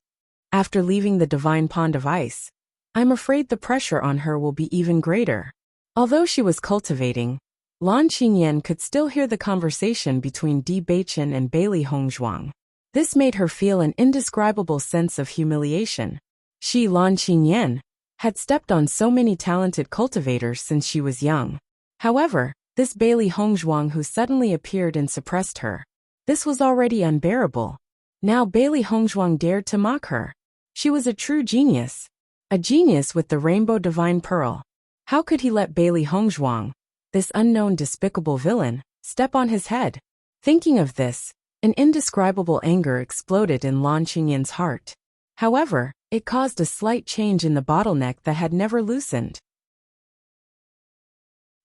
[SPEAKER 1] After leaving the divine pond of ice, I'm afraid the pressure on her will be even greater. Although she was cultivating, Lan Qingyan could still hear the conversation between Bewitching and Bailey Hongzhuang. This made her feel an indescribable sense of humiliation. She, Lan Qingyan, had stepped on so many talented cultivators since she was young. However, this Bailey Hongzhuang who suddenly appeared and suppressed her. This was already unbearable. Now Bailey Hongzhuang dared to mock her. She was a true genius. A genius with the rainbow divine pearl. How could he let Bailey Hongzhuang, this unknown despicable villain, step on his head? Thinking of this, an indescribable anger exploded in Lan Qingyan's heart. However, it caused a slight change in the bottleneck that had never loosened.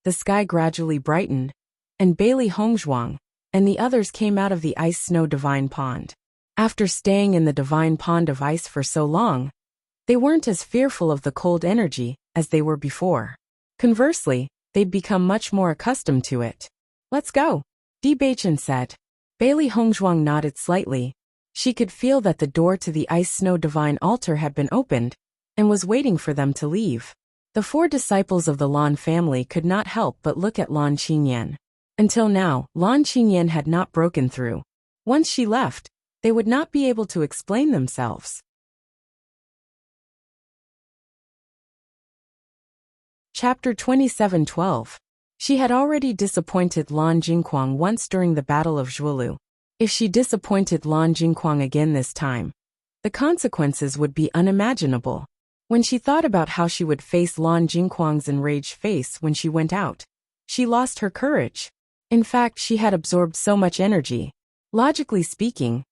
[SPEAKER 1] The sky gradually brightened, and Bailey Hongzhuang and the others came out of the ice-snow divine pond. After staying in the divine pond of ice for so long, they weren't as fearful of the cold energy as they were before. Conversely, they'd become much more accustomed to it. Let's go, Bewitching said. Bailey Hongzhuang nodded slightly. She could feel that the door to the ice snow divine altar had been opened and was waiting for them to leave. The 4 disciples of the Lan family could not help but look at Lan Qingyan. Until now, Lan Qingyan had not broken through. Once she left, they would not be able to explain themselves. Chapter 27:12. She had already disappointed Lan Jingquang once during the Battle of Zhuolu. If she disappointed Lan Jingquang again this time, the consequences would be unimaginable. When she thought about how she would face Lan Jingquang's enraged face when she went out, she lost her courage. In fact, she had absorbed so much energy. Logically speaking,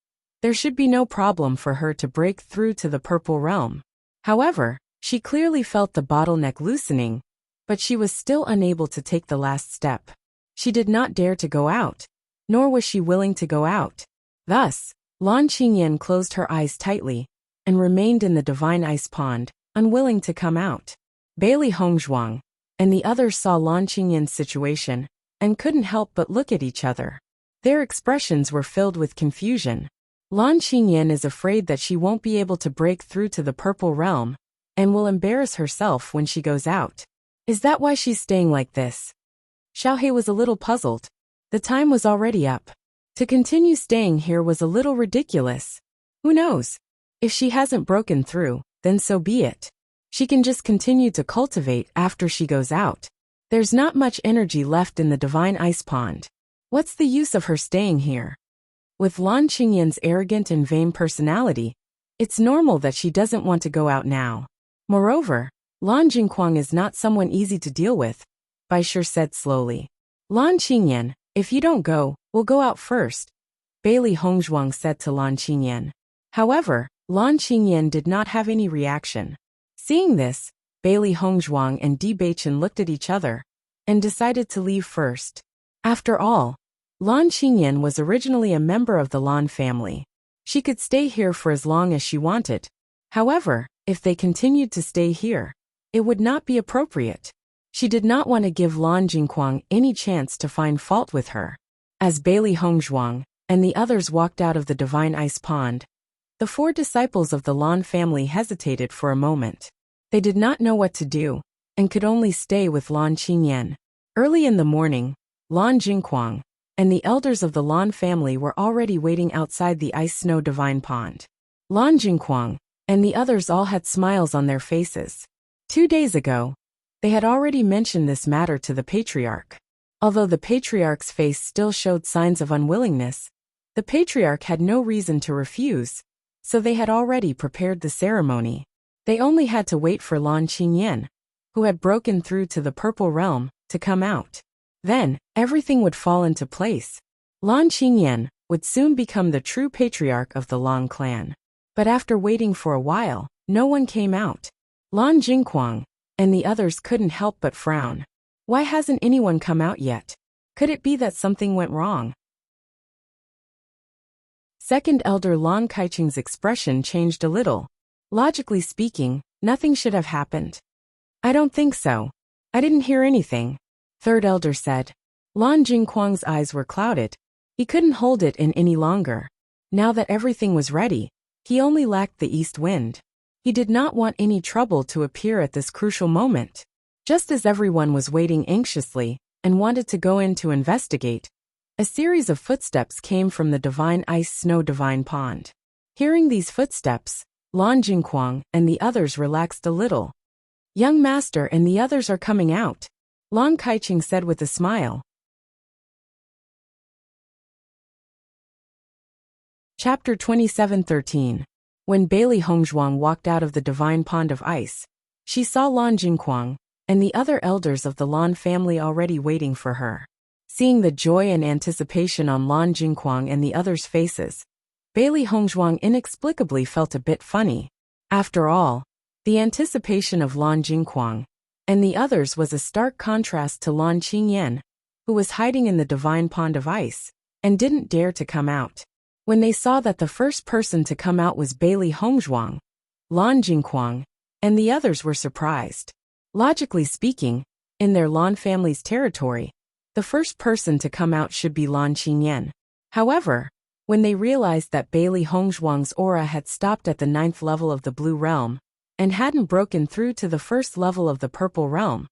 [SPEAKER 1] there should be no problem for her to break through to the Purple Realm. However, she clearly felt the bottleneck loosening, but she was still unable to take the last step. She did not dare to go out, nor was she willing to go out. Thus, Lan Qingyan closed her eyes tightly and remained in the divine ice pond, unwilling to come out. Bailey Hongzhuang and the others saw Lan Qingyan's situation and couldn't help but look at each other. Their expressions were filled with confusion. Lan Qingyan is afraid that she won't be able to break through to the Purple Realm and will embarrass herself when she goes out. Is that why she's staying like this? Xiaohe was a little puzzled. The time was already up. To continue staying here was a little ridiculous. Who knows? If she hasn't broken through, then so be it. She can just continue to cultivate after she goes out. There's not much energy left in the divine ice pond. What's the use of her staying here? With Lan Qingyan's arrogant and vain personality, it's normal that she doesn't want to go out now. Moreover, Lan Jingquang is not someone easy to deal with, Bai Shi said slowly. Lan Qingyan, if you don't go, we'll go out first, Bailey Hongzhuang said to Lan Qingyan. However, Lan Qingyan did not have any reaction. Seeing this, Bailey Hongzhuang and Bewitching looked at each other and decided to leave first. After all, Lan Qingyan was originally a member of the Lan family. She could stay here for as long as she wanted. However, if they continued to stay here, it would not be appropriate. She did not want to give Lan Jingquang any chance to find fault with her. As Bailey Hongzhuang and the others walked out of the divine ice pond, the 4 disciples of the Lan family hesitated for a moment. They did not know what to do and could only stay with Lan Qingyan. Early in the morning, Lan Jingquang and the elders of the Lan family were already waiting outside the ice snow divine pond. Lan Jingquang and the others all had smiles on their faces. 2 days ago, they had already mentioned this matter to the patriarch. Although the patriarch's face still showed signs of unwillingness, the patriarch had no reason to refuse, so they had already prepared the ceremony. They only had to wait for Lan Qingyan, who had broken through to the Purple Realm, to come out. Then, everything would fall into place. Lan Qingyan would soon become the true patriarch of the Lan clan. But after waiting for a while, no one came out. Lan Jingquang and the others couldn't help but frown. Why hasn't anyone come out yet? Could it be that something went wrong? Second elder Lan Kaicheng's expression changed a little. Logically speaking, nothing should have happened. I don't think so. I didn't hear anything. Third elder said. Lan Jingquang's eyes were clouded. He couldn't hold it in any longer. Now that everything was ready, he only lacked the east wind. He did not want any trouble to appear at this crucial moment. Just as everyone was waiting anxiously and wanted to go in to investigate, a series of footsteps came from the divine ice snow divine pond. Hearing these footsteps, Lan Jingquang and the others relaxed a little. Young master and the others are coming out, Lan Kaicheng said with a smile. Chapter 27:13. When Bailey Hongzhuang walked out of the divine pond of ice, she saw Lan Jingquang and the other elders of the Lan family already waiting for her. Seeing the joy and anticipation on Lan Jingquang and the others' faces, Bailey Hongzhuang inexplicably felt a bit funny. After all, the anticipation of Lan Jingquang and the others was a stark contrast to Lan Qingyan, who was hiding in the divine pond of ice and didn't dare to come out. When they saw that the first person to come out was Bailey Hongzhuang, Lan Jingquang, and the others were surprised. Logically speaking, in their Lan family's territory, the first person to come out should be Lan Qingyan. However, when they realized that Bailey Hongzhuang's aura had stopped at the 9th level of the Blue Realm, and hadn't broken through to the first level of the Purple Realm,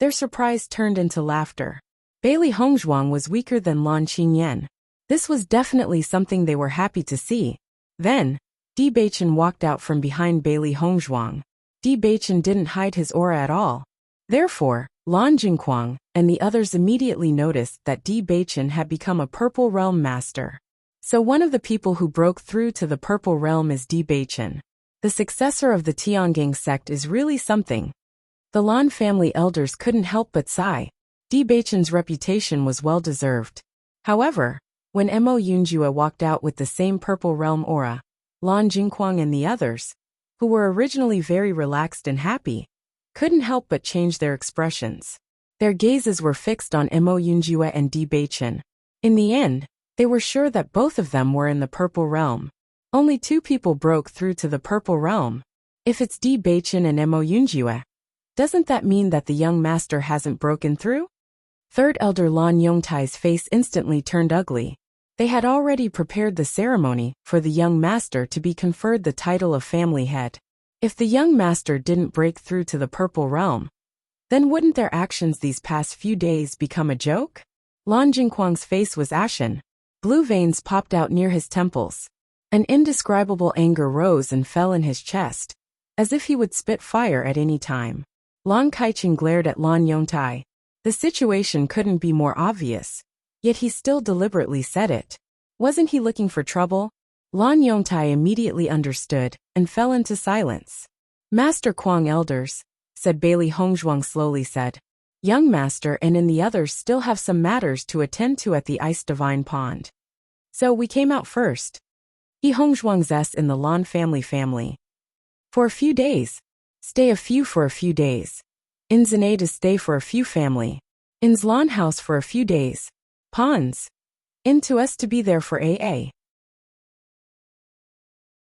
[SPEAKER 1] their surprise turned into laughter. Bailey Hongzhuang was weaker than Lan Qingyan. This was definitely something they were happy to see. Then, Bewitching walked out from behind Bailey Hongzhuang. Bewitching didn't hide his aura at all. Therefore, Lan Jingquang and the others immediately noticed that Bewitching had become a Purple Realm master. So one of the people who broke through to the Purple Realm is Bewitching. The successor of the Tiangang sect is really something. The Lan family elders couldn't help but sigh. Bewitching's reputation was well-deserved. However, when Mo Yunjue walked out with the same Purple Realm aura, Lan Jingquang and the others, who were originally very relaxed and happy, couldn't help but change their expressions. Their gazes were fixed on Mo Yunjue and Bewitching. In the end, they were sure that both of them were in the Purple Realm. Only 2 people broke through to the Purple Realm. If it's Bewitching and Mo Yunjue, doesn't that mean that the young master hasn't broken through? Third Elder Lan Yongtai's face instantly turned ugly. They had already prepared the ceremony for the young master to be conferred the title of family head. If the young master didn't break through to the Purple Realm, then wouldn't their actions these past few days become a joke? Lan Jingquang's face was ashen. Blue veins popped out near his temples. An indescribable anger rose and fell in his chest, as if he would spit fire at any time. Lan Kaiqing glared at Lan Yongtai. The situation couldn't be more obvious, yet he still deliberately said it. Wasn't he looking for trouble? Lan Yongtai immediately understood and fell into silence. Master Kuang elders, said Bailey Hongzhuang slowly said. Young master and the others still have some matters to attend to at the Ice Divine Pond. So we came out first. He Hongzhuang's S in the Lan family. For a few days. Stay a few for a few days. In Zane to stay for a few family. In Zlan house for a few days. Pons. Into us to be there for AA.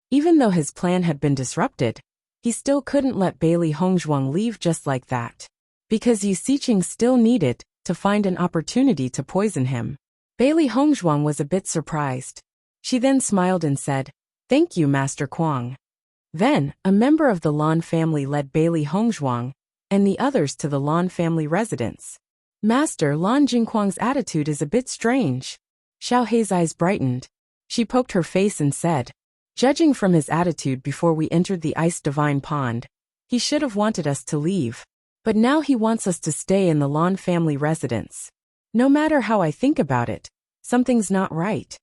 [SPEAKER 1] Even though his plan had been disrupted, he still couldn't let Bailey Hongzhuang leave just like that. Because Yu Xiqing still needed to find an opportunity to poison him. Bailey Hongzhuang was a bit surprised. She then smiled and said, "Thank you, Master Kuang." Then, a member of the Lan family led Bailey Hongzhuang and the others to the Lan family residence. Master Lan Jingquang's attitude is a bit strange. Xiao Hei's eyes brightened. She poked her face and said, "Judging from his attitude before we entered the Ice Divine Pond, he should have wanted us to leave. But now he wants us to stay in the Lan family residence. No matter how I think about it, something's not right."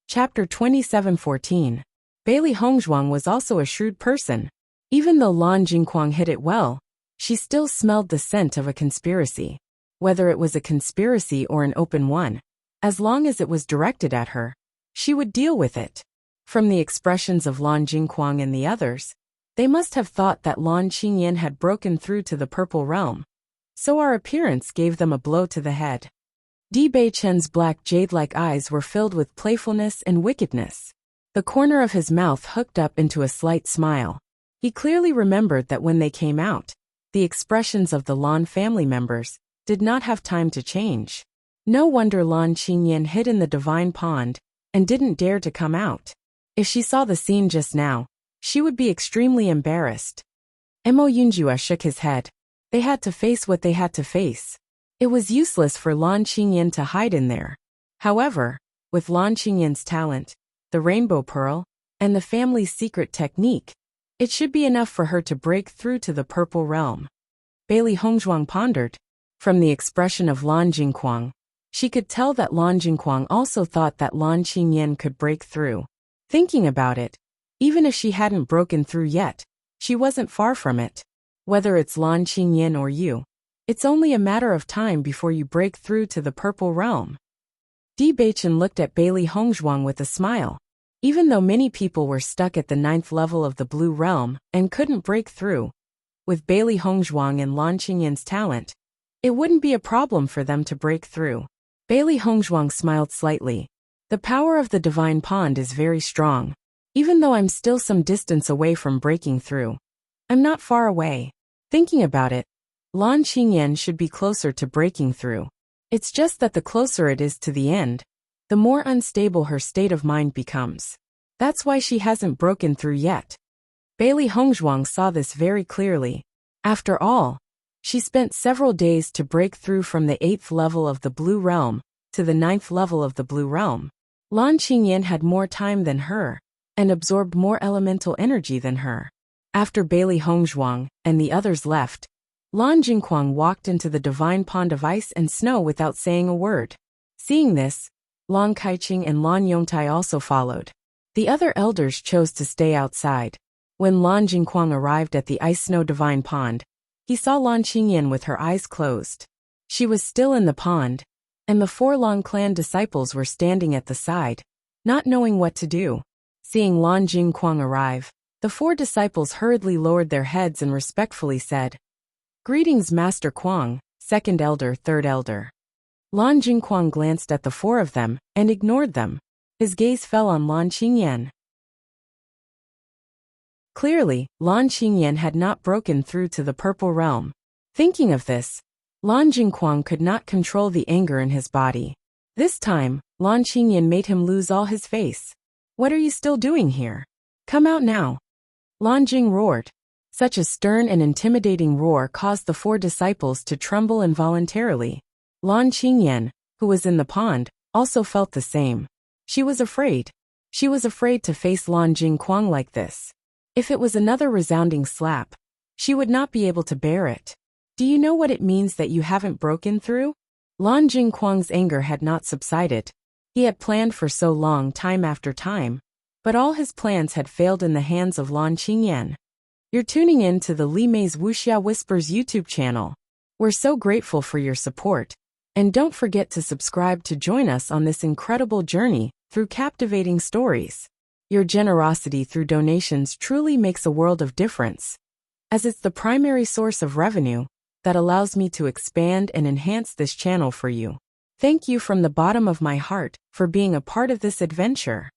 [SPEAKER 1] Chapter 27:14. Bailey Hongzhuang was also a shrewd person. Even though Lan Jingquang hid it well, she still smelled the scent of a conspiracy. Whether it was a conspiracy or an open one, as long as it was directed at her, she would deal with it. From the expressions of Lan Jingquang and the others, they must have thought that Lan Qingyan had broken through to the Purple Realm. So our appearance gave them a blow to the head. Bewitching's black jade-like eyes were filled with playfulness and wickedness. The corner of his mouth hooked up into a slight smile. He clearly remembered that when they came out, the expressions of the Lan family members did not have time to change. No wonder Lan Qingyan hid in the Divine Pond and didn't dare to come out. If she saw the scene just now, she would be extremely embarrassed. Mo Yunjue shook his head. They had to face what they had to face. It was useless for Lan Qingyan to hide in there. However, with Lan Qingyan's talent, the Rainbow Pearl, and the family's secret technique, it should be enough for her to break through to the Purple Realm. Bailey Hongzhuang pondered. From the expression of Lan Jingquang, she could tell that Lan Jingquang also thought that Lan Qingyan could break through. Thinking about it, even if she hadn't broken through yet, she wasn't far from it. Whether it's Lan Qingyan or you, it's only a matter of time before you break through to the Purple Realm. Bewitching looked at Bailey Hongzhuang with a smile. Even though many people were stuck at the 9th level of the Blue Realm and couldn't break through, with Bailey Hongzhuang and Lan Qingyan's talent, It wouldn't be a problem for them to break through. Bailey Hongzhuang smiled slightly. The power of the divine pond is very strong. Even though I'm still some distance away from breaking through, I'm not far away. Thinking about it, Lan Qingyan should be closer to breaking through. It's just that the closer it is to the end, the more unstable her state of mind becomes. That's why she hasn't broken through yet. Bailey Hongzhuang saw this very clearly. After all, she spent several days to break through from the 8th level of the Blue Realm to the 9th level of the Blue Realm. Lan Qingyan had more time than her and absorbed more elemental energy than her. After Bailey Hongzhuang and the others left, Lan Jingquang walked into the divine pond of ice and snow without saying a word. Seeing this, Lan Kaiqing and Lan Yongtai also followed. The other elders chose to stay outside. When Lan Jingquang arrived at the ice-snow divine pond, he saw Lan Qingyan with her eyes closed. She was still in the pond, and the 4 Lan clan disciples were standing at the side, not knowing what to do. Seeing Lan Jingquang arrive, the 4 disciples hurriedly lowered their heads and respectfully said, "Greetings, Master Quang, 2nd elder, 3rd elder." Lan Jingquang glanced at the 4 of them and ignored them. His gaze fell on Lan Qingyan. Clearly, Lan Qingyan had not broken through to the Purple Realm. Thinking of this, Lan Jingquang could not control the anger in his body. This time, Lan Qingyan made him lose all his face. "What are you still doing here? Come out now." Lan Jing roared. Such a stern and intimidating roar caused the 4 disciples to tremble involuntarily. Lan Qingyan, who was in the pond, also felt the same. She was afraid. She was afraid to face Lan Jingquang like this. If it was another resounding slap, she would not be able to bear it. "Do you know what it means that you haven't broken through?" Lan Jingquang's anger had not subsided. He had planned for so long, time after time, but all his plans had failed in the hands of Lan Qingyan. You're tuning in to the Li Mei's Wuxia Whispers YouTube channel. We're so grateful for your support. And don't forget to subscribe to join us on this incredible journey through captivating stories. Your generosity through donations truly makes a world of difference, as it's the primary source of revenue that allows me to expand and enhance this channel for you. Thank you from the bottom of my heart for being a part of this adventure.